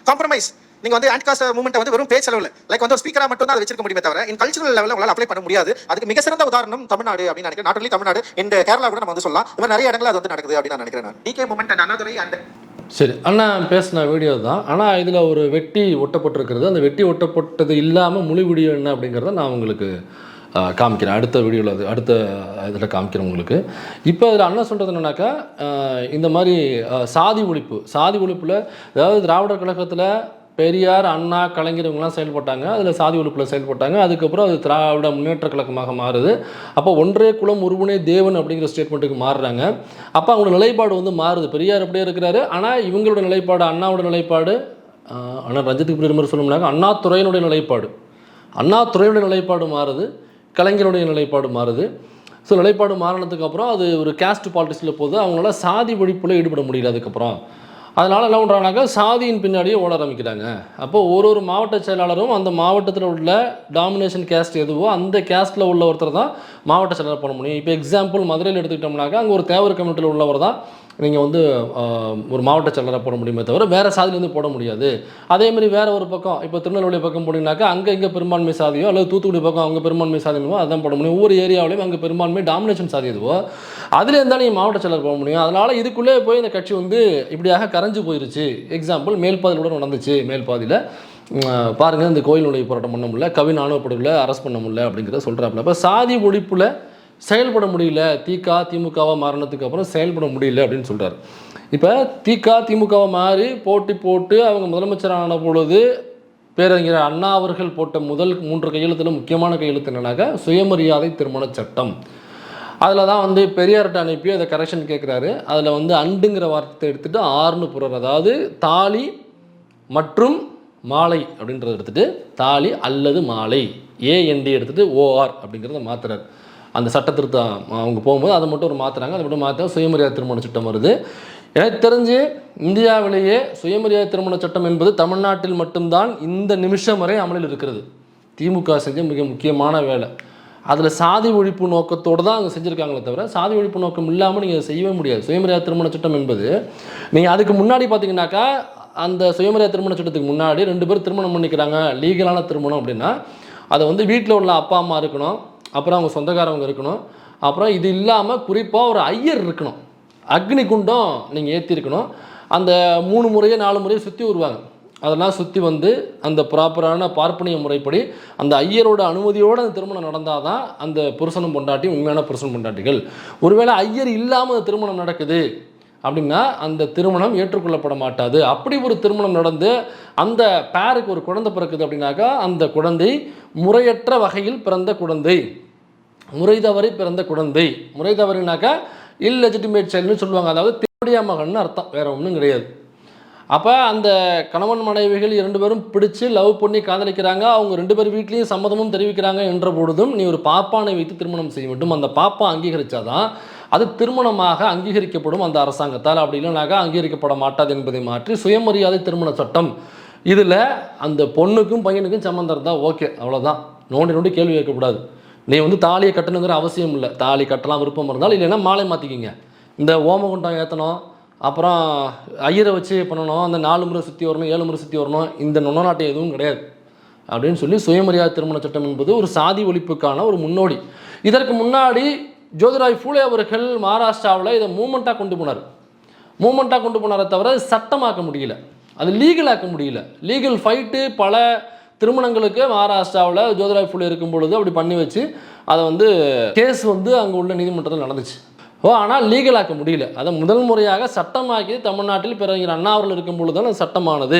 காம்ப்ரமைஸ். நீங்க வந்து ஆன்டி காஸ்ட் மூவ்மெண்ட் வந்து வெறும் பேச்சு அளவுல லைக் வந்து ஒரு ஸ்பீக்கரா மட்டும் தான் அதை வச்சிருக்க முடியுமே தவிர இன் கல்ச்சரல் லெவல்ல உங்களால அப்ளை பண்ண முடியாது. அதுக்கு மிக சிறந்த உதாரணம் தமிழ்நாடு அப்படின்னு நினைக்கிறேன். நாட் ஒன்லி தமிழ்நாடு, இந்த கேரளா கூட நம்ம வந்து சொல்லலாம். இந்த மாதிரி நிறைய இடங்கள் அது வந்து நடக்குது அப்படின்னு நான் நினைக்கிறேன். DK movement and Annadurai and சரி அண்ணா பேசின வீடியோ தான். ஆனால் இதில் ஒரு வெட்டி ஒட்டப்பட்டிருக்கிறது, அந்த வெட்டி ஒட்டப்பட்டது இல்லாமல் முழு வீடியோ என்ன அப்படிங்கிறத நான் உங்களுக்கு காமிக்கிறேன் அடுத்த வீடியோவில், அது அடுத்த இதில் காமிக்கிறேன் உங்களுக்கு. இப்போ அதில் அண்ணன் சொல்கிறது என்னன்னாக்கா, இந்த மாதிரி சாதி ஒழிப்பில், அதாவது திராவிடர் கழகத்தில் பெரியார், அண்ணா, கலைஞர் இவங்கெல்லாம் செயல்பட்டாங்க. அதில் சாதி ஒழிப்பில் செயல்பட்டாங்க. அதுக்கப்புறம் அது திராவிட முன்னேற்ற கழகமாக மாறுது. அப்போ ஒன்றே குலம் ஒருவனே தேவன் அப்படிங்கிற ஸ்டேட்மெண்ட்டுக்கு மாறுறாங்க. அப்போ அவங்களோட நிலைப்பாடு வந்து மாறுது. பெரியார் அப்படியே இருக்கிறாரு, ஆனால் இவங்களோட நிலைப்பாடு, அண்ணாவோட நிலைப்பாடு, ஆனால் ரஞ்சித்துக்கு புரியுற மாதிரி சொல்லணும்னாக்க அண்ணாதுரையினுடைய நிலைப்பாடு மாறுது, கலைஞருடைய நிலைப்பாடு மாறுது. ஸோ நிலைப்பாடு மாறினதுக்கு அப்புறம் அது ஒரு கேஸ்ட் பாலிட்டிக்ஸில் போகுது. அவங்களால சாதி ஒழிப்பில் ஈடுபட முடியல அதுக்கப்புறம். அதனால் என்ன பண்ணுறாங்கனாக்கா, சாதியின் பின்னாடியே ஓட ஆரம்பிக்கிறாங்க. அப்போ ஒரு மாவட்ட செயலாளரும் அந்த மாவட்டத்தில் உள்ள டாமினேஷன் கேஸ்ட் எதுவோ அந்த கேஸ்ட்டில் உள்ள ஒருத்தர் தான் மாவட்ட செயலாளர் பண்ண முடியும். இப்போ எக்ஸாம்பிள் மதுரையில் எடுத்துக்கிட்டோம்னாக்கா, அங்கே ஒரு தேவர் கமிட்டியில் உள்ளவர் தான் நீங்கள் வந்து ஒரு மாவட்ட செயலராக போட முடியுமே தவிர வேறு சாதியிலேருந்து போட முடியாது. அதேமாதிரி வேறு ஒரு பக்கம், இப்போ திருநெல்வேலி பக்கம் போனீங்கன்னாக்கா அங்கே இங்கே பெரும்பான்மை சாதியோ, அல்லது தூத்துக்குடி பக்கம் அங்கே பெரும்பான்மை சாதியமோ அதான் போட முடியும். ஒவ்வொரு ஏரியாவிலையும் அங்கே பெரும்பான்மை டாமினேஷன் சாதி எதுவோ அதுலேருந்து தான் நீங்கள் மாவட்ட செயலர் போட முடியும். அதனால் இதுக்குள்ளே போய் இந்த கட்சி வந்து இப்படியாக கரைஞ்சு போயிருச்சு. எக்ஸாம்பிள் மேல்பாதியில் கூட நடந்துச்சு. மேல்பாதியில் பாருங்கள், இந்த கோயிலுடைய போராட்டம் பண்ண முடியல, கவின் ஆணவப்படுகளை அரெஸ்ட் பண்ண முடியல அப்படிங்கிறத சொல்கிறாப்புல. இப்போ சாதி ஒழிப்பில் செயல்பட முடியல, திமுகவாக மாறினதுக்கு அப்புறம் செயல்பட முடியல அப்படின்னு சொல்கிறார். இப்போ திமுகவாக மாறி போட்டி போட்டு அவங்க முதலமைச்சரான பொழுது பேரறிஞர் அண்ணா அவர்கள் போட்ட முதல் 3 கையெழுத்தில் முக்கியமான கையெழுத்து என்னன்னாக்கா, சுயமரியாதை திருமண சட்டம். அதில் தான் வந்து பெரியார்கிட்ட அனுப்பி அதை கரெக்ஷன் கேட்குறாரு. அதில் வந்து அண்டுங்கிற வார்த்தை எடுத்துகிட்டு ஆறுன்னு போடுறாரு. அதாவது தாலி மற்றும் மாலை அப்படின்றத எடுத்துகிட்டு தாலி அல்லது மாலை, ஏஎன்டி எடுத்துகிட்டு ஓஆர் அப்படிங்கிறத மாற்றுறாரு. அந்த சட்டத்திருத்தம் அவங்க போகும்போது அதை மட்டும் ஒரு மாற்றுறாங்க. அதை மட்டும் மாற்ற சுயமரியாதை திருமண சட்டம் வருது. எனக்கு தெரிஞ்சு இந்தியாவிலேயே சுயமரியாதை திருமண சட்டம் என்பது தமிழ்நாட்டில் மட்டும்தான் இந்த நிமிஷம் வரை அமலில் இருக்கிறது. திமுக செஞ்ச மிக முக்கியமான வேலை. அதில் சாதி ஒழிப்பு நோக்கத்தோடு தான் அங்கே செஞ்சுருக்காங்களே தவிர சாதி ஒழிப்பு நோக்கம் இல்லாமல் நீங்கள் செய்யவே முடியாது. சுயமரியாதை திருமண சட்டம் என்பது நீங்கள் அதுக்கு முன்னாடி பார்த்தீங்கன்னாக்கா, அந்த சுயமரியாதை திருமண சட்டத்துக்கு முன்னாடி 2 பேர் திருமணம் பண்ணிக்கிறாங்க, லீகலான திருமணம் அப்படின்னா அதை வந்து வீட்டில் உள்ள அப்பா அம்மா இருக்கணும், அப்புறம் அவங்க சொந்தக்காரவங்க இருக்கணும், அப்புறம் இது இல்லாமல் குறிப்பாக ஒரு ஐயர் இருக்கணும், அக்னி குண்டம் நீங்கள் ஏற்றிருக்கணும். அந்த 3 முறையோ 4 முறையோ சுற்றி வருவாங்க. அதெல்லாம் சுற்றி வந்து அந்த ப்ராப்பரான பார்ப்பனிய முறைப்படி அந்த ஐயரோட அனுமதியோடு அந்த திருமணம் நடந்தால் தான் அந்த புருஷனும் பொண்டாட்டி உண்மையான புருஷன் பொண்டாட்டிகள். ஒருவேளை ஐயர் இல்லாமல் அந்த திருமணம் நடக்குது அப்படின்னா அந்த திருமணம் ஏற்றுக்கொள்ளப்பட மாட்டாது. அப்படி ஒரு திருமணம் நடந்து அந்த பேருக்கு ஒரு குழந்தை பிறக்குது அப்படின்னாக்கா, அந்த குழந்தை முறையற்ற வகையில் பிறந்த குழந்தை, முறை தவறி பிறந்த குழந்தை. முறை தவறினாக்கா இல்லெஜிட்டிமேட் சைல்டுன்னு சொல்லுவாங்க. அதாவது தேவடியா மகன் அர்த்தம், வேற ஒன்றும் கிடையாது. அப்போ அந்த கணவன் மனைவிகள் 2 பேரும் பிடிச்சி லவ் பண்ணி காதலிக்கிறாங்க. அவங்க 2 பேர் வீட்லேயும் சம்மதமும் தெரிவிக்கிறாங்க என்ற பொழுதும் நீ ஒரு பாப்பானை வைத்து திருமணம் செய்ய வேண்டும். அந்த பாப்பா அங்கீகரித்தாதான் அது திருமணமாக அங்கீகரிக்கப்படும் அந்த அரசாங்கத்தால். அப்படி இல்லைனாக்கா அங்கீகரிக்கப்பட மாட்டாது என்பதை மாற்றி சுயமரியாதை திருமண சட்டம். இதில் அந்த பொண்ணுக்கும் பையனுக்கும் சம்மந்தம் இருந்தால் ஓகே, அவ்வளோதான். நோண்டி கேள்வி கேட்கக்கூடாது. நீ வந்து தாலியை கட்டணுங்கிற அவசியம் இல்லை. தாலி கட்டலாம் விருப்பம் இருந்தாலும், இல்லைன்னா மாலை மாற்றிக்கிங்க. இந்த ஓமகுண்டம் ஏற்றணும், அப்புறம் ஐயரை வச்சு பண்ணணும், அந்த 4 முறை சுற்றி வரணும், 7 முறை சுற்றி வரணும், இந்த நொன்னாட்டம் எதுவும் கிடையாது அப்படின்னு சொல்லி சுயமரியாதை திருமண சட்டம் என்பது ஒரு சாதி ஒழிப்புக்கான ஒரு முன்னோடி. இதற்கு முன்னாடி ஜோதிராவ் ஃபூலே அவர்கள் மகாராஷ்டிராவில் இதை மூமெண்ட்டாக கொண்டு போனாரே தவிர சட்டமாக்க முடியல, அது லீகலாக்க முடியல. லீகல் ஃபைட்டு பல திருமணங்களுக்கு மகாராஷ்டிராவில் ஜோதிராவ் ஃபூலே இருக்கும் பொழுது அப்படி பண்ணி வச்சு அதை வந்து கேஸ் வந்து அங்கே உள்ள நீதிமன்றத்தில் நடந்துச்சு. ஆனால் லீகலாக்க முடியல. அதை முதல் முறையாக சட்டமாக்கி தமிழ்நாட்டில் பேரறிஞர் அண்ணா அவர்கள் இருக்கும் பொழுது தான் சட்டமானது.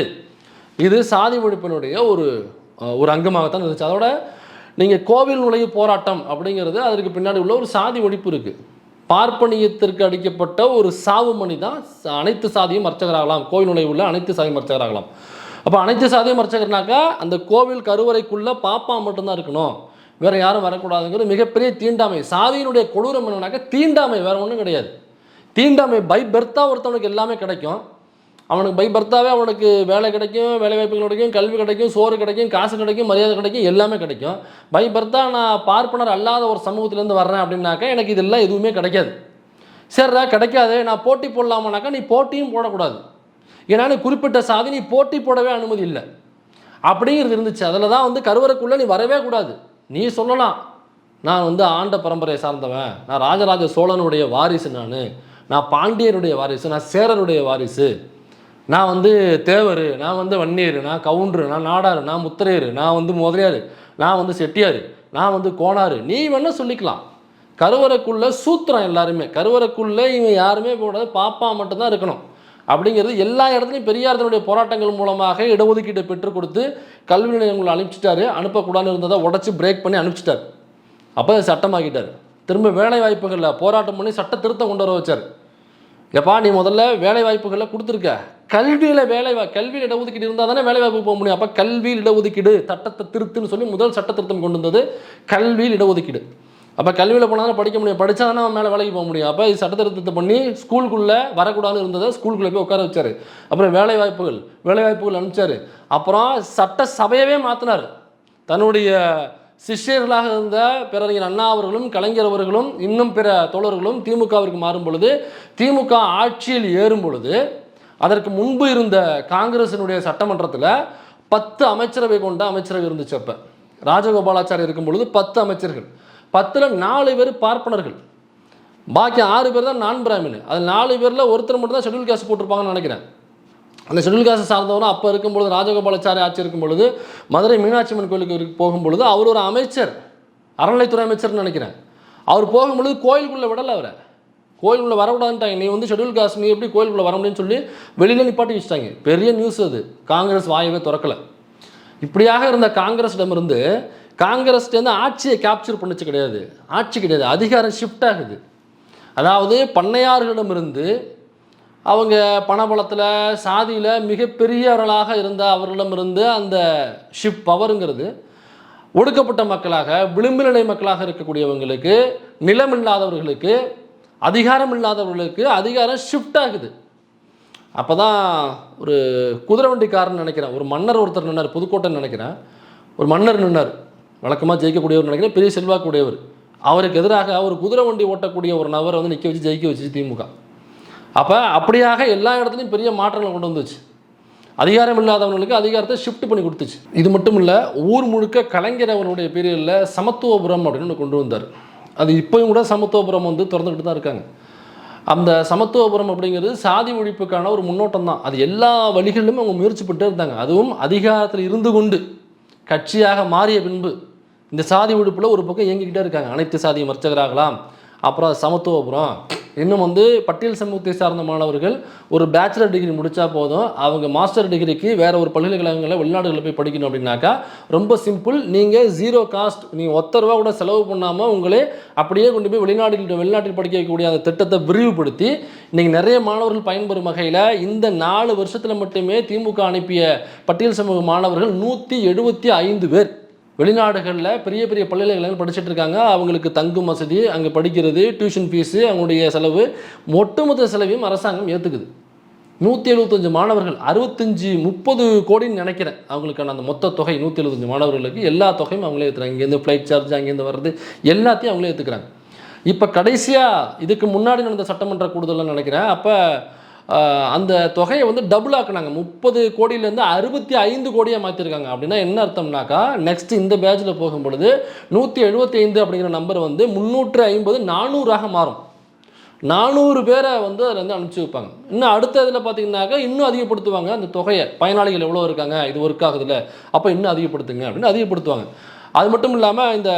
இது சாதி ஒழிப்பினுடைய ஒரு அங்கமாகத்தான் இருந்துச்சு. அதோட நீங்கள் கோவில் நுழைவு போராட்டம் அப்படிங்கிறது அதற்கு பின்னாடி உள்ள ஒரு சாதி ஒழிப்பு இருக்குது. பார்ப்பனியத்திற்கு அடிக்கப்பட்ட ஒரு சாவு மணி தான் அனைத்து சாதியும் அர்ச்சகராகலாம், கோவில் நுழைவுள்ள அனைத்து சாதியும் அர்ச்சகராகலாம். அப்போ அனைத்து சாதியும் அர்ச்சகர்னாக்கா அந்த கோவில் கருவறைக்குள்ளே பாப்பா மட்டும்தான் இருக்கணும், வேறு யாரும் வரக்கூடாதுங்கிறது மிகப்பெரிய தீண்டாமை. சாதியினுடைய கொடூரம் என்னன்னாக்கா தீண்டாமை, வேறு ஒன்றும் கிடையாது. தீண்டாமை பை பெர்த்தாக ஒருத்தவனுக்கு எல்லாமே கிடைக்கும். அவனுக்கு பை பர்த்தாவே அவனுக்கு வேலை கிடைக்கும், வேலை வாய்ப்புகள் கிடைக்கும், கல்வி கிடைக்கும், சோறு கிடைக்கும், காசு கிடைக்கும், மரியாதை கிடைக்கும், எல்லாமே கிடைக்கும். பை பர்த்தா நான் பார்ப்பனர் அல்லாத ஒரு சமூகத்திலேருந்து வர்றேன் அப்படின்னாக்கா எனக்கு இதெல்லாம் எதுவுமே கிடைக்காது. சரிடா கிடைக்காது, நான் போட்டி போடலாமானாக்கா நீ போட்டியும் போடக்கூடாது. ஏன்னா நீ குறிப்பிட்ட சாதி நீ போட்டி போடவே அனுமதி இல்லை அப்படிங்கிறது இருந்துச்சு. அதில் தான் வந்து கருவறைக்குள்ளே நீ வரவே கூடாது. நீ சொல்லலாம் நான் வந்து ஆண்ட பரம்பரையை சார்ந்தவன், நான் ராஜராஜ சோழனுடைய வாரிசு, நான் பாண்டியருடைய வாரிசு, நான் சேரருடைய வாரிசு, நான் வந்து தேவர், நான் வந்து வன்னியர், நான் கவுண்டரு, நான் நாடார், நான் முத்திரையர், நான் வந்து முதலியார் நான் வந்து செட்டியார், நான் வந்து கோனார், நீ வேணால் சொல்லிக்கலாம். கருவறைக்குள்ளே சூத்திரம் எல்லாருமே, கருவறைக்குள்ளே இவன் யாருமே போடாது, பாப்பா மட்டும்தான் இருக்கணும் அப்படிங்கிறது எல்லா இடத்துலையும் பெரியாரனுடைய போராட்டங்கள் மூலமாக இடஒதுக்கீட்டை பெற்றுக் கொடுத்து கல்வி நிலையங்களை அனுப்பிச்சிட்டாரு. அனுப்பக்கூடாதுன்னு இருந்ததை உடச்சி பிரேக் பண்ணி அனுப்பிச்சிட்டார். அப்போ சட்டமாக்கிட்டார். திரும்ப வேலை வாய்ப்புகளில் போராட்டம் பண்ணி சட்ட திருத்தம் கொண்டு வர வச்சார். எப்பா நீ முதல்ல வேலை வாய்ப்புகளில் கொடுத்துருக்க, கல்வியில் கல்வியில் இடஒதுக்கீடு இருந்தால் தானே வேலை வாய்ப்பு போக முடியும். அப்போ கல்வியில் இடஒதுக்கீடு சட்டத்தை திருத்துன்னு சொல்லி முதல் சட்ட திருத்தம் கொண்டு வந்தது கல்வியில் இடஒதுக்கீடு. அப்போ கல்வியில் போனால் தானே படிக்க முடியும், படித்தா தானே அவன் மேலே வேலைக்கு போக முடியும். அப்போ இது சட்ட திருத்தத்தை பண்ணி ஸ்கூலுக்குள்ளே வரக்கூடாதுன்னு இருந்ததை ஸ்கூலுக்குள்ளே போய் உட்கார வச்சார். அப்புறம் வேலை வாய்ப்புகள் அனுப்பிச்சார். அப்புறம் சட்ட சபையவே மாற்றினார். தன்னுடைய சிஷ்யர்களாக இருந்த பேரறிஞர் அண்ணா அவர்களும் கலைஞர் அவர்களும் இன்னும் பிற தோழர்களும் திமுகவிற்கு மாறும் பொழுது, திமுக ஆட்சியில் ஏறும் பொழுது, அதற்கு முன்பு இருந்த காங்கிரசினுடைய சட்டமன்றத்தில் 10 அமைச்சரவை கொண்ட அமைச்சரவை இருந்துச்சு. அப்போ ராஜகோபாலாச்சாரி இருக்கும் பொழுது 10 அமைச்சர்கள், 10ல் 4 பேர் பார்ப்பனர்கள், பாக்கி 6 பேர் தான் நான் பிராமின். அது 4 பேரில் ஒருத்தர் மட்டும் தான் ஷெட்யூல் காஸ்ட் போட்டிருப்பாங்கன்னு நினைக்கிறேன். அந்த ஷெட்யூல் காஸ்ட் சார்ந்தவரும் அப்போ இருக்கும்பொழுது ராஜகோபாலாச்சாரி ஆட்சி இருக்கும் பொழுது மதுரை மீனாட்சி அம்மன் கோயிலுக்கு போகும்பொழுது அவர் ஒரு அமைச்சர், அறநிலைத்துறை அமைச்சர்னு நினைக்கிறேன். அவர் போகும்பொழுது கோயிலுக்குள்ளே விடலை, அவரை கோயிலுக்குள்ளே வரக்கூடாதுன்ட்டாங்க. நீ வந்து ஷெட்யூல் காஸ்ட் நீ எப்படி கோயிலுக்குள்ளே வர முடியும்னு சொல்லி வெளியில் நிப்பாட்டி வச்சுட்டாங்க. பெரிய நியூஸ் அது. காங்கிரஸ் வாயவே திறக்கலை. இப்படியாக இருந்த காங்கிரஸிடமிருந்து காங்கிரஸ்லேருந்து ஆட்சியை கேப்சர் பண்ணிச்சு கிடையாது, ஆட்சி கிடையாது, அதிகாரம் ஷிஃப்ட் ஆகுது. அதாவது பண்ணையார்களிடமிருந்து அவங்க பணபலத்தில் சாதியில் மிகப்பெரியவர்களாக இருந்த அவர்களிடமிருந்து அந்த பவருங்கிறது ஒடுக்கப்பட்ட மக்களாக விளிம்பு நிலை மக்களாக இருக்கக்கூடியவங்களுக்கு, நிலம் இல்லாதவர்களுக்கு, அதிகாரம் இல்லாதவர்களுக்கு அதிகாரம் ஷிஃப்ட் ஆகுது. அப்போ தான் ஒரு குதிரை வண்டிக்காரன் நினைக்கிறேன், ஒரு மன்னர் ஒருத்தர் நின்னார், புதுக்கோட்டைன்னு நினைக்கிறேன், ஒரு மன்னர் நின்னார், வழக்கமாக ஜெயிக்கக்கூடியவர் நினைக்கிறேன், பெரிய செல்வாக்குடையவர். அவருக்கு எதிராக ஒரு குதிரை வண்டி ஓட்டக்கூடிய ஒரு நபரை வந்து நிற்க வச்சு ஜெயிக்க வச்சு திமுக. அப்போ அப்படியாக எல்லா இடத்துலையும் பெரிய மாற்றங்களை கொண்டு வந்துச்சு. அதிகாரம் இல்லாதவங்களுக்கு அதிகாரத்தை ஷிஃப்ட் பண்ணி கொடுத்துச்சு. இது மட்டும் இல்லை, ஊர் முழுக்க கலைஞர் அவருடைய பீரியடில் சமத்துவபுரம் அப்படின்னு ஒன்று கொண்டு வந்தார். அது இப்போயும் கூட சமத்துவபுரம் வந்து திறந்துக்கிட்டு தான் இருக்காங்க. அந்த சமத்துவபுரம் அப்படிங்கிறது சாதி ஒழிப்புக்கான ஒரு முன்னோட்டம் தான். அது எல்லா வழிகளிலுமே அவங்க முயற்சி பண்ணிட்டே இருந்தாங்க. அதுவும் அதிகாரத்தில் இருந்து கொண்டு கட்சியாக மாறிய பின்பு இந்த சாதி ஒழிப்பில் ஒரு பக்கம் இயங்கிக்கிட்டே இருக்காங்க. அனைத்து சாதியும் அர்ச்சகராகலாம், அப்புறம் சமத்துவபுரம், இன்னும் வந்து பட்டியல் சமூகத்தை சார்ந்த மாணவர்கள் ஒரு பேச்சுலர் டிகிரி முடித்தா போதும், அவங்க மாஸ்டர் டிகிரிக்கு வேறு ஒரு பல்கலைக்கழகங்களில் வெளிநாடுகளில் போய் படிக்கணும் அப்படின்னாக்கா ரொம்ப சிம்பிள். நீங்கள் 0 காஸ்ட், நீங்கள் ₹1 கூட செலவு பண்ணாமல் உங்களே அப்படியே கொண்டு போய் வெளிநாட்டில் படிக்க வைக்கக்கூடிய அந்த திட்டத்தை விரிவுபடுத்தி நீங்கள் நிறைய மாணவர்கள் பயன்பெறும் வகையில் இந்த 4 வருஷத்தில் மட்டுமே திமுக அனுப்பிய பட்டியல் சமூக மாணவர்கள் 175 பேர் வெளிநாடுகளில் பெரிய பெரிய பல்கலைக்கழகங்கள் படிச்சுட்டு இருக்காங்க. அவங்களுக்கு தங்கும் வசதி, அங்கே படிக்கிறது, டியூஷன் ஃபீஸு, அவங்களுடைய செலவு, ஒட்டுமொத்த செலவையும் அரசாங்கம் ஏற்றுக்குது. 175 மாணவர்கள் 65-30 கோடின்னு நினைக்கிறேன் அவங்களுக்கான அந்த மொத்த தொகை. 175 மாணவர்களுக்கு எல்லா தொகையும் அவங்களே ஏற்றுறாங்க. இங்கேருந்து ஃப்ளைட் சார்ஜ், அங்கேருந்து வர்றது எல்லாத்தையும் அவங்களே ஏற்றுக்கிறாங்க. இப்போ கடைசியாக இதுக்கு முன்னாடி நடந்த சட்டமன்ற கூடுதல்னு நினைக்கிறேன், அப்போ அந்த தொகையை வந்து டபுள் ஆக்குனாங்க. 30 கோடியிலேருந்து 65 கோடியாக மாற்றிருக்காங்க. அப்படின்னா என்ன அர்த்தம்னாக்கா, நெக்ஸ்ட் இந்த பேட்சில் போகும்பொழுது 175 அப்படிங்கிற நம்பர் வந்து 350, 400ஆக மாறும். 400 பேரை வந்து அதில் வந்து அனுப்பிச்சி வைப்பாங்க. இன்னும் அடுத்த இதில் பார்த்தீங்கன்னாக்கா இன்னும் அதிகப்படுத்துவாங்க அந்த தொகையை. பயனாளிகள் எவ்வளோ இருக்காங்க, இது ஒர்க் ஆகுதுல்ல, அப்போ இன்னும் அதிகப்படுத்துங்க அப்படின்னு அதிகப்படுத்துவாங்க. அது மட்டும் இல்லாமல் இந்த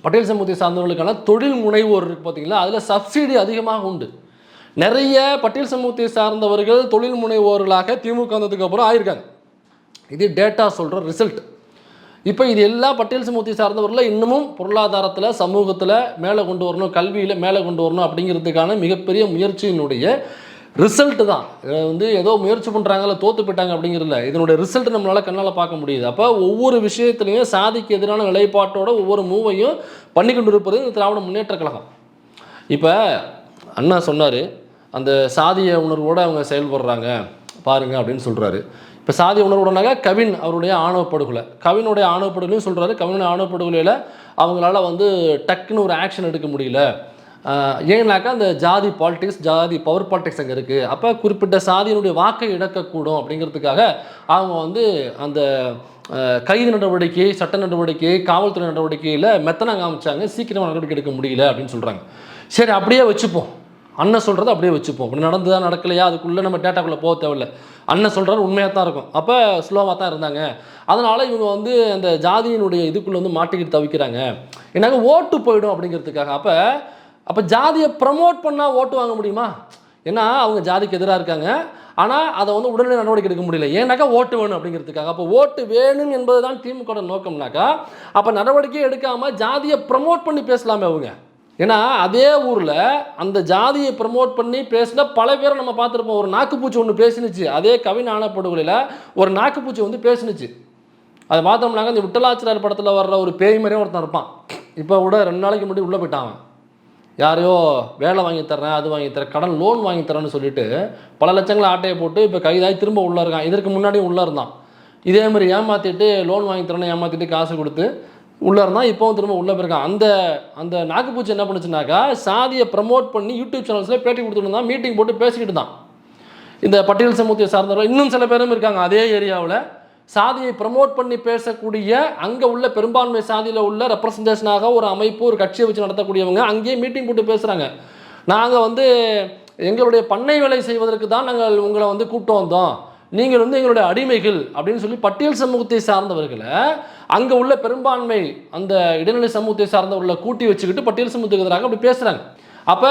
பட்டியல் சமூகத்தை சார்ந்தவர்களுக்கான தொழில் முனைவோர் இருக்குது பார்த்தீங்களா, அதில் சப்சிடி அதிகமாக உண்டு. நிறைய பட்டியல் சமூகத்தை சார்ந்தவர்கள் தொழில் முனைவோர்களாக திமுக வந்ததுக்கு அப்புறம் ஆயிருக்காங்க. இது டேட்டா சொல்கிற ரிசல்ட். இப்போ இது எல்லா பட்டியல் சமூகத்தை சார்ந்தவர்களை இன்னமும் பொருளாதாரத்தில், சமூகத்தில் மேலே கொண்டு வரணும், கல்வியில் மேலே கொண்டு வரணும் அப்படிங்கிறதுக்கான மிகப்பெரிய முயற்சியினுடைய ரிசல்ட் தான். இதை வந்து ஏதோ முயற்சி பண்ணுறாங்க, இல்லை தோற்று போயிட்டாங்க அப்படிங்கிறதுல இதனுடைய ரிசல்ட் நம்மளால் கண்ணால் பார்க்க முடியுது. அப்போ ஒவ்வொரு விஷயத்துலையும் சாதிக்கு எதிரான நிலைப்பாட்டோட ஒவ்வொரு மூவையும் பண்ணி கொண்டு இருப்பது இந்த திராவிட முன்னேற்ற கழகம். இப்போ அண்ணா சொன்னார், அந்த சாதிய உணர்வோடு அவங்க செயல்படுறாங்க பாருங்க அப்படின்னு சொல்கிறாரு. இப்போ சாதிய உணர்வுடனாக கவின் அவருடைய ஆணவப்படுகொலை, கவினுடைய ஆணவப்படுகொலையும் சொல்கிறாரு. கவினுடைய ஆணவப்படுகொலையில் அவங்களால வந்து டக்குன்னு ஒரு ஆக்ஷன் எடுக்க முடியல. ஏன்னாக்கா அந்த ஜாதி பாலிடிக்ஸ், ஜாதி பவர் பாலிடிக்ஸ் அங்கே இருக்குது. அப்போ குறிப்பிட்ட சாதியினுடைய வாக்கை இழக்கக்கூடும் அப்படிங்கிறதுக்காக அவங்க வந்து அந்த கைது நடவடிக்கை, சட்ட நடவடிக்கை, காவல்துறை நடவடிக்கையில் மெத்தனை காமிச்சாங்க, சீக்கிரமாக நடவடிக்கை எடுக்க முடியல அப்படின்னு சொல்கிறாங்க. சரி, அப்படியே வச்சுப்போம், அண்ணன் சொல்கிறது அப்படியே வச்சுப்போம். அப்படி நடந்ததா நடக்கலையா அதுக்குள்ளே நம்ம டேட்டாக்குள்ளே போக தேவையில்லை. அண்ணன் சொல்கிறாரு உண்மையாக தான் இருக்கும். அப்போ ஸ்லோவாக தான் இருந்தாங்க. அதனால் இவங்க வந்து அந்த ஜாதியினுடைய இதுக்குள்ளே வந்து மாட்டிக்கிட்டு தவிக்கிறாங்க. ஏன்னாக்க ஓட்டு போயிடும் அப்படிங்கிறதுக்காக. அப்போ ஜாதியை ப்ரமோட் பண்ணால் ஓட்டு வாங்க முடியுமா? ஏன்னா அவங்க ஜாதிக்கு எதிராக இருக்காங்க. ஆனால் அதை வந்து உடனே நடவடிக்கை எடுக்க முடியல. ஏன்னாக்கா ஓட்டு வேணும் அப்படிங்கிறதுக்காக. அப்போ ஓட்டு வேணும் என்பது தான் திமுக நோக்கம்னாக்கா அப்போ நடவடிக்கை எடுக்காமல் ஜாதியை ப்ரமோட் பண்ணி பேசலாமே அவங்க. ஏன்னா அதே ஊரில் அந்த ஜாதியை ப்ரமோட் பண்ணி பேசினா பல பேரை நம்ம பார்த்துருப்போம். ஒரு நாக்குப்பூச்சி ஒன்று பேசினுச்சு. அதே கவின் ஆனப்படுகொலையில் ஒரு நாக்குப்பூச்சி வந்து பேசினுச்சு. அதை பார்த்தோம்னாக்க இந்த விட்டலாச்சிரார் படத்தில் வர்ற ஒரு பேய் மாதிரியே ஒருத்தன் இருப்பான். இப்போ கூட 2 நாளைக்கு முன்னாடி உள்ளே போயிட்டான். யாரையோ வேலை வாங்கி தரேன், அது வாங்கி தரேன், கடன் லோன் வாங்கி தரேன்னு சொல்லிட்டு பல லட்சங்களை ஆட்டையை போட்டு இப்போ கைதாகி திரும்ப உள்ளே இருக்கான். இதற்கு முன்னாடியும் உள்ளே இருந்தான். இதே மாதிரி ஏமாற்றிட்டு லோன் வாங்கி தரேன்னு ஏமாற்றிட்டு காசு கொடுத்து உள்ளே இருந்தால் இப்போவும் திரும்ப உள்ளே போயிருக்கான். அந்த நாக்குப்பூச்சி என்ன பண்ணுச்சுனாக்கா சாதியை ப்ரமோட் பண்ணி யூடியூப் சேனல்ஸில் பேட்டி கொடுத்துட்டு இருந்தான். மீட்டிங் போட்டு பேசிக்கிட்டு தான். இந்த பட்டியல் சமூகத்தை சார்ந்தவர்கள் இன்னும் சில பேரும் இருக்காங்க அதே ஏரியாவில். சாதியை ப்ரமோட் பண்ணி பேசக்கூடிய அங்கே உள்ள பெரும்பான்மை சாதியில் உள்ள ரெப்ரசன்டேஷனாக ஒரு அமைப்பு ஒரு கட்சியை வச்சு நடத்தக்கூடியவங்க அங்கேயே மீட்டிங் போட்டு பேசுகிறாங்க. நாங்கள் வந்து எங்களுடைய பண்ணை வேலை செய்வதற்கு தான் நாங்கள் உங்களை வந்து கூப்பிட்டு வந்தோம், நீங்கள் வந்து எங்களுடைய அடிமைகள் அப்படின்னு சொல்லி பட்டியல் சமூகத்தை சார்ந்தவர்களை அங்கே உள்ள பெரும்பான்மை அந்த இடைநிலை சமூகத்தை சார்ந்தவர்களை கூட்டி வச்சுக்கிட்டு பட்டியல் சமூகத்துக்கு எதிராக அப்படி பேசுகிறாங்க. அப்போ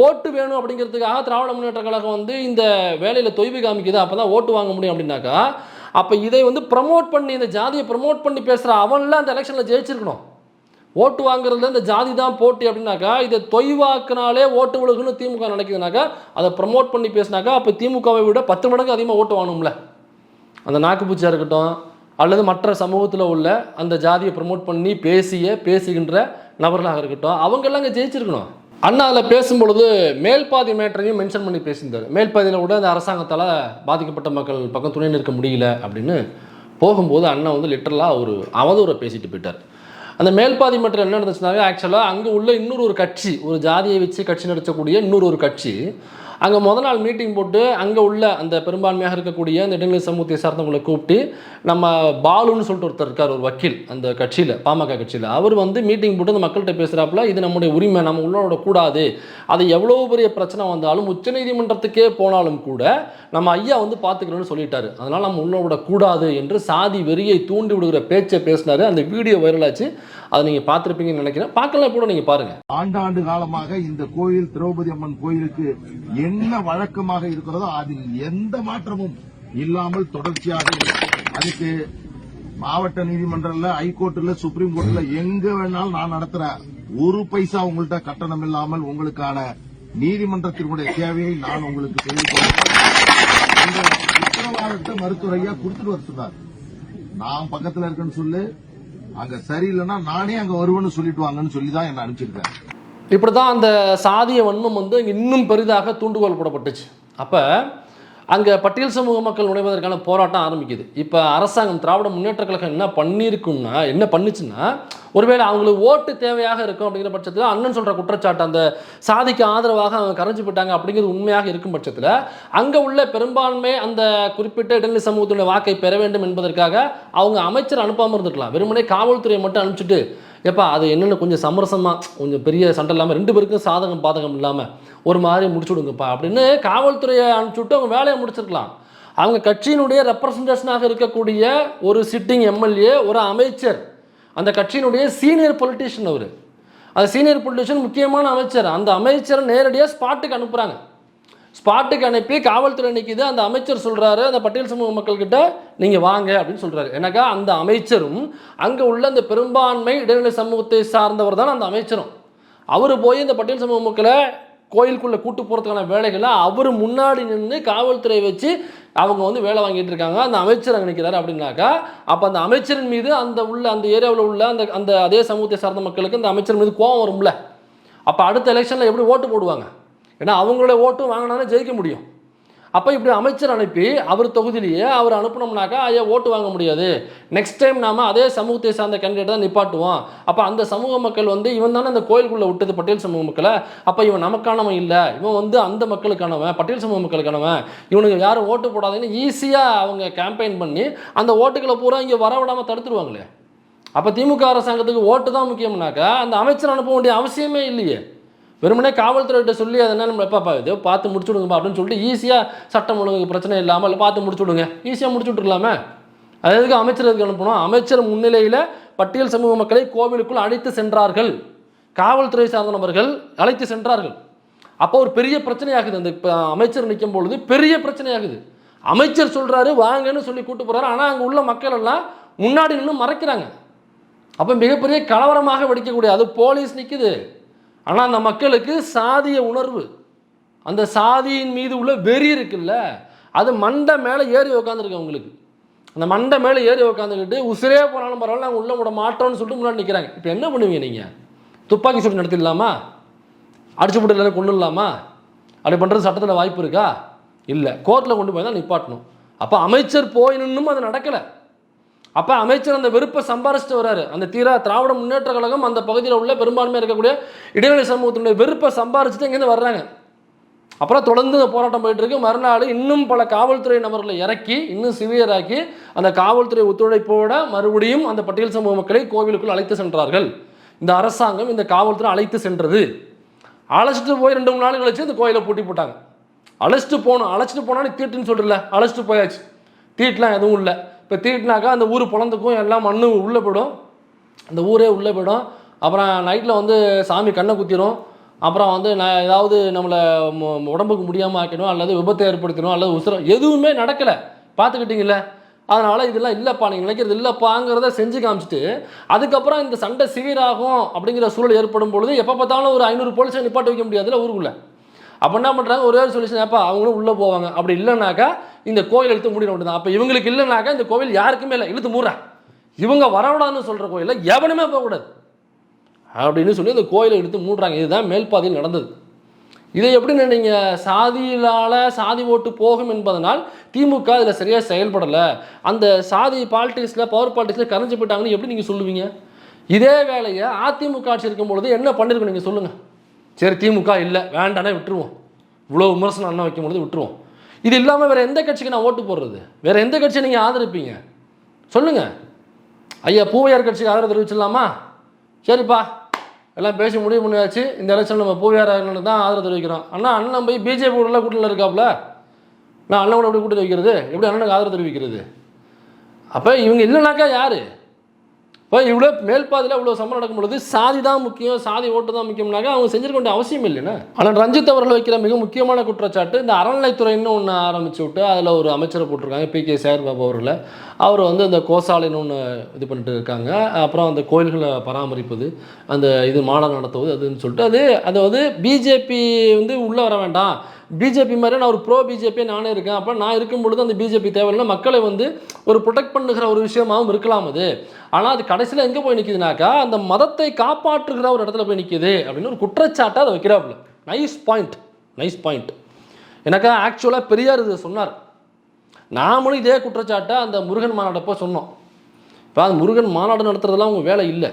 ஓட்டு வேணும் அப்படிங்கிறதுக்காக திராவிட முன்னேற்ற கழகம் வந்து இந்த வேலையில் தொய்வு காமிக்குது. அப்போ தான் ஓட்டு வாங்க முடியும் அப்படின்னாக்கா அப்போ இதை வந்து ப்ரமோட் பண்ணி இந்த ஜாதியை ப்ரமோட் பண்ணி பேசுகிற அவன்லாம் அந்த எலெக்ஷனில் ஜெயிச்சிருக்கணும். ஓட்டு வாங்குறதுல இந்த ஜாதி தான் போட்டி அப்படின்னாக்கா இதை தொய்வாக்குனாலே ஓட்டு விழுகுன்னு திமுக நினைக்குதுனாக்கா அதை ப்ரமோட் பண்ணி பேசினாக்கா அப்போ திமுகவை விட 10 மடங்கு அதிகமாக ஓட்டு வாங்கணும்ல. அந்த நாக்குப்பூச்சியாக இருக்கட்டும் அல்லது மற்ற சமூகத்தில் உள்ள அந்த ஜாதியை ப்ரமோட் பண்ணி பேசுகின்ற நபர்களாக இருக்கட்டும் அவங்கெல்லாம் அங்கே ஜெயிச்சிருக்கணும். அண்ணா அதில் பேசும்பொழுது மேல்பாதி மேட்டரையும் மென்ஷன் பண்ணி பேசியிருந்தார். மேல்பாதியில் கூட அந்த அரசாங்கத்தால் பாதிக்கப்பட்ட மக்கள் பக்கம் துணை நிற்க முடியல அப்படின்னு போகும்போது அண்ணா வந்து லிட்டரலாக ஒரு அவதூறை பேசிட்டு போயிட்டார். அந்த மேல்பாதி மேட்டர் என்ன நடந்துச்சுனாங்க, ஆக்சுவலாக அங்கே உள்ள இன்னொரு கட்சி, ஒரு ஜாதியை வச்சு கட்சி நடத்தக்கூடிய இன்னொரு கட்சி அங்கே நாள் மீட்டிங் போட்டு அங்கே உள்ள அந்த பெரும்பான்மையாக இருக்கக்கூடிய அந்த இடைநிலை சமூகத்தை சார்ந்தவங்களை கூப்பிட்டு நம்ம பாலுன்னு சொல்லிட்டு ஒருத்தர் இருக்கார், ஒரு வக்கீல் அந்த கட்சியில் பாமக கட்சியில். அவர் வந்து மீட்டிங் போட்டு அந்த மக்கள்கிட்ட பேசுகிறாப்புல இது நம்முடைய உரிமை, நம்ம உள்ளோட கூடாது, அது எவ்வளோ பெரிய பிரச்சனை வந்தாலும் உச்சநீதிமன்றத்துக்கே போனாலும் கூட நம்ம ஐயா வந்து பார்த்துக்கிறோன்னு சொல்லிட்டாரு, அதனால் நம்ம உள்ளோட கூடாது என்று சாதி வெறியை தூண்டி விடுகிற பேச்சை பேசினாரு. அந்த வீடியோ வைரலாச்சு. அதை நீங்கள் பார்த்துருப்பீங்கன்னு நினைக்கிறேன். பார்க்கலாம் கூட நீங்கள் பாருங்கள். ஆண்டாண்டு காலமாக இந்த கோயில் திரௌபதி அம்மன் கோயிலுக்கு என்ன வழக்கமாக இருக்கிறதோ அதில் எந்த மாற்றமும் இல்லாமல் தொடர்ச்சியாக அதுக்கு மாவட்ட நீதிமன்றத்தில், ஹைகோர்ட்ல, சுப்ரீம் கோர்ட்ல எங்க வேணாலும் நான் நடத்துறேன். ஒரு பைசா உங்கள்கிட்ட கட்டணம் இல்லாமல் உங்களுக்கான நீதிமன்றத்தினுடைய சேவையை நான் உங்களுக்கு தெரிவிக்கிறேன். இந்த உத்தரவாதத்தை மருத்துவரையா கொடுத்துட்டு வர சொன்னார். நான் பக்கத்தில் இருக்கேன்னு சொல்லு, அங்க சரியில்லைன்னா நானே அங்க வருவேன்னு சொல்லிட்டு வாங்கன்னு சொல்லி தான் என்ன அனுப்பிச்சிருக்கேன். இப்படிதான் அந்த சாதிய வன்மம் வந்து இன்னும் பெரிதாக தூண்டுகோல் போடப்பட்டுச்சு. அப்போ அங்கே பட்டியல் சமூக மக்கள் நுழைவதற்கான போராட்டம் ஆரம்பிக்குது. இப்போ அரசாங்கம் திராவிட முன்னேற்ற கழகம் என்ன பண்ணுச்சுன்னா ஒருவேளை அவங்களுக்கு ஓட்டு தேவையாக இருக்கும் அப்படிங்கிற பட்சத்தில் அண்ணன் சொல்கிற குற்றச்சாட்டு அந்த சாதிக்கு ஆதரவாக அவங்க கரைஞ்சு போயிட்டாங்க அப்படிங்கிறது உண்மையாக இருக்கும் பட்சத்தில் அங்கே உள்ள பெரும்பான்மை அந்த குறிப்பிட்ட இடைநிலை சமூகத்துடைய வாக்கை பெற வேண்டும் என்பதற்காக அவங்க அமைச்சர் அனுப்பாமல் இருந்துக்கலாம். வெறுமனே காவல்துறையை மட்டும் அனுப்பிச்சிட்டு எப்பா அது என்னென்னு கொஞ்சம் சமரசமாக கொஞ்சம் பெரிய சண்டை இல்லாமல் 2 பேருக்கும் சாதகம் பாதகம் இல்லாமல் ஒரு மாதிரி முடிச்சு விடுங்கப்பா அப்படின்னு காவல்துறையை அனுப்பிச்சுட்டு அவங்க வேலையை முடிச்சிருக்கலாம். அவங்க கட்சியினுடைய ரெப்ரசன்டேஷனாக இருக்கக்கூடிய ஒரு சிட்டிங் எம்எல்ஏ, ஒரு அமைச்சர், அந்த கட்சியினுடைய சீனியர் பொலிட்டீஷியன், அவர் அந்த சீனியர் பொலிட்டீஷியன் முக்கியமான அமைச்சர், அந்த அமைச்சரை நேரடியாக ஸ்பாட்டுக்கு அனுப்புகிறாங்க. ஸ்பாட்டுக்கு அனுப்பி காவல்துறை நிற்கிது. அந்த அமைச்சர் சொல்கிறாரு அந்த பட்டியல் சமூக மக்கள்கிட்ட நீங்கள் வாங்க அப்படின்னு சொல்கிறாரு. எனக்கா அந்த அமைச்சரும் அங்கே உள்ள அந்த பெரும்பான்மை இடைநிலை சமூகத்தை சார்ந்தவர் தான் அந்த அமைச்சரும். அவர் போய் இந்த பட்டியல் சமூக மக்களை கோயிலுக்குள்ளே கூட்டு போகிறதுக்கான வேலைகளை அவர் முன்னாடி நின்று காவல்துறை வச்சு அவங்க வந்து வேலை வாங்கிட்டு இருக்காங்க. அந்த அமைச்சர் அங்கே நிற்கிறாரு அப்படின்னாக்கா அப்போ அந்த அமைச்சரின் மீது அந்த ஏரியாவில் உள்ள அந்த அதே சமூகத்தை சார்ந்த மக்களுக்கு அந்த அமைச்சர் மீது கோவம் வரும்ல. அப்போ அடுத்த எலெக்ஷனில் எப்படி ஓட்டு போடுவாங்க? ஏன்னா அவங்களுடைய ஓட்டும் வாங்கினாலும் ஜெயிக்க முடியும். அப்போ இப்படி அமைச்சர் அனுப்பி அவர் தொகுதியிலேயே அவர் அனுப்பினோம்னாக்கா ஐயா ஓட்டு வாங்க முடியாது, நெக்ஸ்ட் டைம் நாம் அதே சமூகத்தை சார்ந்த கேண்டிடேட் தான் நிப்பாட்டுவோம். அப்போ அந்த சமூக மக்கள் வந்து இவன் தானே அந்த கோயிலுக்குள்ளே விட்டது பட்டியல் சமூக மக்களை, அப்போ இவன் நமக்கானவன் இல்லை, இவன் வந்து அந்த மக்களுக்கானவன், பட்டியல் சமூக மக்களுக்கானவன், இவனுக்கு யாரும் ஓட்டு போடாதுன்னு ஈஸியாக அவங்க கேம்பெயின் பண்ணி அந்த ஓட்டுகளை பூரா இங்கே வரவிடாமல் தடுத்துருவாங்களே. அப்போ திமுக அரசாங்கத்துக்கு ஓட்டு தான் முக்கியம்னாக்கா அந்த அமைச்சர் அனுப்ப வேண்டிய அவசியமே இல்லையே. வெறுமனே காவல்துறையிட்ட சொல்லி அதை என்ன நம்ம எப்பா இதோ பார்த்து முடிச்சு விடுங்கப்பா அப்படின்னு சொல்லிட்டு ஈஸியாக சட்டம் ஒழுங்கு பிரச்சனை இல்லாமல் இல்லை பார்த்து முடிச்சு விடுங்க, ஈஸியாக முடிச்சு விட்டுருக்கலாமே. அதுக்கு அமைச்சருக்கு அனுப்பணும். அமைச்சர் முன்னிலையில் பட்டியல் சமூக மக்களை கோவிலுக்குள் அழைத்து சென்றார்கள், காவல்துறை சார்ந்த நபர்கள் அழைத்து சென்றார்கள். அப்போ ஒரு பெரிய பிரச்சனையாகுது. அந்த அமைச்சர் நிற்கும் பொழுது பெரிய பிரச்சனையாகுது. அமைச்சர் சொல்கிறாரு வாங்கன்னு சொல்லி கூட்டு போகிறாரு, ஆனால் அங்கே உள்ள மக்கள் எல்லாம் முன்னாடி நின்று மறைக்கிறாங்க. அப்போ மிகப்பெரிய கலவரமாக வெடிக்கக்கூடிய, அது போலீஸ் நிற்குது, ஆனால் அந்த மக்களுக்கு சாதிய உணர்வு, அந்த சாதியின் மீது உள்ள வெறி இருக்குல்ல, அது மண்டை மேலே ஏறி உட்காந்துருக்கு அவங்களுக்கு. அந்த மண்டை மேலே ஏறி உட்காந்துக்கிட்டு உசிரே போனாலும் பரவாயில்ல நாங்கள் உள்ளே விட மாட்டோம்னு சொல்லிட்டு முன்னாடி நிற்கிறாங்க. இப்போ என்ன பண்ணுவீங்க நீங்கள்? துப்பாக்கி சூடு நடத்திடலாமா? அடிச்சு போட்டு இல்லை கொண்டு இல்லாமா? அப்படி பண்ணுறது சட்டத்தில் வாய்ப்பு இருக்கா? இல்லை, கோர்ட்டில் கொண்டு போய் தான் நிப்பாட்டணும். அப்போ அமைச்சர் போய் நின்னும் அது நடக்கலை. அப்போ அமைச்சர் அந்த வெறுப்பை சம்பாரிச்சுட்டு வர்றாரு. அந்த திராவிட முன்னேற்ற கழகம் அந்த பகுதியில் உள்ள பெரும்பான்மையாக இருக்கக்கூடிய இடைநிலை சமூகத்தினுடைய வெறுப்பை சம்பாரிச்சுட்டு இங்கேருந்து வர்றாங்க. அப்புறம் தொடர்ந்து போராட்டம் போயிட்டு இருக்கு. மறுநாள் இன்னும் பல காவல்துறை நபர்களை இறக்கி இன்னும் சிவியராக்கி அந்த காவல்துறை ஒத்துழைப்போட மறுபடியும் அந்த பட்டியல் சமூக மக்களை கோவிலுக்குள் அழைத்து சென்றார்கள். இந்த அரசாங்கம் இந்த காவல்துறை அழைத்து சென்றது. அழைச்சிட்டு போய் 2-3 நாள் கழிச்சு இந்த கோயிலை பூட்டி போட்டாங்க. அழைச்சிட்டு போனால் தீட்டுன்னு சொல்கிறல, அழைச்சிட்டு போயாச்சு. தீட்டெலாம் எதுவும் இல்லை. இப்போ தீட்டினாக்கா அந்த ஊர் பொழந்துக்கும் எல்லாம் மண்ணு உள்ளே போயிடும், அந்த ஊரே உள்ளே போயிடும். அப்புறம் நைட்டில் வந்து சாமி கண்ணை குத்திடும். அப்புறம் வந்து நான் ஏதாவது நம்மளை உடம்புக்கு முடியாமல் ஆக்கிடும், அல்லது விபத்தை ஏற்படுத்திடும், அல்லது உசுரம் எதுவுமே நடக்கலை. பார்த்துக்கிட்டீங்களே. அதனால் இதெல்லாம் இல்லைப்பா, நீங்கள் நினைக்கிறது இல்லைப்பாங்கிறத செஞ்சு காமிச்சிட்டு அதுக்கப்புறம் இந்த சண்டை சிவியராகும் அப்படிங்கிற சூழல் ஏற்படும் பொழுது எப்போ பார்த்தாலும் ஒரு 500 போலீஸை நிப்பாட்ட வைக்க முடியாதுல்ல ஊருக்குள்ளே. அப்போ என்ன பண்ணுறாங்க, ஒரே ஒரு சொல்யூஷன், ஏப்பா அவங்களும் உள்ளே போவாங்க, அப்படி இல்லைனாக்கா இந்த கோயில் இழுத்து மூடிட வேண்டியதான். அப்போ இவங்களுக்கு இல்லைனாக்கா இந்த கோவில் யாருக்குமே இல்லை, இழுத்து மூடுறா, இவங்க வரக்கூடாதுன்னு சொல்கிற கோயிலில் எவனுமே போகக்கூடாது அப்படின்னு சொல்லி இந்த கோயிலை எடுத்து மூடுறாங்க. இதுதான் மேல்பாதியில் நடந்தது. இதை எப்படின்னு நீங்கள் சாதி ஓட்டு போகும் என்பதனால் திமுக இதில் சரியாக செயல்படலை, அந்த சாதி பாலிட்டிக்ஸில் பவர் பாலிட்டிக்ஸில் கரைஞ்சி போயிட்டாங்கன்னு எப்படி நீங்கள் சொல்லுவீங்க? இதே வேலையை அதிமுக ஆட்சி இருக்கும் பொழுது என்ன பண்ணியிருக்கோம் நீங்கள் சொல்லுங்கள். சரி திமுக இல்லை வேண்டானே விட்டுருவோம், இவ்வளோ விமர்சனம் அண்ணா வைக்கும் பொழுது விட்டுருவோம். இது இல்லாமல் வேறு எந்த கட்சிக்கு நான் ஓட்டு போடுறது? வேறு எந்த கட்சியை நீங்கள் ஆதரிப்பீங்க சொல்லுங்கள். ஐயா பூவையார் கட்சிக்கு ஆதரவு தெரிவிச்சிடலாமா? சரிப்பா எல்லாம் பேசி முடிவு பண்ணியாச்சு, இந்த எலெக்ஷன் நம்ம பூவையார் தான் ஆதரவு தெரிவிக்கிறோம். அண்ணன் போய் பிஜேபி கூட கூட்டணியில் இருக்காப்புல, நான் அண்ணன் கூட எப்படி கூட்டணி வைக்கிறது, எப்படி அண்ணனுக்கு ஆதரவு தெரிவிக்கிறது? அப்போ இவங்க இல்லைனாக்கா யார்? இப்போ இவ்வளோ மேல்பாதியில் இவ்வளோ சம்பளம் நடக்கும் பொழுது சாதி தான் முக்கியம், சாதி ஓட்டு தான் முக்கியம்னாக்கா அவங்க செஞ்சிருக்க வேண்டிய அவசியம் இல்லைன்னா. ஆனால் ரஞ்சித் அவர்கள் வைக்கிற மிக முக்கியமான குற்றச்சாட்டு, இந்த அறநிலைத்துறைன்னு ஒன்று ஆரம்பிச்சு விட்டு அதில் ஒரு அமைச்சரை போட்டிருக்காங்க, PK சேகர்பாபு அவர்களை. அவர் வந்து அந்த கோசாலைன்னு ஒன்று இது பண்ணிட்டு இருக்காங்க. அப்புறம் அந்த கோயில்களை பராமரிப்பது, அந்த இது மாநாடு நடத்துவது அதுன்னு சொல்லிட்டு அது வந்து பிஜேபி வந்து உள்ளே வர வேண்டாம், பிஜேபி மாதிரி நான் ஒரு ப்ரோ பிஜேபியே நானே இருக்கேன், அப்போ நான் இருக்கும் பொழுது அந்த பிஜேபி தேவையில்லை, மக்களை வந்து ஒரு ப்ரொடெக்ட் பண்ணுகிற ஒரு விஷயமாகவும் இருக்கலாம் அது. ஆனால் அது கடைசியில் எங்கே போய் நிற்கிதுனாக்கா அந்த மதத்தை காப்பாற்றுகிற ஒரு இடத்துல போய் நிற்கிது அப்படின்னு ஒரு குற்றச்சாட்டை அதை வைக்கிறாப்புல. Nice point. எனக்கா ஆக்சுவலாக பெரியார் இதை சொன்னார். நாமளும் இதே குற்றச்சாட்டை அந்த முருகன் மாநாட்டப்போ சொன்னோம். இப்போ அந்த முருகன் மாநாடு நடத்துறதுலாம் உங்கள் வேலை இல்லை.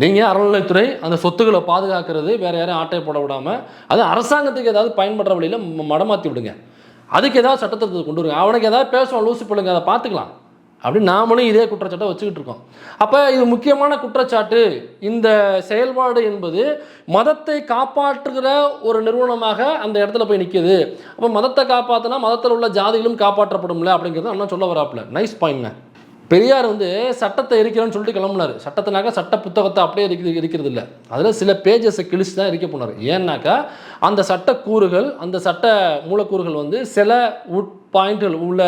நீங்கள் அறநிலைத்துறை அந்த சொத்துக்களை பாதுகாக்கிறது, வேறு யாரையும் ஆட்டை போட விடாமல், அது அரசாங்கத்துக்கு ஏதாவது பயன்படுற வழியில் மடமாற்றி விடுங்க, அதுக்கு ஏதாவது சட்டத்தை கொண்டு வருங்க, அவனுக்கு ஏதாவது பேசுவோம் லூசு பிள்ளைங்க அதை பார்த்துக்கலாம் அப்படின்னு நாமளும் இதே குற்றச்சாட்டை வச்சுக்கிட்டு இருக்கோம். அப்போ இது முக்கியமான குற்றச்சாட்டு. இந்த செயல்பாடு என்பது மதத்தை காப்பாற்றுகிற ஒரு நிறுவனமாக அந்த இடத்துல போய் நிற்கிது. அப்போ மதத்தை காப்பாற்றினா மதத்தில் உள்ள ஜாதிகளும் காப்பாற்றப்படும்ல அப்படிங்கிறது அண்ணா சொல்ல வராப்புல. நைஸ் பாயிண்ட்ங்க. பெரியார் வந்து சட்டத்தை எரிக்கிறோன்னு சொல்லிட்டு கிளம்புனார். சட்டத்தினாக்கா சட்ட புத்தகத்தை அப்படியே இருக்கிறது இல்லை, அதில் சில பேஜஸை கிழிச்சு தான் எரிக்க போனார். ஏன்னாக்கா அந்த சட்டக்கூறுகள், அந்த சட்ட மூலக்கூறுகள் வந்து சில பாயிண்ட்கள் உள்ள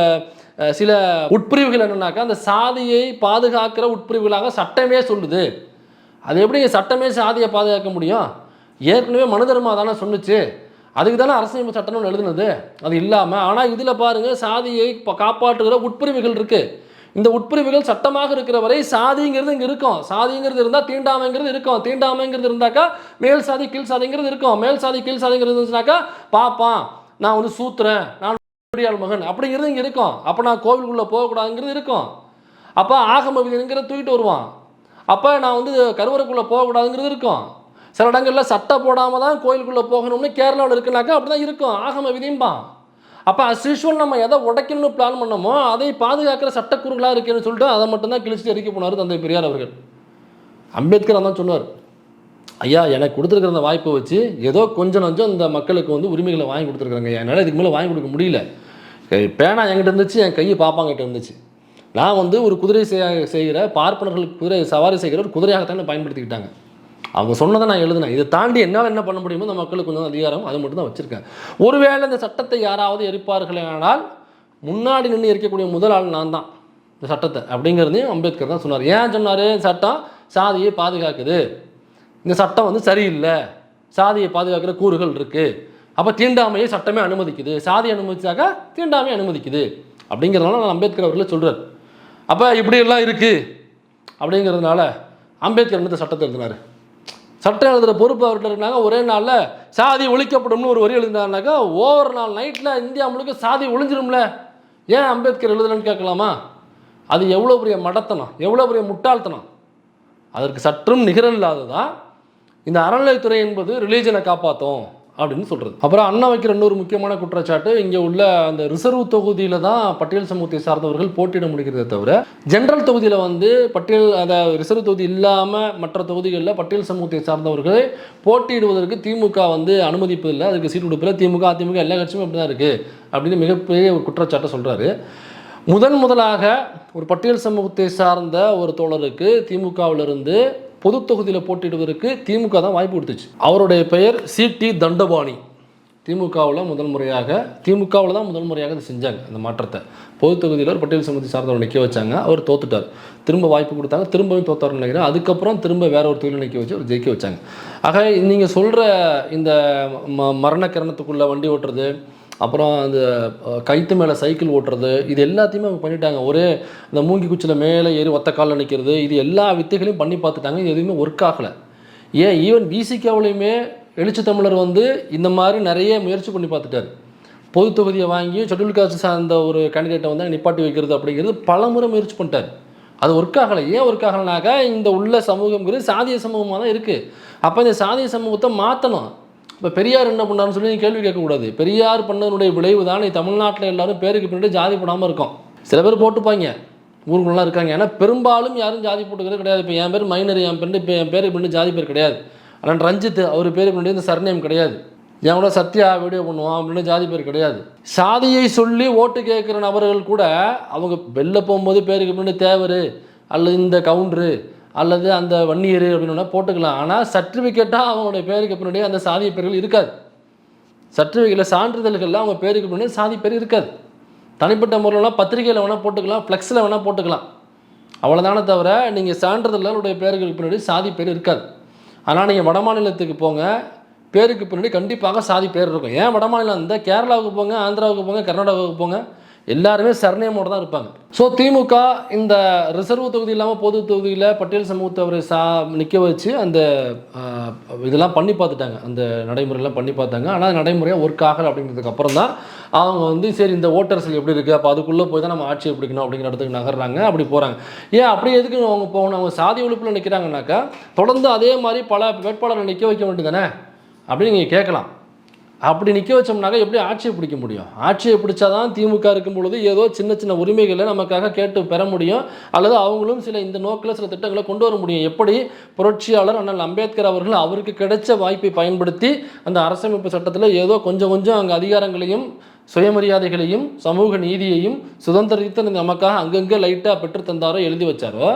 சில உட்பிரிவுகள் என்னன்னாக்கா அந்த சாதியை பாதுகாக்கிற உட்பிரிவுகளாக சட்டமே சொல்லுது. அது எப்படி சட்டமே சாதியை பாதுகாக்க முடியும்? ஏற்கனவே மனு தர்மா தானே சொன்னிச்சு, அதுக்கு தானே அரசியல் சட்டம்னு எழுதுனது. அது இல்லாமல் ஆனால் இதில் பாருங்கள் சாதியை காப்பாற்றுகிற உட்பிரிவுகள் இருக்குது. இந்த உட்பிரிவுகள் சட்டமாக இருக்கிற வரை சாதிங்கிறது இங்கே இருக்கும். சாதிங்கிறது இருந்தால் தீண்டாமைங்கிறது இருக்கும். தீண்டாமைங்கிறது இருந்தாக்கா மேல் சாதி கீழ் சாதிங்கிறது இருக்கும். மேல் சாதி கீழ் சாதிங்கிறது இருந்துச்சுனாக்கா பாப்பான் நான் வந்து சூத்துறேன், நான் மகன் அப்படிங்கிறது இங்கே இருக்கும். அப்போ நான் கோவிலுக்குள்ளே போகக்கூடாதுங்கிறது இருக்கும். அப்போ ஆகம விதிங்கிறத தூக்கிட்டு வருவான். அப்போ நான் வந்து கருவறைக்குள்ளே போகக்கூடாதுங்கிறது இருக்கும். சில இடங்களில் சட்டை போடாமல் தான் கோயிலுக்குள்ளே போகணும்னு கேரளாவில் இருக்குனாக்கா அப்படி தான் இருக்கும், ஆகம விதியும்பான். அப்போ அஸ் யூஷுவல் நம்ம எதை உடைக்கணும்னு பிளான் பண்ணமோ அதை பாதுகாக்கிற சட்டக்கூறுகளாக இருக்குன்னு சொல்லிட்டு அதை மட்டும்தான் கிழிச்சிட்டு எரிக்க போனார் தந்தை பெரியார் அவர்கள். அம்பேத்கர் அதான் சொன்னார், ஐயா எனக்கு கொடுத்துருக்குற அந்த வாய்ப்பை வச்சு ஏதோ கொஞ்சம் நஞ்சம் இந்த மக்களுக்கு வந்து உரிமைகளை வாங்கி கொடுத்துருக்குறாங்க. என்னால் இதுக்கு மேலே வாங்கி கொடுக்க முடியல. பேனா என்கிட்ட இருந்துச்சு, என் கையை பாப்பாங்கிட்ட இருந்துச்சு. நான் வந்து ஒரு குதிரை செய்கிற பார்ப்பனர்களுக்கு குதிரை சவாரி செய்கிற ஒரு குதிரையாகத்தான் பயன்படுத்திக்கிட்டாங்க. அவங்க சொன்னதை நான் எழுதினேன். இதை தாண்டி என்னால் என்ன பண்ண முடியுமோ அந்த மக்களுக்கு கொஞ்சம் அதிகாரம் அது மட்டும் தான் வச்சுருக்கேன். ஒருவேளை இந்த சட்டத்தை யாராவது எரிப்பார்களே ஆனால் முன்னாடி நின்று எரிக்கக்கூடிய முதல் ஆள் நான் தான் இந்த சட்டத்தை அப்படிங்கிறதையும் அம்பேத்கர் தான் சொன்னார். ஏன் சொன்னார்? சட்டம் சாதியை பாதுகாக்குது, இந்த சட்டம் வந்து சரியில்லை, சாதியை பாதுகாக்கிற கூறுகள் இருக்குது, அப்போ தீண்டாமையை சட்டமே அனுமதிக்குது, சாதி அனுமதிச்சாக்கா தீண்டாமையை அனுமதிக்குது அப்படிங்கிறதுனால நான் அம்பேத்கர் அவர்களே சொல்கிறார். அப்போ இப்படியெல்லாம் இருக்குது அப்படிங்கிறதுனால அம்பேத்கர் இந்த சட்டத்தை எழுதினார். சட்டம் எழுதுகிற பொறுப்பு அவர்கிட்ட இருந்தாங்க. ஒரே நாளில் சாதி ஒழிக்கப்படும்னு ஒரு வரி எழுதினாருனாக்கா ஓவர் நாள் நைட்டில் இந்தியா முழுக்க சாதி ஒழிஞ்சிரும்ல. ஏன் அம்பேத்கர் எழுதலன்னு கேட்கலாமா? அது எவ்வளோ பெரிய மடத்தனம், எவ்வளோ பெரிய முட்டாள்தனம். அதற்கு சற்றும் நிகரில்லாததான் இந்த அறநிலைத்துறை என்பது ரிலீஜனை காப்பாற்றும் அப்படின்னு சொல்கிறது. அப்புறம் அண்ணா வைக்கிற இன்னொரு முக்கியமான குற்றச்சாட்டு, இங்கே உள்ள அந்த ரிசர்வ் தொகுதியில் தான் பட்டியல் சமூகத்தை சார்ந்தவர்கள் போட்டியிட முடிகிறதே தவிர ஜென்ரல் தொகுதியில் வந்து பட்டியல் அந்த ரிசர்வ் தொகுதி இல்லாமல் மற்ற தொகுதிகளில் பட்டியல் சமூகத்தை சார்ந்தவர்கள் போட்டியிடுவதற்கு திமுக வந்து அனுமதிப்பதில்லை, அதுக்கு சீட் கொடுப்பில். திமுக அதிமுக எல்லா கட்சியுமே அப்படி தான் இருக்குது அப்படின்னு மிகப்பெரிய ஒரு குற்றச்சாட்டை சொல்கிறாரு. முதலாக ஒரு பட்டியல் சமூகத்தை சார்ந்த ஒரு தோழருக்கு திமுகவிலிருந்து பொது தொகுதியில் போட்டியிடுவதற்கு திமுக தான் வாய்ப்பு கொடுத்துச்சு. அவருடைய பெயர் சி.டி. தண்டபாணி. திமுகவில் தான் முதல் முறையாக அதை செஞ்சாங்க. அந்த மாற்றத்தை பொது தொகுதியில் ஒரு பட்டியல் சமூகத்தை சார்ந்தவர் நிற்க வச்சாங்க. அவர் தோத்துட்டார். திரும்ப வாய்ப்பு கொடுத்தாங்க, திரும்பவும் தோத்தார்னு நினைக்கிறேன். அதுக்கப்புறம் திரும்ப வேற ஒரு தொகுதியில் நிற்க வச்சு அவர் ஜெயிக்க வச்சாங்க. ஆக நீங்கள் சொல்கிற இந்த மரணக்கிரணத்துக்குள்ளே வண்டி ஓட்டுறது, அப்புறம் அந்த கைத்து மேலே சைக்கிள் ஓட்டுறது, இது எல்லாத்தையுமே அவங்க பண்ணிட்டாங்க. ஒரே இந்த மூங்கி குச்சியில் மேலே ஏறி ஒத்த காலில் நிற்கிறது, இது எல்லா வித்தைகளையும் பண்ணி பார்த்துட்டாங்க. இது எதுவுமே ஒர்க் ஆகலை. ஏன் ஈவன் விசிகாவிலையுமே எழுச்சி தமிழர் வந்து இந்த மாதிரி நிறைய முயற்சி பண்ணி பார்த்துட்டார். பொது தொகுதியை வாங்கி ஷெட்யூல் காஸ்ட் சார்ந்த ஒரு கேண்டிடேட்டை வந்து நிப்பாட்டி வைக்கிறது அப்படிங்கிறது பல முறை முயற்சி பண்ணிட்டார். அது ஒர்க் ஆகலை. ஏன் ஒர்க் ஆகலைனாக்கா இந்த உள்ள சமூகங்கிறது சாதிய சமூகமாக தான் இருக்குது. அப்போ இந்த சாதிய சமூகத்தை மாற்றணும். இப்போ பெரியார் என்ன பண்ணாருன்னு சொல்லி கேள்வி கேட்கக்கூடாது. பெரியார் பண்ணதனுடைய விளைவு தான் தமிழ்நாட்டில் எல்லாரும் பேருக்கு பின்னாடி ஜாதி போடாமல் இருக்கும். சில பேர் போட்டுப்பாங்க, ஊருக்குள்ளலாம் இருக்காங்க. ஏன்னா பெரும்பாலும் யாரும் ஜாதி போட்டுக்கிறது கிடையாது. இப்போ என் பேர் மைனர், என் பேருக்கு பின்னாடி ஜாதி பேர் கிடையாது. ஆனால் ரஞ்சித் அவர் பேருக்கு பின்னாடி இந்த சர்நேம் கிடையாது. என் கூட சத்யா வீடியோ பண்ணுவான் அப்படின்னு ஜாதி பேர் கிடையாது. சாதியை சொல்லி ஓட்டு கேட்குற நபர்கள் கூட அவங்க வெளில போகும்போது பேருக்கு பின்னாடி தேவர் அல்லது இந்த கவுண்டரு அல்லது அந்த வன்னியர் அப்படின்னு போட்டுக்கலாம். ஆனால் சர்டிஃபிகேட்டாக அவங்களுடைய பேருக்கு பின்னாடி அந்த சாதிய பேர்கள் இருக்காது. சர்டிஃபிகேட்டில் சான்றிதழ்களில் அவங்க பேருக்கு பின்னாடி சாதி பேர் இருக்காது. தனிப்பட்ட முறையிலாம் பத்திரிகையில் வேணால் போட்டுக்கலாம், ஃப்ளெக்ஸில் வேணால் போட்டுக்கலாம், அவ்வளோதானே தவிர நீங்கள் சான்றிதழ்களுடைய பேருக்கு பின்னாடி சாதி பேர் இருக்காது. ஆனால் நீங்கள் வட மாநிலத்துக்கு போங்க, பேருக்கு பின்னாடி கண்டிப்பாக சாதி பேர் இருக்கும். ஏன் வட மாநிலம் இந்த கேரளாவுக்கு போங்க, ஆந்திராவுக்கு போங்க, கர்நாடகாவுக்கு போங்க, எல்லாருமே சர்நேமோடு தான் இருப்பாங்க. ஸோ திமுக இந்த ரிசர்வ் தொகுதி இல்லாமல் பொது தொகுதியில் பட்டியல் சமூகத்தவரை நிற்க வச்சு அந்த இதெல்லாம் பண்ணி பார்த்துட்டாங்க, அந்த நடைமுறையெல்லாம் பண்ணி பார்த்தாங்க. ஆனால் நடைமுறையாக ஒர்க் ஆகலை. அப்படிங்கிறதுக்கு அப்புறம் தான் அவங்க வந்து சரி இந்த ஓட்டர்ஸில் எப்படி இருக்குது, அப்போ அதுக்குள்ளே போய் தான் நம்ம ஆட்சியை பிடிக்கணும் அப்படிங்கிற இடத்துக்கு நகர்றாங்க. அப்படி போகிறாங்க. ஏன் அப்படி எதுக்கு அவங்க போகணும்? அவங்க சாதி ஒழிப்பில் நிற்கிறாங்கனாக்கா தொடர்ந்து அதே மாதிரி பல வேட்பாளரை நிற்க வைக்க வேண்டியதானே அப்படின்னு நீங்கள் கேட்கலாம். அப்படி நிற்க வச்சோம்னாக்கா எப்படி ஆட்சியை பிடிக்க முடியும்? ஆட்சியை பிடிச்சாதான் திமுக இருக்கும் பொழுது ஏதோ சின்ன சின்ன உரிமைகளை நமக்காக கேட்டு பெற முடியும், அல்லது அவங்களும் சில இந்த நோக்கில் சில திட்டங்களை கொண்டு வர முடியும். எப்படி புரட்சியாளர் அண்ணல் அம்பேத்கர் அவர்கள் அவருக்கு கிடைச்ச வாய்ப்பை பயன்படுத்தி அந்த அரசமைப்பு சட்டத்தில் ஏதோ கொஞ்சம் அங்கே அதிகாரங்களையும் சுயமரியாதைகளையும் சமூக நீதியையும் சுதந்திரத்தை நமக்காக அங்கங்கே லைட்டாக பெற்று தந்தாரோ எழுதி வச்சாரோ,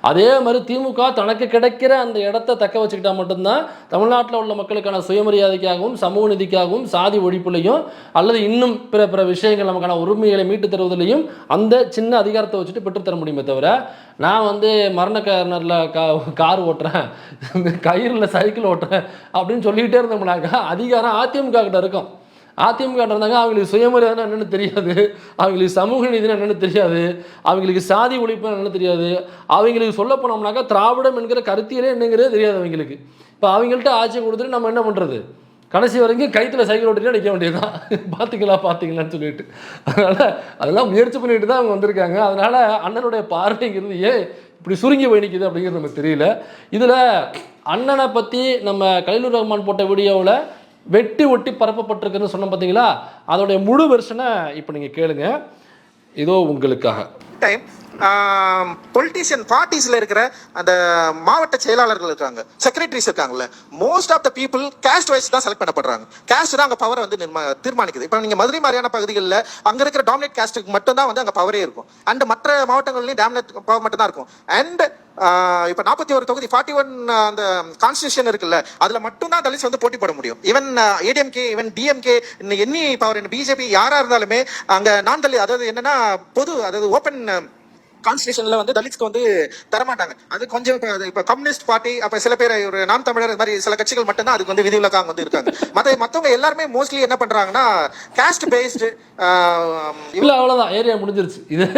அதே மாதிரி திமுக தனக்கு கிடைக்கிற அந்த இடத்த தக்க வச்சுக்கிட்டா மட்டும்தான் தமிழ்நாட்டில் உள்ள மக்களுக்கான சுயமரியாதைக்காகவும் சமூக நீதிக்காகவும் சாதி ஒழிப்புலையும் அல்லது இன்னும் பிற விஷயங்கள் நமக்கான உரிமைகளை மீட்டு தருவதிலையும் அந்த சின்ன அதிகாரத்தை வச்சுட்டு பெற்றுத்தர முடியுமே தவிர, நான் வந்து மரண கார்னரில் கார் ஓட்டுறேன், கயிறில் சைக்கிள் ஓட்டுறேன் அப்படின்னு சொல்லிக்கிட்டே இருந்தோம்னாக்கா அதிகாரம் அதிமுக கிட்ட இருக்கும். அதிமுக இருந்தாங்க, அவங்களுக்கு சுயமரியாதை என்னென்னு தெரியாது, அவங்களுக்கு சமூக நீதினா என்னென்னு தெரியாது, அவங்களுக்கு சாதி ஒழிப்பு என்னென்னு தெரியாது, அவங்களுக்கு சொல்ல போனோம்னாக்கா திராவிடம் என்கிற கருத்தியலே என்னங்கிறதே தெரியாது அவங்களுக்கு. இப்போ அவங்கள்ட்ட ஆட்சி கொடுத்துட்டு நம்ம என்ன பண்ணுறது? கடைசி வரைக்கும் கைத்தில் சைக்கிள் ஓட்டிட்டு நிற்க வேண்டியதுதான், பார்த்தீங்களான்னு சொல்லிட்டு. அதனால் அதெல்லாம் முயற்சி பண்ணிட்டு தான் அவங்க வந்திருக்காங்க. அதனால் அண்ணனுடைய பார்வைங்கிறது ஏன் இப்படி சுருங்கி போய் நிற்கிது அப்படிங்கிறது நமக்கு தெரியல. இதில் அண்ணனை பற்றி நம்ம கலிலூர் ரஹ்மான் போட்ட வீடியோவில் வெட்டி ஒட்டி பரப்பப்பட்டிருக்குன்னு சொன்னோம் பார்த்தீங்களா, அதோடைய முழு வெர்ஷனை இப்போ நீங்கள் கேளுங்க, இதோ உங்களுக்காக. டைம் பொலிட்டீஷியன் பார்ட்டிஸ்ல இருக்கிற அந்த மாவட்ட செயலாளர்கள் இருக்காங்க, செக்ரட்டரிஸ் இருக்காங்கல்ல, most of the people caste wise தான் செலக்ட் பண்ணப்படுறாங்க. கேஸ்ட் தான் அங்க பவர் வந்து தீர்மானிக்குது. இப்போ நீங்க மதுரை மாதிரியான பகுதிகளில் அங்க இருக்கிற டாமினேட் கேஸ்ட்டுக்கு மட்டும் தான் வந்து அங்க பவரே இருக்கும். அண்ட் மற்ற மாவட்டங்கள்லயும் டாமினேட் பவர் மட்டும் தான் இருக்கும். அண்ட் இப்ப 41 தொகுதி 41 அந்த கான்ஸ்டிடியூஷன் இருக்குல்ல, அதுல மட்டும் தான் தலித்ஸ் வந்து போட்டி போட முடியும். Even ADMK, even DMK, any power, BJP யாரா இருந்தாலுமே அங்க நான் தலித், அதாவது என்னன்னா பொது, அதாவது ஓப்பன் கான்ஸ்டிடியூஷன்ல வந்து தலித்ஸ்க்கு வந்து தரமாட்டாங்க. அது கொஞ்சம் இப்ப கம்யூனிஸ்ட் பார்ட்டி, அப்ப சில பேர் ஒரு நாம் தமிழர் மாதிரி சில கட்சிகள் மட்டும்தான் அதுக்கு வந்து விதிவிலக்காக வந்து இருக்காங்க. மத்தவங்க எல்லாருமே மோஸ்ட்லி என்ன பண்றாங்கன்னா காஸ்ட் பேஸ்டு. இல்ல அவ்வளவுதான், ஏரியா முடிஞ்சிருச்சு இது.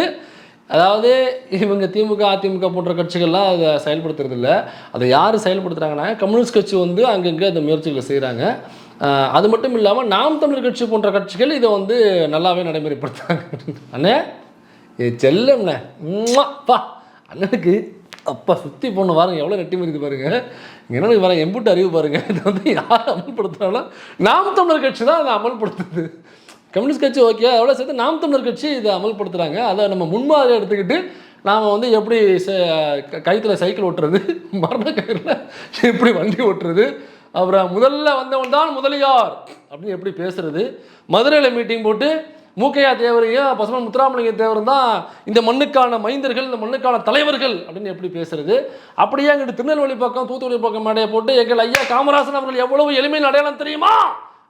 அதாவது இவங்க திமுக அதிமுக போன்ற கட்சிகள்லாம் அதை செயல்படுத்துறது இல்லை. அதை யார் செயல்படுத்துகிறாங்கன்னா கம்யூனிஸ்ட் கட்சி வந்து அங்கங்கே அந்த முயற்சிகளை செய்கிறாங்க. அது மட்டும் இல்லாமல் நாம் தமிழர் கட்சி போன்ற கட்சிகள் இதை வந்து நல்லாவே நடைமுறைப்படுத்துகிறாங்க. அண்ணே இது செல்லம்ண்ணே பா அண்ணனுக்கு அப்பா சுற்றி பொண்ணு பாருங்க எவ்வளோ நெட்டி மறிது பாருங்க. என்னன்னு வர எம்புட்டு அறிவு பாருங்கள். இதை வந்து யார் அமல்படுத்துனாலும் நாம் தமிழர் கட்சி தான் அதை அமல்படுத்துது. கம்யூனிஸ்ட் கட்சி ஓகே, அதோட சேர்த்து நாம் தமிழர் கட்சி இதை அமல்படுத்துகிறாங்க. அதை நம்ம முன்மாதிரி எடுத்துக்கிட்டு நாம் வந்து எப்படி கைத்தில் சைக்கிள் ஓட்டுறது, மரண கயிறில் எப்படி வண்டி ஓட்டுறது, அப்புறம் முதல்ல வந்தவன் தான் முதலியார் அப்படின்னு எப்படி பேசுறது, மதுரையில் மீட்டிங் போட்டு மூக்கையா தேவரையும் பசுமன் முத்துராமலிங்க தேவரும் தான் இந்த மண்ணுக்கான மைந்தர்கள், இந்த மண்ணுக்கான தலைவர்கள் அப்படின்னு எப்படி பேசுறது. அப்படியே அங்கிட்டு திருநெல்வேலி பக்கம் தூத்துக்குடி பக்கம் மேடையை போட்டு எங்கள் ஐயா காமராசன் அவர்கள் எவ்வளவு எளிமையில் அடையாளம் தெரியுமா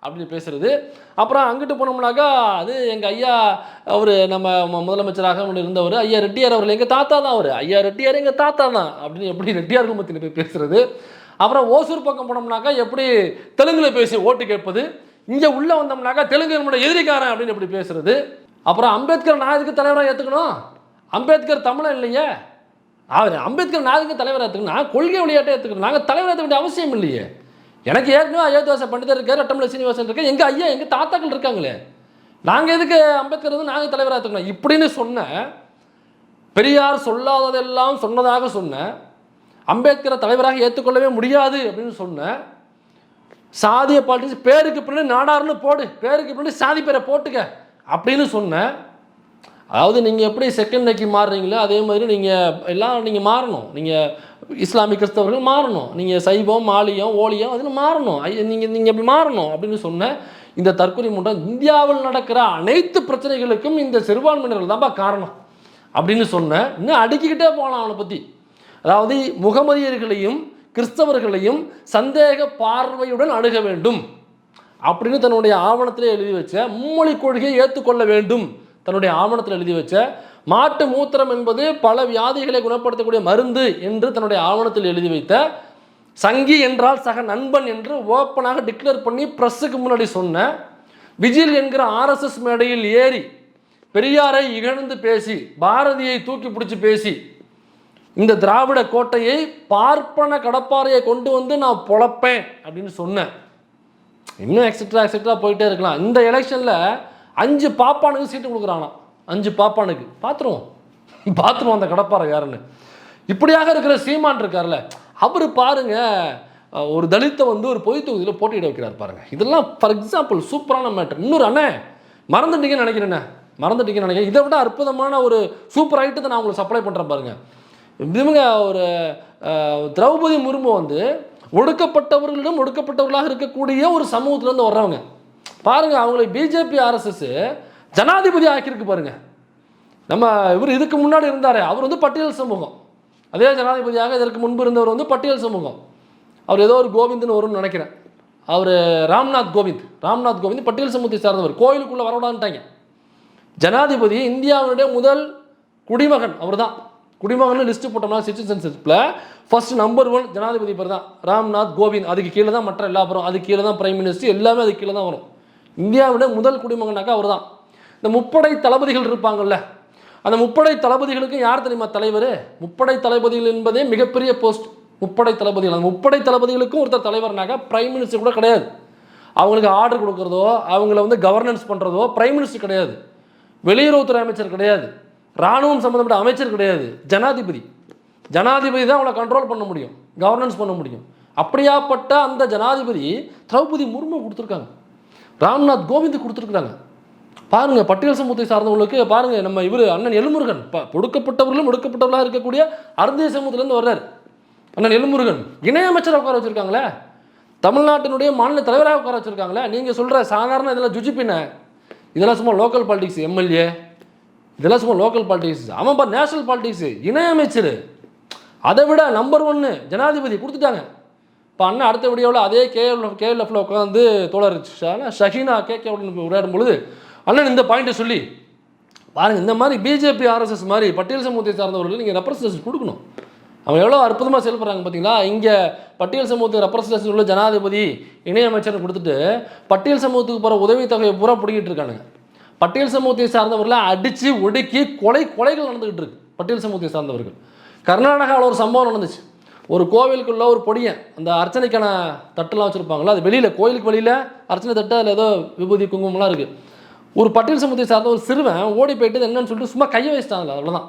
அப்படின்னு பேசுறது. அப்புறம் அங்கிட்டு போனோம்னாக்கா அது எங்கள் ஐயா அவர் நம்ம முதலமைச்சராக இருந்தவர் ஐயா ரெட்டியார் அவர்கள் எங்கள் தாத்தா தான், அவர் ஐயா ரெட்டியார் எங்கள் தாத்தா தான் அப்படின்னு எப்படி ரெட்டியார் குடும்பத்தில் போய் பேசுறது. அப்புறம் ஓசூர் பக்கம் போனோம்னாக்கா எப்படி தெலுங்குல பேசி ஓட்டு கேட்பது, இங்கே உள்ளே வந்தோம்னாக்கா தெலுங்கு நம்மளோட எதிரிக்காரன் அப்படின்னு எப்படி பேசுறது. அப்புறம் அம்பேத்கர் நான் எதுக்கு தலைவராக ஏற்றுக்கணும், அம்பேத்கர் தமிழன் இல்லையே, அவர் அம்பேத்கர் நான் எதுக்கு தலைவராக ஏற்றுக்கணும், நான் கொள்கை விளையாட்டை ஏற்றுக்கணும், நாங்கள் தலைவராக ஏற்றுக்க வேண்டிய அவசியம் இல்லையே. எனக்கு ஏற்கனவே அயோத்தியாச பண்டிதர் இருக்கார், ரட்டமலை சீனிவாசன் இருக்கார், எங்கள் ஐயா எங்கள் தாத்தாக்கள் இருக்காங்களே, நாங்கள் எதுக்கு அம்பேத்கர் வந்து நாங்கள் தலைவராக ஏற்றுக்கணும் இப்படின்னு சொன்ன பெரியார் சொல்லாததெல்லாம் சொன்னதாக சொன்ன அம்பேத்கரை தலைவராக ஏற்றுக்கொள்ளவே முடியாது அப்படின்னு சொன்ன சாதிய பாலிட்டிக்ஸ் பேருக்கு பின்னாடி நாடார்னு போடு, பேருக்கு பின்னாடி சாதி பேரை போட்டுக்க அப்படின்னு சொன்ன. அதாவது நீங்கள் எப்படி செகண்ட் நைக்கி மாறுறீங்களோ அதே மாதிரி நீங்கள் மாறணும். நீங்கள் இஸ்லாமிய கிறிஸ்தவர்கள் மாறணும், நீங்கள் சைவம் மாலியம் ஓலியம் அதில் மாறணும், நீங்கள் எப்படி மாறணும் அப்படின்னு சொன்ன இந்த தற்கொலை மூட்டம் இந்தியாவில் நடக்கிற அனைத்து பிரச்சனைகளுக்கும் இந்த சிறுபான்மையினர்கள் தான்ப்பா காரணம் அப்படின்னு சொன்ன. இன்னும் அடுக்கிக்கிட்டே போகலாம் அவனை பற்றி. அதாவது முகமதியர்களையும் கிறிஸ்தவர்களையும் சந்தேக பார்வையுடன் அணுக வேண்டும் அப்படின்னு தன்னுடைய ஆவணத்திலே எழுதி வச்ச, மும்மொழி கொள்கையை ஏற்றுக்கொள்ள வேண்டும் தன்னுடைய ஆவணத்தில் எழுதி வச்ச, மாட்டு மூத்திரம் என்பது பல வியாதிகளை குணப்படுத்தக்கூடிய மருந்து என்று தன்னுடைய ஆவணத்தில் எழுதி வைத்த, சங்கி என்றால் சக நண்பன் என்று ஓப்பனாக டிக்ளேர் பண்ணி பிரஸுக்கு முன்னாடி சொன்ன, விஜில் என்கிற RSS மேடையில் ஏறி பெரியாரை இகழ்ந்து பேசி பாரதியை தூக்கி பிடிச்சி பேசி இந்த திராவிட கோட்டையை பார்ப்பன கடப்பாறையை கொண்டு வந்து நான் பொழப்பேன் அப்படின்னு சொன்னேன். இன்னும் எக்ஸெட்ரா போயிட்டே இருக்கலாம். இந்த எலெக்ஷனில் 5 பாப்பானுக்கு சீட்டு கொடுக்குறானா, 5 பாப்பானுக்கு பார்த்துருவோம் அந்த கடப்பாறை யாருன்னு. இப்படியாக இருக்கிற சீமான் இருக்கார்ல, அவர் பாருங்க ஒரு தலித்தை வந்து ஒரு பொது தொகுதியில் போட்டியிட வைக்கிறார் பாருங்க. இதெல்லாம் ஃபார் எக்ஸாம்பிள் சூப்பரான மேட்டர். இன்னொரு அண்ணே மறந்துட்டீங்கன்னு நினைக்கிறேன். இதை விட அற்புதமான ஒரு சூப்பர் ஐட்டத்தை நான் உங்களுக்கு சப்ளை பண்ணுறேன் பாருங்க. இவங்க ஒரு திரௌபதி முர்மு வந்து ஒடுக்கப்பட்டவர்களிடம் ஒடுக்கப்பட்டவர்களாக இருக்கக்கூடிய ஒரு சமூகத்திலேருந்து வர்றவங்க பாருங்க. அவங்களை பிஜேபி RSS ஜனாதிபதி ஆக்கியிருக்கு பாருங்க. நம்ம இவர் இதுக்கு முன்னாடி இருந்தார், அவர் வந்து பட்டியல் சமூகம். அதே ஜனாதிபதியாக இதற்கு முன்பு இருந்தவர் வந்து பட்டியல் சமூகம். அவர் ஏதோ ஒரு கோவிந்த்னு வரும்னு நினைக்கிறேன். அவர் ராம்நாத் கோவிந்த் பட்டியல் சமூகத்தை சார்ந்தவர். கோயிலுக்குள்ளே வரவிடான்ட்டாங்க. ஜனாதிபதி இந்தியாவுடைய முதல் குடிமகன் அவர் தான். குடிமகன் லிஸ்ட்டு போட்டோம்னா சிட்டிசன்ஷிப்பில் ஃபர்ஸ்ட் நம்பர் 1 ஜனாதிபதி பேர் தான் ராம்நாத் கோவிந்த். அதுக்கு கீழே தான் மற்ற எல்லா அப்புறம் அதுக்கு கீழே தான் பிரைம் மினிஸ்டர், எல்லாமே அதுக்கு கீழே தான் வரும். இந்தியாவுடைய முதல் குடிமகனாக்கா அவர் தான். இந்த முப்படை தளபதிகள் இருப்பாங்கல்ல, அந்த முப்படை தளபதிகளுக்கு யார் தெரியுமா தலைவர்? முப்படை தளபதிகள் என்பதே மிகப்பெரிய போஸ்ட். முப்படை தளபதிகள், அந்த முப்படை தளபதிகளுக்கும் ஒருத்தர் தலைவர்னாக்கா பிரைம் மினிஸ்டர் கூட கிடையாது. அவங்களுக்கு ஆர்டர் கொடுக்குறதோ அவங்கள வந்து கவர்னன்ஸ் பண்ணுறதோ பிரைம் மினிஸ்டர் கிடையாது, வெளியுறவுத்துறை அமைச்சர் கிடையாது, இராணுவம் சம்மந்தப்பட்ட அமைச்சர் கிடையாது, ஜனாதிபதி தான் அவளை கண்ட்ரோல் பண்ண முடியும், கவர்னன்ஸ் பண்ண முடியும். அப்படியாப்பட்ட அந்த ஜனாதிபதி திரௌபதி முர்மு கொடுத்துருக்காங்க, ராம்நாத் கோவிந்த் கொடுத்துருக்குறாங்க. பாருங்க, பட்டியல் சமூகத்தை சார்ந்தவங்களுக்கு பாருங்க, நம்ம இவர் அண்ணன் எல்முருகன் ஒடுக்கப்பட்டவர்களும் ஒடுக்கப்பட்டவர்களாக இருக்கக்கூடிய அருந்திய சமூகத்திலேருந்து வர்றார். அண்ணன் எல்முருகன் இணையமைச்சராக உட்கார வச்சிருக்காங்களே, தமிழ்நாட்டினுடைய மாநில தலைவராக உட்கார வச்சிருக்காங்களே. நீங்கள் சொல்கிற சாதாரண இதெல்லாம் ஜுஜிப்பின, இதெல்லாம் சும்மா லோக்கல் பாலிடிக்ஸ், எம்எல்ஏ இதெல்லாம் சும்மா லோக்கல் பாலிடிக்ஸ். அவன் நேஷனல் பாலிடிக்ஸ் இணையமைச்சர், அதை விட நம்பர் 1 ஜனாதிபதி கொடுத்துட்டாங்க. இப்போ அண்ணன் அடுத்த வீடியோவில் அதே கேஎல்எஃப்ல உட்காந்து தோழர் ஷஹீனா கேகேவுடன் உரையாடும் பொழுது அண்ணன் இந்த பாயிண்ட்டை சொல்லி பாருங்கள், இந்த மாதிரி பிஜேபி ஆர்எஸ்எஸ் மாதிரி பட்டியல் சமூகத்தை சார்ந்தவர்கள் நீங்கள் ரெப்ரசன்டேஷன் கொடுக்கணும். அவங்க எவ்வளோ அற்புதமாக செயல்படுறாங்க பார்த்தீங்களா. இங்கே பட்டியல் சமூகத்துக்கு ரெப்ரசன்டேஷன் உள்ள ஜனாதிபதி இணையமைச்சர் கொடுத்துட்டு பட்டியல் சமூகத்துக்கு போகிற உதவித்தொகையை பூரா பிடிக்கிட்டு இருக்கானுங்க. பட்டியல் சமூகத்தை சார்ந்தவர்களை அடித்து ஒடுக்கி கொலைகள் நடந்துகிட்டு இருக்கு. பட்டியல் சமூகத்தை சார்ந்தவர்கள் கர்நாடகாவில் ஒரு சம்பவம் நடந்துச்சு. ஒரு கோவிலுக்குள்ள ஒரு பொடியன் அந்த அர்ச்சனைக்கான தட்டுலாம் வச்சுருப்பாங்களா, அது வெளியில் கோயிலுக்கு வெளியில் அர்ச்சனை தட்டு, அதில் ஏதோ விபூதி குங்குமம்லாம் இருக்குது. ஒரு பட்டியல் சமூகத்தை சார்ந்த ஒரு சிறுவன் ஓடி போயிட்டு என்னன்னு சொல்லிட்டு சும்மா கையை வச்சிட்டாங்க, அவ்வளோதான்.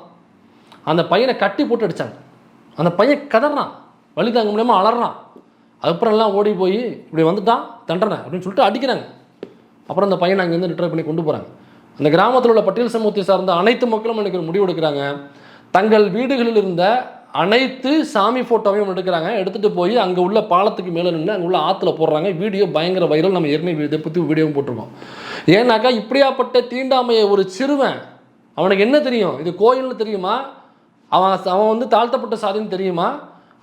அந்த பையனை கட்டி போட்டு அடித்தாங்க. அந்த பையன் கதறான், வலி தாங்க முடியாமல் அலறான். அதுக்கப்புறம் எல்லாம் ஓடி போய் இப்படி வந்துட்டான் தண்டனை அப்படின்னு சொல்லிட்டு அடிக்கிறாங்க. அப்புறம் அந்த பையனை அங்கேருந்து ரிட்ரைவ் பண்ணி கொண்டு போகிறாங்க. அந்த கிராமத்தில் உள்ள பட்டியல் சமூகத்தை சார்ந்த அனைத்து மக்களும் எனக்கு ஒரு முடிவு எடுக்கிறாங்க. தங்கள் வீடுகளில் இருந்த அனைத்து சாமி ஃபோட்டோவையும் எடுக்கிறாங்க, எடுத்துகிட்டு போய் அங்கே உள்ள பாலத்துக்கு மேலே நின்று அங்கே உள்ள ஆற்றுல போடுறாங்க. வீடியோ பயங்கர வைரல். நம்ம ஏற்கனவே இதை பற்றி வீடியோவும் போட்டிருக்கோம். ஏன்னாக்கா இப்படியாப்பட்ட தீண்டாமையை ஒரு சிறுவன், அவனுக்கு என்ன தெரியும், இது கோயில்னு தெரியுமா, அவன் வந்து தாழ்த்தப்பட்ட சாதின்னு தெரியுமா,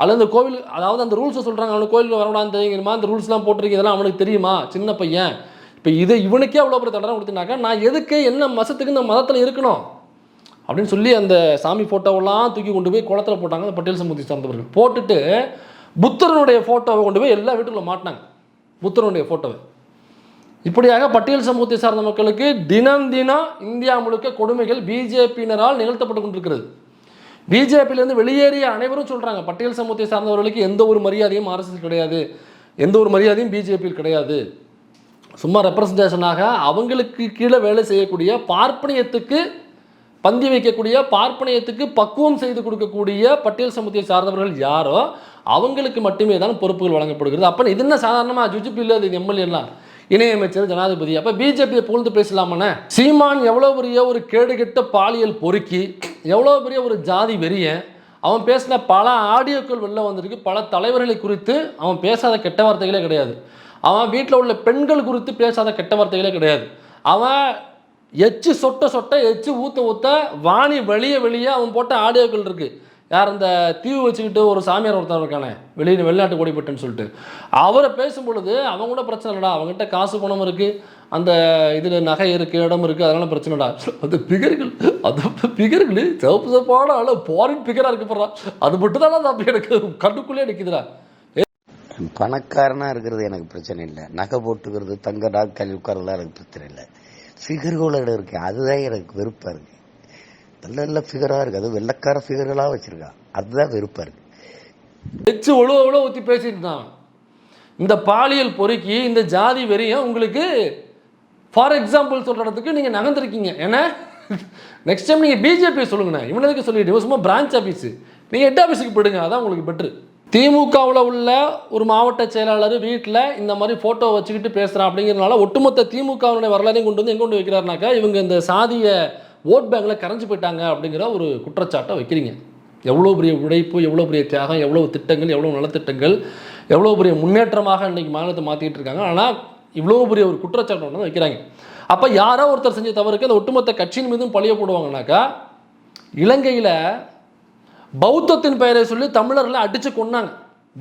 அல்லது அந்த கோவில், அதாவது அந்த ரூல்ஸை சொல்கிறாங்க, அவனுக்கு கோயிலுக்கு வரக்கூடாதுன்னு தெரியுமா, அந்த ரூல்ஸ்லாம் போட்டிருக்கு, இதெல்லாம் அவனுக்கு தெரியுமா, சின்ன பையன். இப்போ இவனுக்கே அவ்வளோ பெரிய தண்டனை கொடுத்தினாக்கா நான் எதுக்கு என்ன மதத்துக்கு இந்த மதத்தில் இருக்கணும் அப்படின்னு சொல்லி அந்த சாமி ஃபோட்டோவெல்லாம் தூக்கி கொண்டு போய் குளத்தில் போட்டாங்க. அந்த பட்டியல் சமூகத்தை சார்ந்தவர்கள் போட்டுட்டு புத்தரனுடைய ஃபோட்டோவை கொண்டு போய் எல்லா வீட்டுக்குள்ள மாட்டினாங்க, புத்தரனுடைய ஃபோட்டோவை. இப்படியாக பட்டியல் சமூகத்தை சார்ந்த மக்களுக்கு தினம் இந்தியா முழுக்க கொடுமைகள் பிஜேபியினரால் நிகழ்த்தப்பட்டு கொண்டிருக்கிறது. பிஜேபியிலேருந்து வெளியேறிய அனைவரும் சொல்கிறாங்க, பட்டியல் சமூகத்தை சார்ந்தவர்களுக்கு எந்த ஒரு மரியாதையும் ஆர்எஸ்எஸ் கிடையாது, எந்த ஒரு மரியாதையும் பிஜேபியில் கிடையாது. சும்மா ரெப்ரசன்டேஷனாக அவங்களுக்கு கீழே வேலை செய்யக்கூடிய பார்ப்பனியத்துக்கு பந்தி வைக்கக்கூடிய, பார்ப்பனியத்துக்கு பக்குவம் செய்து கொடுக்கக்கூடிய பட்டியல் சமூகத்தை சார்ந்தவர்கள் யாரோ அவங்களுக்கு மட்டுமே தான் பொறுப்புகள் வழங்கப்படுகிறது. அப்போ இது என்ன சாதாரணமாக ஜுஜிபி இல்லை, இது எம்எல்ஏலாம் இணையமைச்சர் ஜனாதிபதி. அப்போ பிஜேபியை புகழ்ந்து பேசலாமாண்ணே? சீமான் எவ்வளோ பெரிய ஒரு கேடுகெட்ட பாலியல் பொறுக்கி, எவ்வளோ பெரிய ஒரு ஜாதி வெறியன், அவன் பேசின பல ஆடியோக்கள் வெளில வந்திருக்கு. பல தலைவர்களை குறித்து அவன் பேசாத கெட்ட வார்த்தைகளே கிடையாது. அவன் வீட்டில் உள்ள பெண்கள் குறித்து பேசாத கெட்ட வார்த்தைகளே கிடையாது. அவன் எச்சு சொட்ட எச்சு ஊற்ற வாணி வெளியே அவன் போட்ட ஆடியோக்கள் இருக்குது. யார் அந்த தீவு வச்சுக்கிட்டு ஒரு சாமியார் ஒருத்தர் இருக்கானே, வெளிநாட்டு ஓடிப்பட்டுன்னு சொல்லிட்டு, அவரை பேசும்பொழுது அவங்க கூட பிரச்சனை இல்லைடா, அவங்ககிட்ட காசு பணம் இருக்குது, அந்த இதில் நகை இருக்குது, இடம் இருக்குது, அதனால பிரச்சனைடா. அந்த பிகர்கள் சிவப்பான ஆள் ஃபாரின் பிகராக இருக்கு போடுறா, அது மட்டும் தான் அது எனக்கு கண்ணுக்குள்ளே நிற்குதுடா. பணக்காரனாக இருக்கிறது எனக்கு பிரச்சனை இல்லை, நகை போட்டுக்கிறது, தங்க டாக்டர் உட்காரலாம் எனக்கு பிரச்சனை இல்லை. ஃபிகர்களோட இருக்கு, அதுதான் எனக்கு வெறுப்பாக இருக்குது. நல்ல ஃபிகராக இருக்குது, அது வெள்ளக்கார ஃபிகர்களாக வச்சுருக்கான், அதுதான் வெறுப்பாக இருக்குது. வச்சு எவ்வளோ ஊற்றி பேசியிருந்தான். இந்த பாலியல் பொறுக்கி, இந்த ஜாதி வெறியும் உங்களுக்கு ஃபார் எக்ஸாம்பிள் சொல்கிறதுக்கு நீங்கள் நகர்ந்துருக்கீங்க. ஏன்னா நெக்ஸ்ட் டைம் நீங்கள் பிஜேபி சொல்லுங்கண்ணே, இவனுக்கு சொல்லிட்டு சும்மா பிரான்ச் ஆஃபீஸு, நீங்கள் ஹெட் ஆஃபீஸுக்கு போயிடுங்க, அதான் உங்களுக்கு பெட்ரு. திமுகவில் உள்ள ஒரு மாவட்ட செயலாளர் வீட்டில் இந்த மாதிரி ஃபோட்டோ வச்சுக்கிட்டு பேசுகிறான் அப்படிங்கிறதுனால ஒட்டுமொத்த திமுகவுடைய வரலாறையும் கொண்டு வந்து எங்கே கொண்டு வைக்கிறாருனாக்கா, இவங்க இந்த சாதிய ஓட் பேங்கில் கரைஞ்சி போயிட்டாங்க அப்படிங்கிற ஒரு குற்றச்சாட்டை வைக்கிறீங்க. எவ்வளோ பெரிய உழைப்பு, எவ்வளோ பெரிய தியாகம், எவ்வளோ திட்டங்கள், எவ்வளோ நலத்திட்டங்கள், எவ்வளோ பெரிய முன்னேற்றமாக இன்றைக்கி மாநிலத்தை மாற்றிக்கிட்டு இருக்காங்க. ஆனால் இவ்வளோ பெரிய ஒரு குற்றச்சாட்டை வந்து வைக்கிறாங்க. அப்போ யாரோ ஒருத்தர் செஞ்ச தவறுக்கு அந்த ஒட்டுமொத்த கட்சியின் மீதும் பழிய போடுவாங்கனாக்கா, இலங்கையில் பௌத்தத்தின் பெயரை சொல்லி தமிழர்களை அடித்து கொண்டாங்க,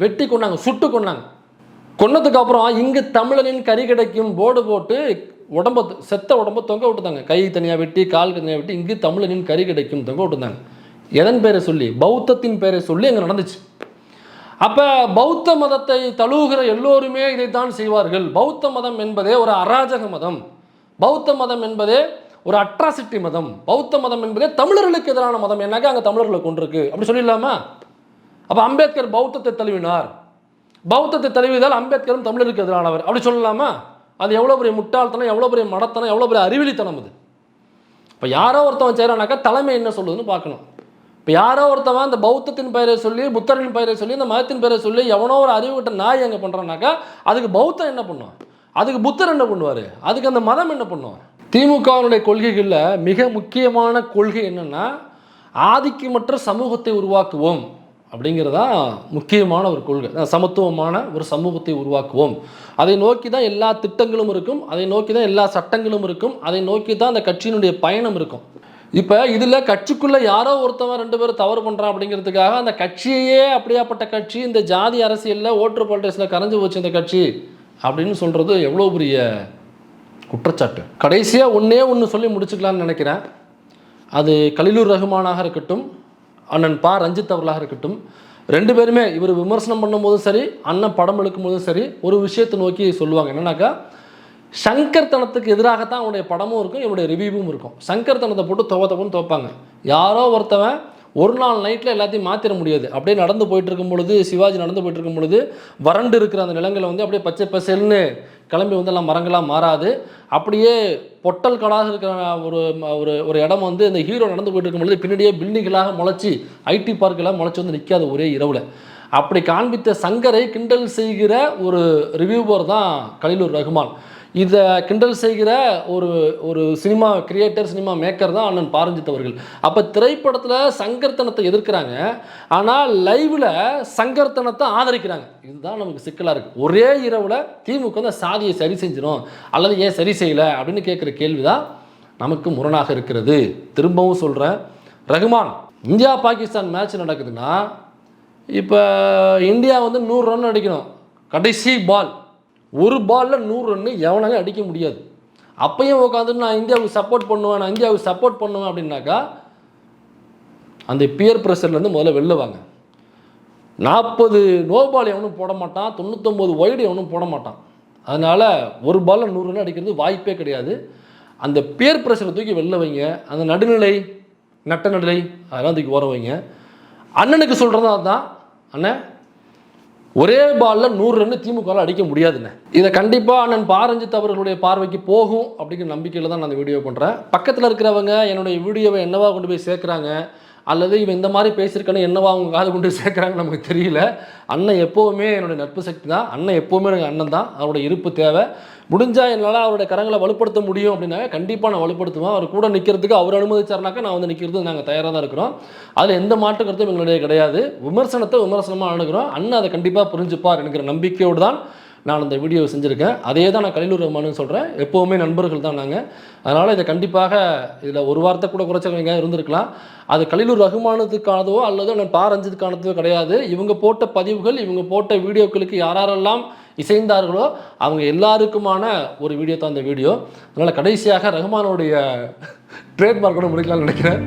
வெட்டி கொண்டாங்க, சுட்டு கொண்டாங்க. கொன்னதுக்கு அப்புறம் இங்கு தமிழனின் கறி கிடைக்கும் போர்டு போட்டு செத்த உடம்ப தொங்க விட்டுதாங்க. கை தனியாக வெட்டி, கால் தனியாக வெட்டி, இங்கு தமிழனின் கறி கிடைக்கும் தொங்க விட்டுருந்தாங்க. எதன் பெயரை சொல்லி? பௌத்தத்தின் பெயரை சொல்லி அங்கே நடந்துச்சு. அப்போ பௌத்த மதத்தை தழுவுகிற எல்லோருமே இதைத்தான் செய்வார்கள். பௌத்த மதம் என்பதே ஒரு அராஜக மதம், பௌத்த மதம் என்பதே ஒரு அட்ராசிட்டி மதம், பௌத்த மதம் என்பதே தமிழர்களுக்கு எதிரான மதம். என்னக்கா அங்கே தமிழர்களை கொண்டிருக்கு அப்படி சொல்லிடலாமா? அப்போ அம்பேத்கர் பௌத்தத்தை தழுவினார், பௌத்தத்தை தழுவிதால் அம்பேத்கரும் தமிழருக்கு எதிரானவர் அப்படி சொல்லலாமா? அது எவ்வளோ பெரிய முட்டாள்தனம், எவ்வளோ பெரிய மடத்தனம், எவ்வளோ பெரிய அறிவிலித்தனம் அது. இப்போ யாரோ ஒருத்தவன் செய்கிறானாக்கா தலைமை என்ன சொல்லுதுன்னு பார்க்கணும். இப்போ யாரோ ஒருத்தவன் அந்த பௌத்தத்தின் பெயரை சொல்லி, புத்தரின் பெயரை சொல்லி, இந்த மதத்தின் பெயரை சொல்லி எவனோ ஒரு அறிவுகிட்ட நாய் அங்கே பண்ணுறானாக்கா, அதுக்கு பௌத்தம் என்ன பண்ணும், அதுக்கு புத்தர் என்ன பண்ணுவார், அதுக்கு அந்த மதம் என்ன பண்ணும்? திமுகவினுடைய கொள்கைகளில் மிக முக்கியமான கொள்கை என்னென்னா ஆதிக்கமற்ற சமூகத்தை உருவாக்குவோம் அப்படிங்கிறதா முக்கியமான ஒரு கொள்கை. சமத்துவமான ஒரு சமூகத்தை உருவாக்குவோம், அதை நோக்கி தான் எல்லா திட்டங்களும் இருக்கும், அதை நோக்கி தான் எல்லா சட்டங்களும் இருக்கும், அதை நோக்கி தான் அந்த கட்சியினுடைய பயணம் இருக்கும். இப்போ இதில் கட்சிக்குள்ளே யாரோ ஒருத்தவன் 2 பேர் தவறு பண்ணுறான் அப்படிங்கிறதுக்காக அந்த கட்சியே அப்படியாப்பட்ட கட்சி இந்த ஜாதி அரசியலில் ஓட்டர் பாலிட்டிக்ஸில் கரைஞ்சு போச்சு இந்த கட்சி அப்படின்னு சொல்கிறது எவ்வளோ பெரிய குற்றச்சாட்டு. கடைசியாக ஒன்று சொல்லி முடிச்சுக்கலான்னு நினைக்கிறேன். அது கலிலூர் ரஹ்மானாக இருக்கட்டும், அண்ணன் பா ரஞ்சித் அவர்களாக இருக்கட்டும், 2 பேருமே இவர் விமர்சனம் பண்ணும்போதும் சரி, அண்ணன் படம் எடுக்கும் போதும் சரி, ஒரு விஷயத்தை நோக்கி சொல்லுவாங்க. என்னன்னாக்கா, சங்கர்தனத்துக்கு எதிராகத்தான் அவனுடைய படமும் இருக்கும், இவனுடைய ரிவ்யூவும் இருக்கும். சங்கர்தனத்தை போட்டு துவத்தப்புன்னு துவைப்பாங்க. யாரோ ஒருத்தவன் ஒரு நாள் நைட்டில் எல்லாத்தையும் மாற்றிட முடியாது. அப்படியே நடந்து போயிட்டு இருக்கும் பொழுது, சிவாஜி நடந்து போயிட்டு இருக்கும் பொழுது வறண்டு இருக்கிற அந்த நிலங்களை வந்து அப்படியே பச்சை பசேல்னு கிளம்பி வந்து எல்லாம் மரங்களாக மாறாது. அப்படியே பொட்டல் கடாக இருக்கிற ஒரு இடம் வந்து இந்த ஹீரோ நடந்து போயிட்டு இருக்கும் பொழுது பின்னாடியே பில்டிங்களாக முளைச்சி ஐடி பார்க்கெல்லாம் முளைச்சி வந்து நிற்காது ஒரே இரவில். அப்படி காண்பித்த சங்கரை கிண்டல் செய்கிற ஒரு ரிவ்யூவர் தான் கலிலூர் ரஹ்மான். இதை கிண்டல் செய்கிற ஒரு சினிமா கிரியேட்டர், சினிமா மேக்கர் தான் அண்ணன் பா ரஞ்சித் அவர்கள். அப்போ திரைப்படத்தில் சங்கர்த்தனத்தை எதிர்க்கிறாங்க, ஆனால் லைவில் சங்கர்த்தனத்தை ஆதரிக்கிறாங்க. இதுதான் நமக்கு சிக்கலாக இருக்குது. ஒரே இரவில் திமுக வந்து சாதியை சரி செஞ்சிடும் அல்லது ஏன் சரி செய்யலை அப்படின்னு கேட்குற கேள்வி தான் நமக்கு முரணாக இருக்கிறது. திரும்பவும் சொல்கிறேன், ரஹ்மான், இந்தியா பாகிஸ்தான் மேட்ச் நடக்குதுன்னா இப்போ இந்தியா வந்து 100 ரன் அடிக்கணும், கடைசி பால், ஒரு பாலில் 100 ரன்னு எவனாலும் அடிக்க முடியாது. அப்பையும் உட்காந்துட்டு நான் இந்தியாவுக்கு சப்போர்ட் பண்ணுவேன் அப்படின்னாக்கா அந்த பியர் ப்ரெஷர்லேருந்து முதல்ல வெளில வாங்க. 40 நோ பால் எவனும் போட மாட்டான், 99 ஒய்டு எவனும் போட மாட்டான். அதனால் ஒரு பாலில் 100 ரன் அடிக்கிறது வாய்ப்பே கிடையாது. அந்த பியர் ப்ரெஷரை தூக்கி வெளில வைங்க. அந்த நடுநிலை, நட்ட நடுநிலை அதெல்லாம் தூக்கி ஓர வைங்க. அண்ணனுக்கு சொல்கிறதா அதுதான், அண்ணன் ஒரே பாலில் 100 ரன்னு திமுகவில் அடிக்க முடியாதுண்ணே. இதை கண்டிப்பாக அண்ணன் பா ரஞ்சித் அவர்களுடைய பார்வைக்கு போகும் அப்படிங்கிற நம்பிக்கையில் தான் நான் அந்த வீடியோ பண்ணுறேன். பக்கத்தில் இருக்கிறவங்க என்னுடைய வீடியோவை என்னவா கொண்டு போய் சேர்க்குறாங்க, அல்லது இவன் இந்த மாதிரி பேசியிருக்கானு என்னவா அவங்க காது கொண்டு சேர்க்குறாங்கன்னு நமக்கு தெரியல. அண்ணன் எப்போவுமே என்னுடைய நட்பு சக்தி தான், அண்ணன் எப்போவுமே எனக்கு அண்ணன் தான். அவருடைய இருப்பு தேவை. முடிஞ்சால் என்னால் அவருடைய கரங்களை வலுப்படுத்த முடியும் அப்படின்னா கண்டிப்பாக நான் வலுப்படுத்துவேன். அவர் கூட நிற்கிறதுக்கு அவர் அனுமதிச்சார்னாக்கா நான் வந்து நிற்கிறது நாங்கள் தயாராக தான் இருக்கிறோம். அதில் எந்த மாற்று கருத்தும் எங்களுடைய கிடையாது. விமர்சனத்தை விமர்சனமாக அணுகிறோம். அண்ணன் அதை கண்டிப்பாக புரிஞ்சுப்பார் என்கிற நம்பிக்கையோடு தான் நான் இந்த வீடியோவை செஞ்சுருக்கேன். அதே தான் நான் கலிலூர் ரஹ்மான்னு சொல்கிறேன். எப்போவுமே நண்பர்கள் தான் நாங்கள். அதனால் இதை கண்டிப்பாக இதில் ஒரு வார்த்தை கூட குறைச்சவங்க இருந்திருக்கலாம். அது கலிலூர் ரஹ்மானுக்கானதோ அல்லது நான் பா ரஞ்சித்துக்கானதோ கிடையாது. இவங்க போட்ட பதிவுகள், இவங்க போட்ட வீடியோக்களுக்கு யாரெல்லாம் இசைந்தார்களோ அவங்க எல்லாருக்குமான ஒரு வீடியோ தான் இந்த வீடியோ. அதனால் கடைசியாக ரஹ்மானுடைய ட்ரேட்மார்க்கோட முடிக்கலாம்னு நினைக்கிறேன்.